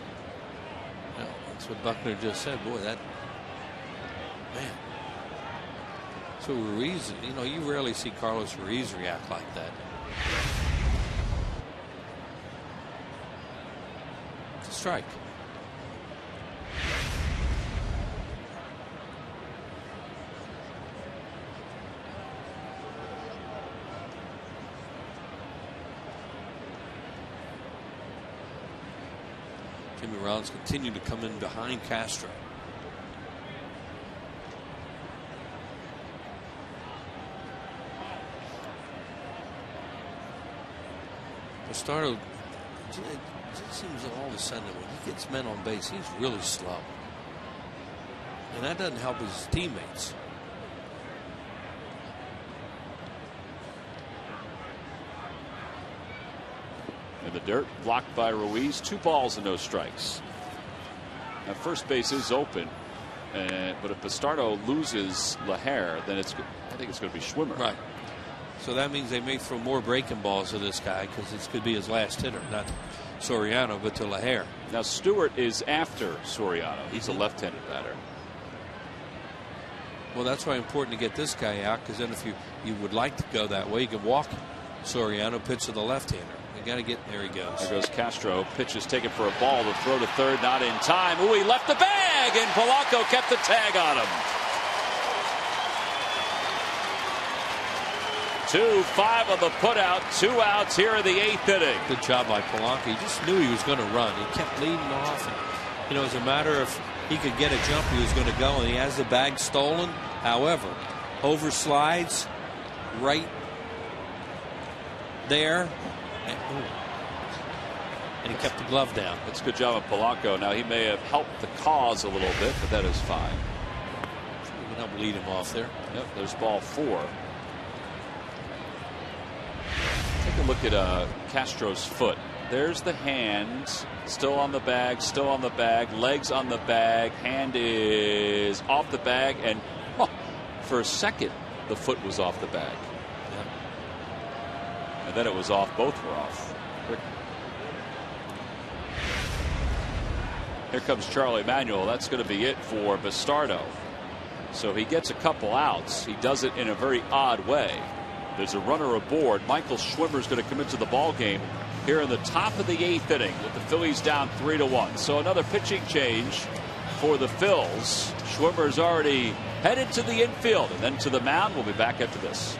Yeah, that's what Buckner just said. Boy, that. Man. So Ruiz, you rarely see Carlos Ruiz react like that. It's a strike. Jimmy Rollins continued to come in behind Castro. Bastardo, it just seems that all of a sudden when he gets men on base, he's really slow. And that doesn't help his teammates.
In the dirt, blocked by Ruiz. 2 balls and no strikes. Now first base is open, but if Bastardo loses Lahair, then I think it's going to be Schwimmer.
Right. So that means they may throw more breaking balls to this guy because this could be his last hitter, not Soriano, but to Lahair.
Now Stewart is after Soriano. He's a left-handed batter.
Well, that's why it's important to get this guy out, because then if you would like to go that way, you can walk Soriano, pitch to the left-hander. You got to get there. He goes.
There goes Castro. Pitch is taken for a ball. The throw to third, not in time. Ooh, he left the bag, and Polanco kept the tag on him. 2-5 on the putout. 2 outs here in the 8th inning.
Good job by Polanco. He just knew he was going to run. He kept leading off. And, as a matter of he could get a jump, he was going to go, and he has the bag stolen. However, over slides right there. And he kept the glove down.
That's a good job of Polanco. Now, he may have helped the cause a little bit, but that is fine.
We can help lead him off there.
Yep, there's ball 4. Take a look at Castro's foot. There's the hand, still on the bag, still on the bag, legs on the bag, hand is off the bag, and for a second, the foot was off the bag.
Yep.
And then it was off, both were off. Here comes Charlie Manuel. That's going to be it for Bastardo. So he gets a couple outs. He does it in a very odd way. There's a runner aboard. Michael Schwimmer's going to come into the ball game here in the top of the 8th inning with the Phillies down 3-1. So another pitching change for the Phils. Schwimmer's already headed to the infield and then to the mound. We'll be back after this.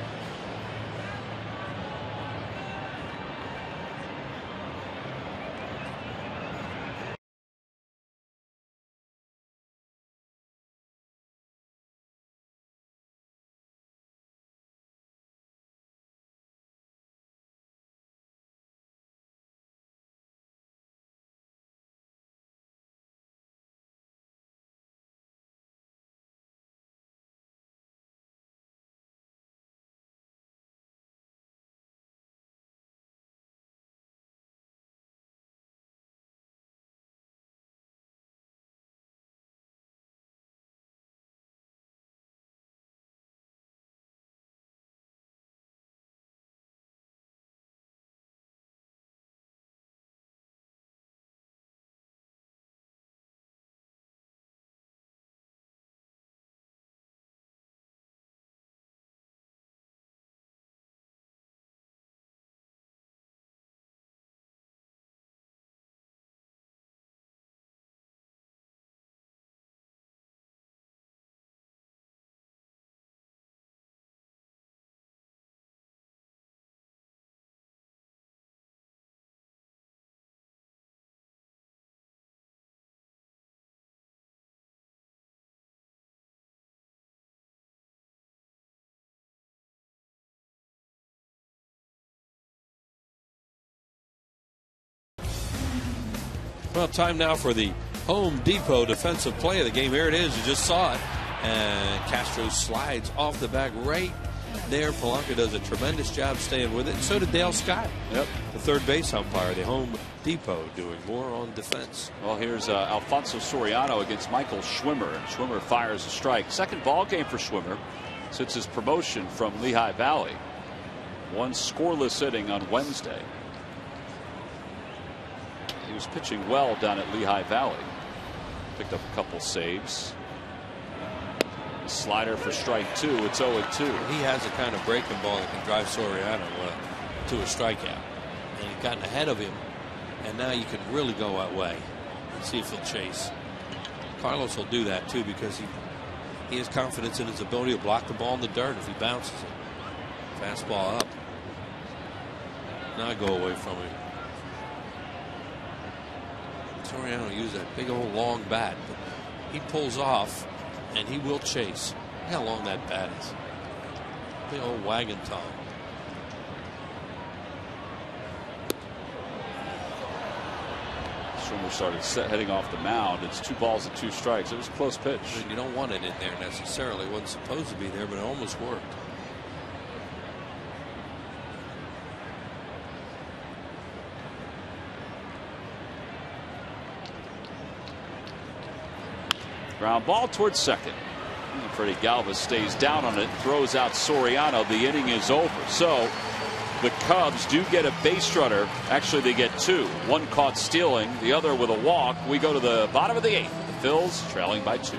Well, time now for the Home Depot defensive play of the game. Here it is. You just saw it. And Castro slides off the back right there. Polanco does a tremendous job staying with it. And so did Dale Scott.
Yep.
The third base umpire, the Home Depot, doing more on defense.
Well, here's Alfonso Soriano against Michael Schwimmer. And Schwimmer fires a strike. Second ball game for Schwimmer since his promotion from Lehigh Valley. One scoreless inning on Wednesday. He was pitching well down at Lehigh Valley. Picked up a couple saves. A slider for strike 2. It's 0-2.
He has a kind of breaking ball that can drive Soriano to a strikeout. And he's gotten ahead of him. And now you can really go that way and see if he'll chase. Carlos will do that too because he has confidence in his ability to block the ball in the dirt if he bounces it. Fastball up. Now go away from him. Soriano used that big old long bat, but he pulls off and he will chase. Look how long that bat is. Big old wagon tongue.
Schwimmer started heading off the mound. It's 2 balls and 2 strikes. It was a close pitch.
I mean, you don't want it in there necessarily. It wasn't supposed to be there, but it almost worked.
Ground ball towards second. Freddie Galvis stays down on it, throws out Soriano. The inning is over. So the Cubs do get a base runner. Actually, they get 2. One caught stealing, the other with a walk. We go to the bottom of the 8th. The Phils trailing by 2.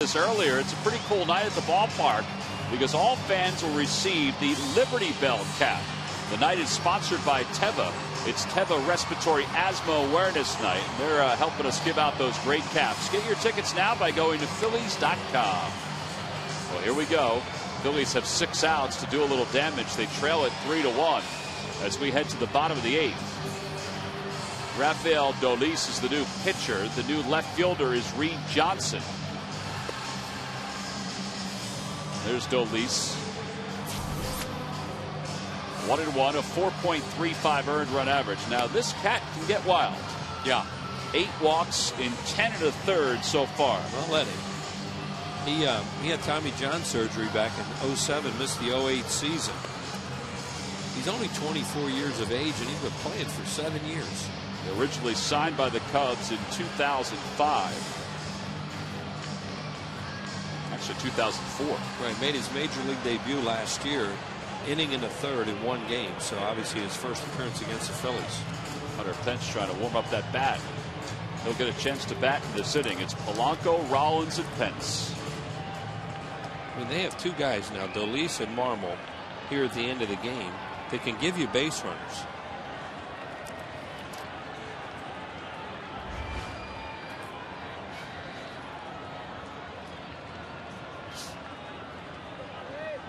This earlier, it's a pretty cool night at the ballpark because all fans will receive the Liberty Bell cap. The night is sponsored by Teva. It's Teva Respiratory Asthma Awareness Night. And they're helping us give out those great caps. Get your tickets now by going to Phillies.com. Well, here we go. Phillies have 6 outs to do a little damage. They trail it 3-1 as we head to the bottom of the 8th. Rafael Dolis is the new pitcher. The new left fielder is Reed Johnson. There's Dolis. 1-1, a 4.35 earned run average. Now this cat can get wild.
Yeah.
8 walks in 10 1/3 so far.
Well, let him. He had Tommy John surgery back in 07, missed the 08 season. He's only 24 years of age, and he's been playing for 7 years.
Originally signed by the Cubs in 2005. Actually, 2004.
Right, made his major league debut last year, inning in the 3rd in 1 game. So obviously his first appearance against the Phillies.
Hunter Pence trying to warm up that bat. He'll get a chance to bat in this inning. It's Polanco, Rollins, and Pence.
I mean, they have 2 guys now, Dolis and Marmol, here at the end of the game. They can give you base runners.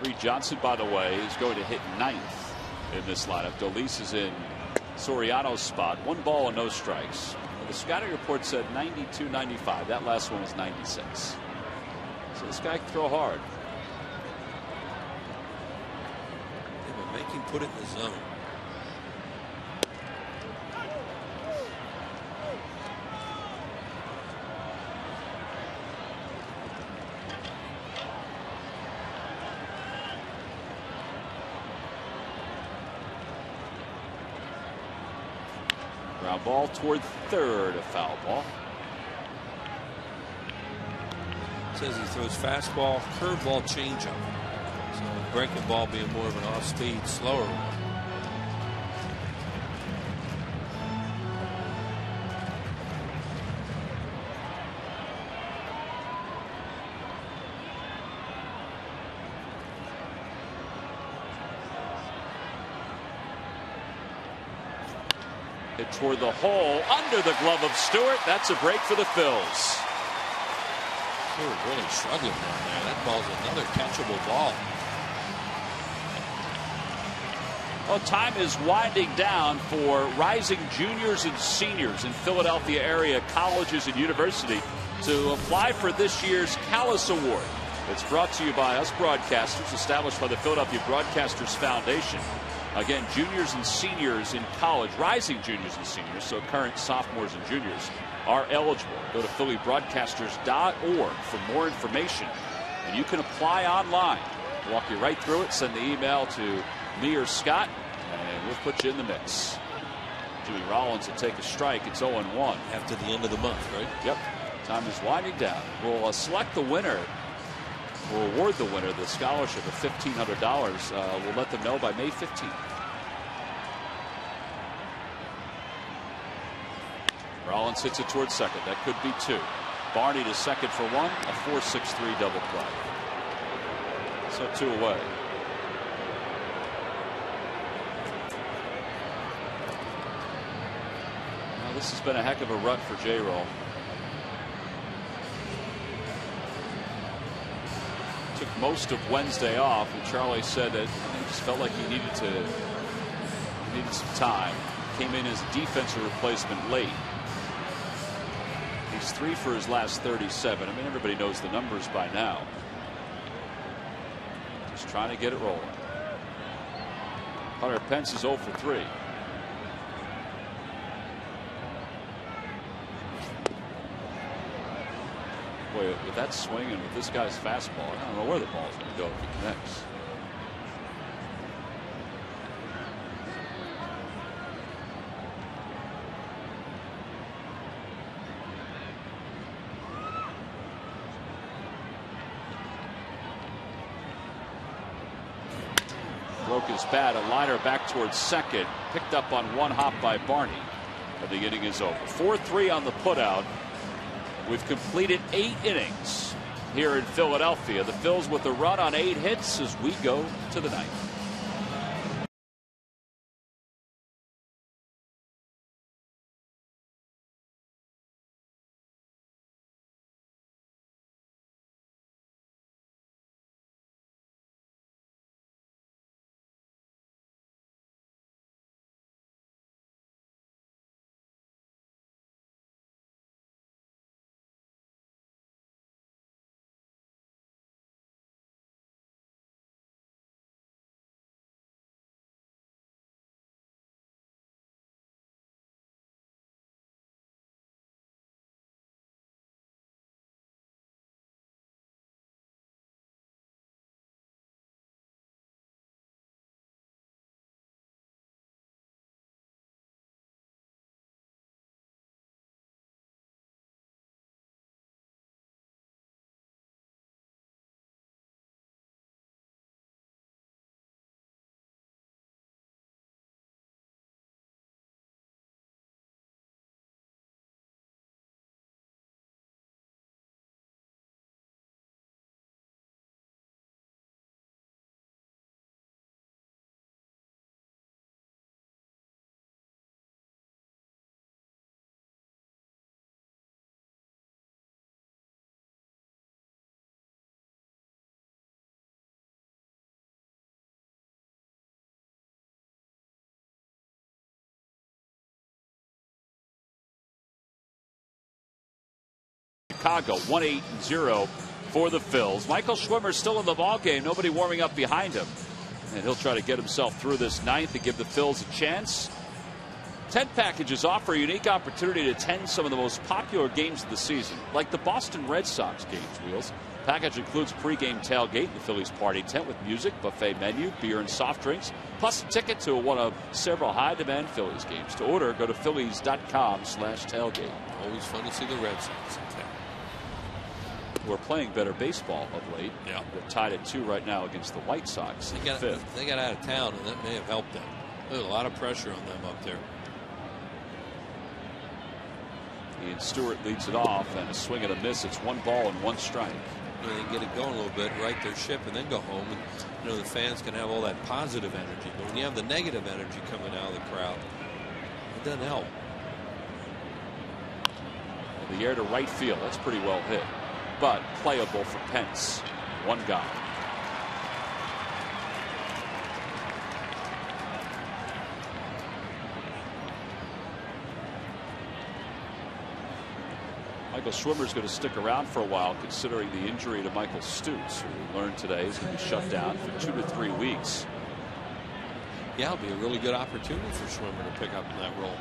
Reed Johnson, by the way, is going to hit 9th in this lineup. Dolis is in Soriano's spot. 1 ball and no strikes. Well, the scouting report said 92, 95. That last one was 96. So this guy can throw hard.
Yeah, but make him put it in the zone.
Ground ball toward 3rd, a foul ball.
Says he throws fastball, curveball, changeup. So breaking ball being more of an off-speed, slower one.
Hit toward the hole, under the glove of Stewart. That's a break for the Phils.
They were really struggling down there. That ball's another catchable ball.
Well, time is winding down for rising juniors and seniors in Philadelphia area colleges and university to apply for this year's Callis Award. It's brought to you by us broadcasters, established by the Philadelphia Broadcasters Foundation. Again, juniors and seniors in college, rising juniors and seniors, so current sophomores and juniors, are eligible. Go to PhillyBroadcasters.org for more information, and you can apply online. Walk you right through it, send the email to me or Scott, and we'll put you in the mix. Jimmy Rollins will take a strike. It's 0-1.
After the end of the month, right?
Yep. Time is winding down. We'll select the winner. We'll award the winner the scholarship of $1,500. We'll let them know by May 15th. Rollins hits it towards 2nd. That could be 2. Barney to 2nd for 1. A 4-6-3 double play. So 2 away. Now this has been a heck of a rut for J-Roll. Took most of Wednesday off, and Charlie said that he just felt like he needed some time. Came in as a defensive replacement late. He's 3 for his last 37. I mean, everybody knows the numbers by now. Just trying to get it rolling. Hunter Pence is 0 for 3. Boy, with that swing and with this guy's fastball, I don't know where the ball's going to go if he connects. Broke his bat, a liner back towards 2nd, picked up on 1 hop by Barney. And the inning is over. 4-3 on the putout. We've completed 8 innings. here in Philadelphia. The Phils with a run on 8 hits as we go to the 9th. Chicago 1-8-0 for the Phils. Michael Schwimmer's still in the ballgame. Nobody warming up behind him. And he'll try to get himself through this 9th to give the Phils a chance. 10 packages offer a unique opportunity to attend some of the most popular games of the season, like the Boston Red Sox games, Wheels. Package includes pregame tailgate in the Phillies party tent with music, buffet menu, beer and soft drinks, plus a ticket to one of several high-demand Phillies games. To order, go to phillies.com/tailgate.
Always fun to see the Red Sox in town.
We're playing better baseball of late.
Yeah.
They're tied at 2 right now against the White Sox.
They got out of town, and that may have helped them. There's a lot of pressure on them up there.
Ian Stewart leads it off, and a swing and a miss. It's 1 ball and 1 strike.
They can get it going a little bit, right their ship, and then go home. And the fans can have all that positive energy. But when you have the negative energy coming out of the crowd, it doesn't help.
In the air to right field. That's pretty well hit, but playable for Pence. 1 guy. Michael Schwimmer's going to stick around for a while, considering the injury to Michael Stutz, who we learned today is going to be shut down for 2 to 3 weeks.
Yeah, it'll be a really good opportunity for Schwimmer to pick up in that role.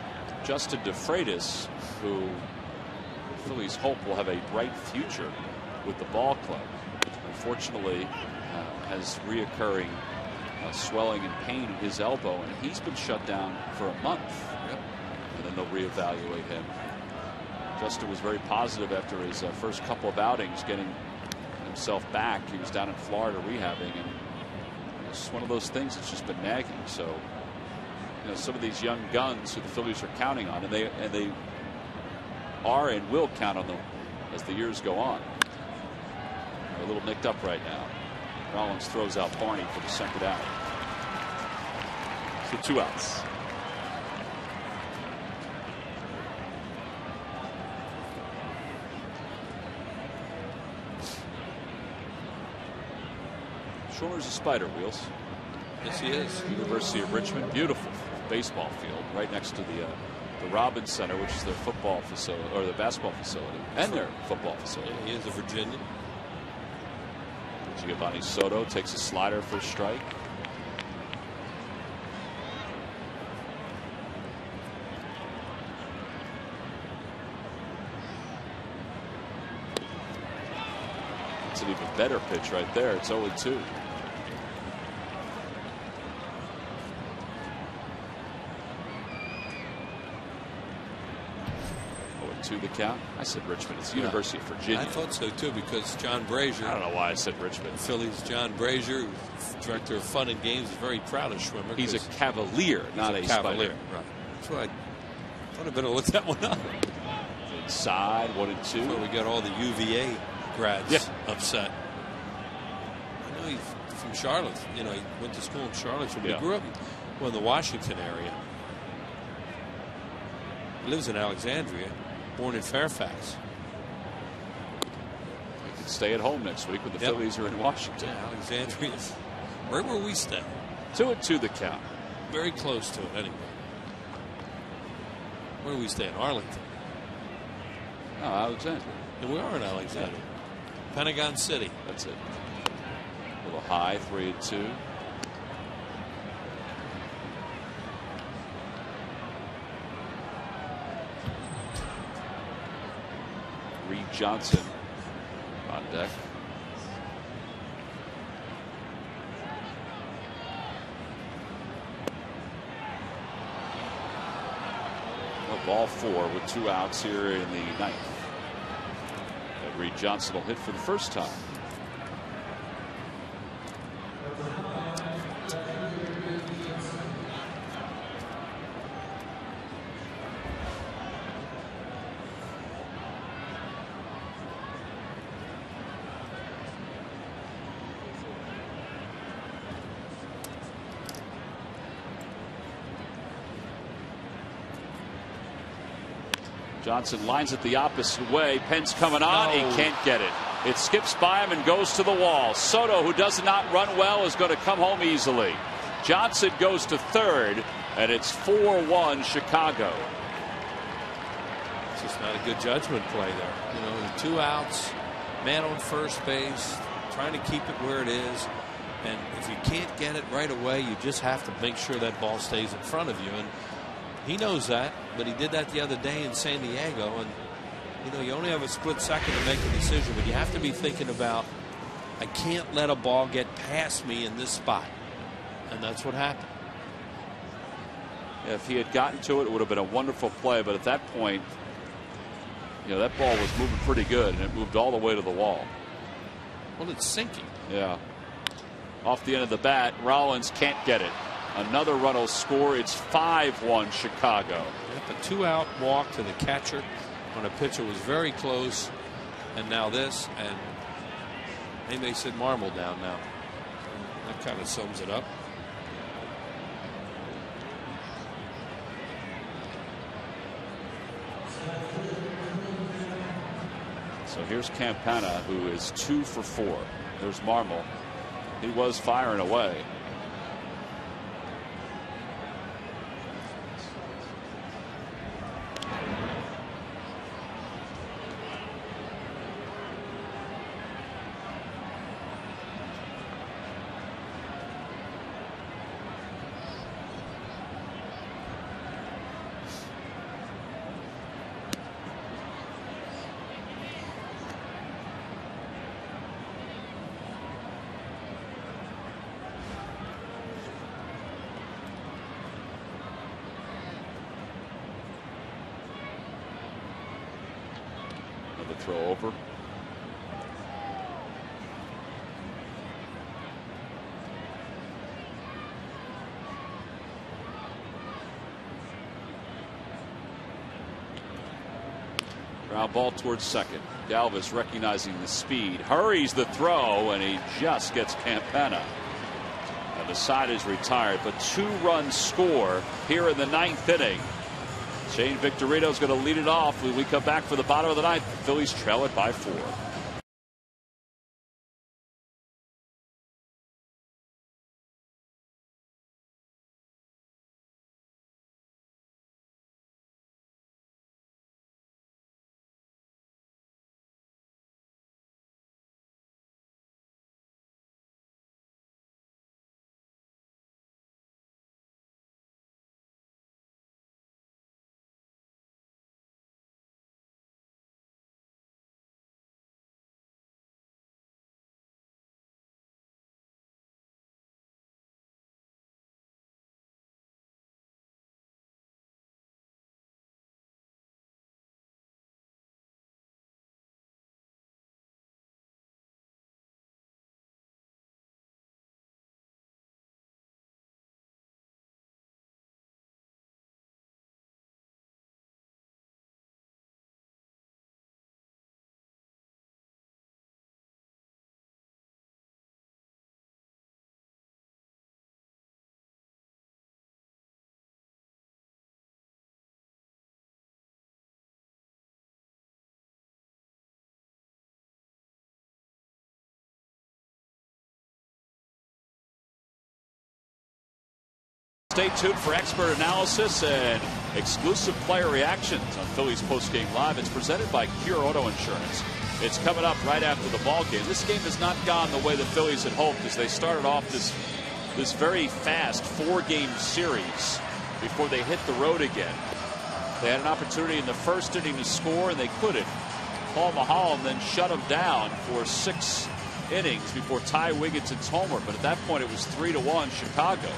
Justin DeFreitas, who Phillies hope will have a bright future with the ball club, unfortunately has reoccurring swelling and pain in his elbow, and he's been shut down for a month.
Yep.
And then they'll reevaluate him. Justin was very positive after his first couple of outings, getting himself back. He was down in Florida rehabbing, and it's one of those things that's just been nagging. So, some of these young guns who the Phillies are counting on, and they are and will count on them as the years go on. They're a little nicked up right now. Rollins throws out Barney for the second out. So 2 outs. Schwimmer's a spider, Wheels.
Yes, he is.
University of Richmond, beautiful baseball field right next to the Robins Center, which is their football facility, or the basketball facility, and their football facility.
He is a Virginian.
Giovanni Soto takes a slider for a strike. It's an even better pitch right there. It's 0-2. 2 the count. I said Richmond. It's University of Virginia.
I thought so too, because John Brazier.
I don't know why I said Richmond.
Phillies John Brazier, director of fun and games, is very proud of Schwimmer.
He's a Cavalier, not a
Cavalier.
Spider.
Right. That's why I thought I better look that one up.
Inside 1-2.
So we got all the UVA grads upset. I know he's from Charlotte. You know, he went to school in Charlotte, but he grew up in the Washington area. He lives in Alexandria, born in Fairfax.
He could stay at home next week when the Phillies are in Washington.
Yeah, Alexandria is right where we stay.
2-2 the count.
Very close to it, anyway. Where do we stay? In Arlington.
Oh, Alexandria.
And we are in Alexandria. Pentagon City.
That's it. A little high, 3-2. Reed Johnson on deck. Ball 4 with 2 outs here in the ninth. And Reed Johnson will hit for the first time. Johnson lines it the opposite way. Penn's coming on. He can't get it. It skips by him and goes to the wall. Soto, who does not run well, is going to come home easily. Johnson goes to third, and it's 4-1 Chicago.
It's just not a good judgment play there. You know, 2 outs, man on first base, trying to keep it where it is. And if you can't get it right away, you just have to make sure that ball stays in front of you. And he knows that, but he did that the other day in San Diego. And, you know, you only have a split second to make a decision, but you have to be thinking about, I can't let a ball get past me in this spot. And that's what happened.
If he had gotten to it, it would have been a wonderful play. But at that point, you know, that ball was moving pretty good, and it moved all the way to the wall.
Well, it's sinking.
Yeah. Off the end of the bat, Rollins can't get it. Another run will score. It's 5-1 Chicago.
Yep, a 2-out walk to the catcher when a pitcher was very close. And now this, and they may sit Marmol down now. That kind of sums it up.
So here's Campana, who is 2 for 4. There's Marmol. He was firing away. Throw over. Ground ball towards second. Galvis, recognizing the speed, hurries the throw, and he just gets Campana. And the side is retired, but 2-run score here in the ninth inning. Shane Victorino is going to lead it off when we come back for the bottom of the ninth. The Phillies trail it by 4. Stay tuned for expert analysis and exclusive player reactions on Phillies Postgame Live. It's presented by Cure Auto Insurance. It's coming up right after the ball game. This game has not gone the way the Phillies had hoped as they started off this very fast 4-game series before they hit the road again. They had an opportunity in the first inning to score, and they couldn't. Paul Maholm then shut them down for 6 innings before Ty Wigginton's homer. But at that point, it was 3-1 Chicago.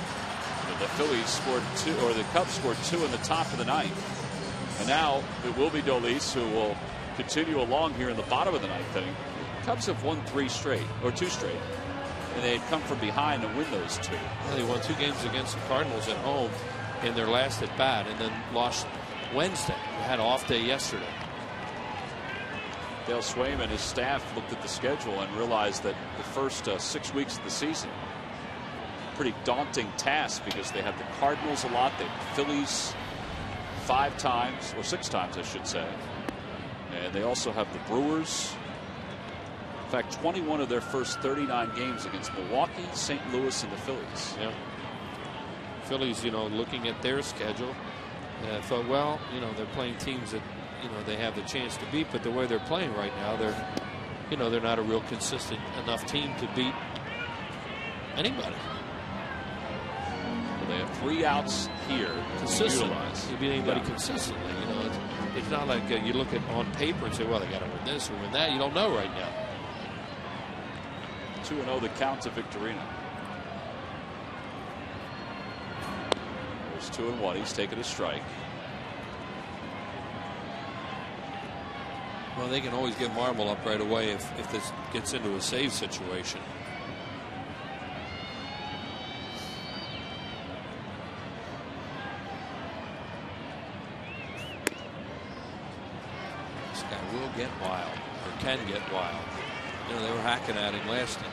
The Phillies scored 2, or the Cubs scored 2 in the top of the 9th. And now it will be Dolis who will continue along here in the bottom of the 9th inning. The Cubs have won 2 straight, and they had come from behind to win those 2.
Well, they won 2 games against the Cardinals at home in their last at bat, and then lost Wednesday. They had an off day yesterday.
Dale Swayman and his staff looked at the schedule and realized that the first 6 weeks of the season, pretty daunting task, because they have the Cardinals a lot, they have the Phillies 5 times, or 6 times I should say, and they also have the Brewers. In fact, 21 of their first 39 games against Milwaukee, St. Louis, and the Phillies.
Yeah. Phillies, looking at their schedule, thought, well, they're playing teams that they have the chance to beat, but the way they're playing right now, they're not a real consistent enough team to beat anybody.
They have 3 outs here
consistently. You beat anybody consistently. It's not like you look at on paper and say, well, they got to win this or win that. You don't know right now.
2-0 the count to Victorino. There's 2-1. He's taken a strike.
Well, they can always get Marble up right away if this gets into a save situation. Will get wild, or can get wild. They were hacking at him last inning.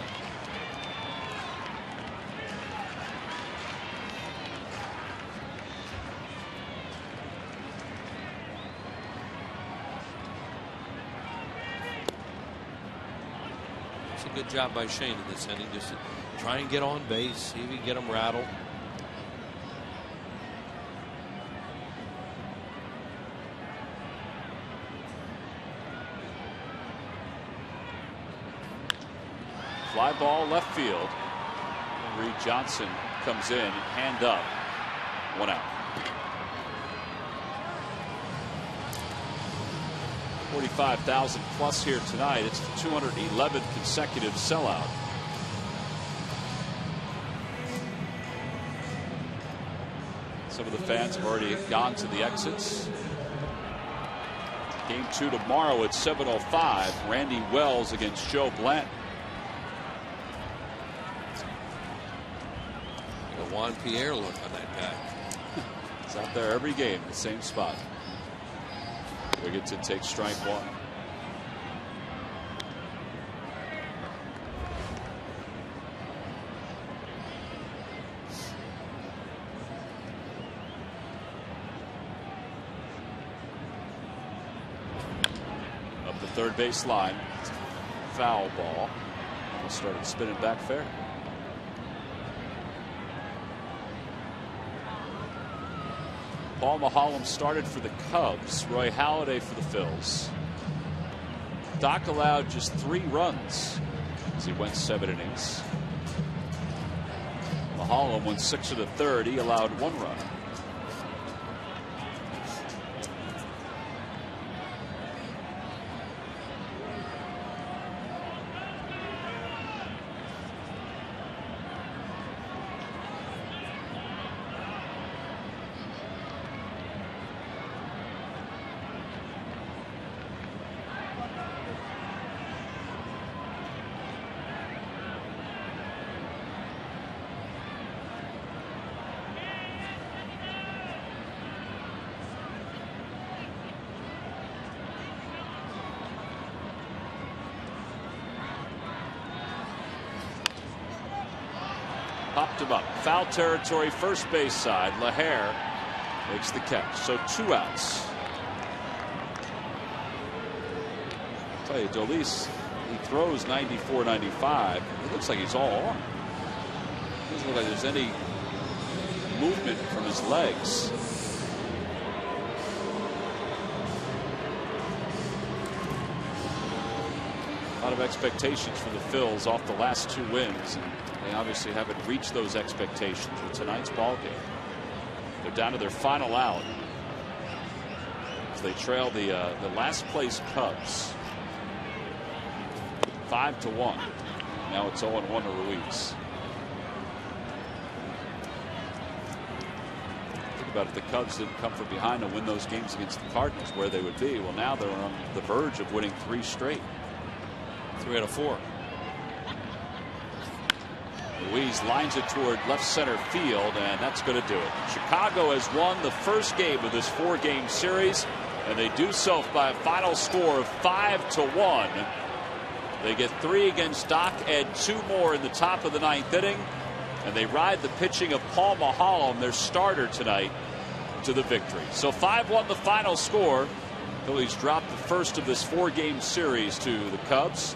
It's a good job by Shane in this inning, just to try and get on base, see if he can get him rattled.
Fly ball left field. Reed Johnson comes in, hand up, 1 out. 45,000 plus here tonight. It's the 211th consecutive sellout. Some of the fans have already gone to the exits. Game 2 tomorrow at 7:05. Randy Wells against Joe Blanton.
Juan Pierre look on that guy.
He's out there every game, the same spot. Wigginton takes strike 1. Up the third base line. Foul ball. Almost started spinning back fair. Paul Maholm started for the Cubs. Roy Halladay for the Phils. Doc allowed just 3 runs as he went 7 innings. Maholm went 6 1/3. He allowed 1 run. Popped him up. Foul territory, first base side. LaHare makes the catch. So 2 outs. I'll tell you, Dolis, he throws 94, 95. It looks like he's all on. Doesn't look like there's any movement from his legs. A lot of expectations for the Phils off the last 2 wins, and they obviously haven't reached those expectations with tonight's ball game. They're down to their final out. So they trail the last place Cubs 5-1. Now it's 0-1 to Ruiz. Think about it, the Cubs didn't come from behind to win those games against the Cardinals, where they would be. Well, now they're on the verge of winning 3 straight.
3 out of 4.
Ruiz lines it toward left center field, and that's going to do it. Chicago has won the first game of this 4-game series, and they do so by a final score of 5-1. They get 3 against Doc, add 2 more in the top of the 9th inning, and they ride the pitching of Paul Maholm, their starter tonight, to the victory. So 5-1 the final score. Phillies drop the first of this 4-game series to the Cubs.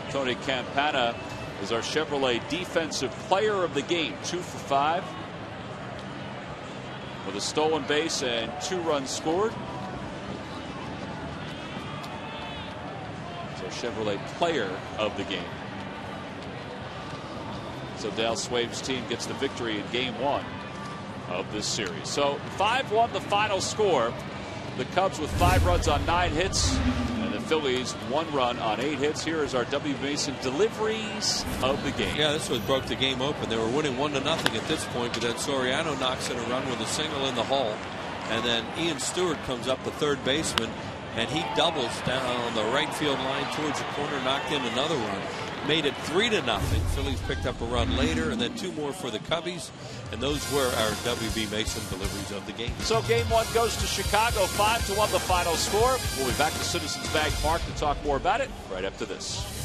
Tony Campana is our Chevrolet Defensive Player of the Game, 2 for 5 with a stolen base and 2 runs scored. So Chevrolet Player of the Game. So Dale Swabe's team gets the victory in Game 1 of this series. So 5-1 the final score. The Cubs with 5 runs on 9 hits, and the Phillies 1 run on 8 hits. Here is our W. Mason deliveries of the game.
Yeah, this was broke the game open. They were winning 1-0 at this point, but then Soriano knocks in a run with a single in the hole, and then Ian Stewart comes up, the third baseman, and he doubles down on the right field line towards the corner, knocked in another run, made it 3-0. Phillies picked up a run later, and then 2 more for the Cubbies, and those were our W.B. Mason deliveries of the game.
So Game 1 goes to Chicago, 5-1 the final score. We'll be back to Citizens Bank Park to talk more about it right after this.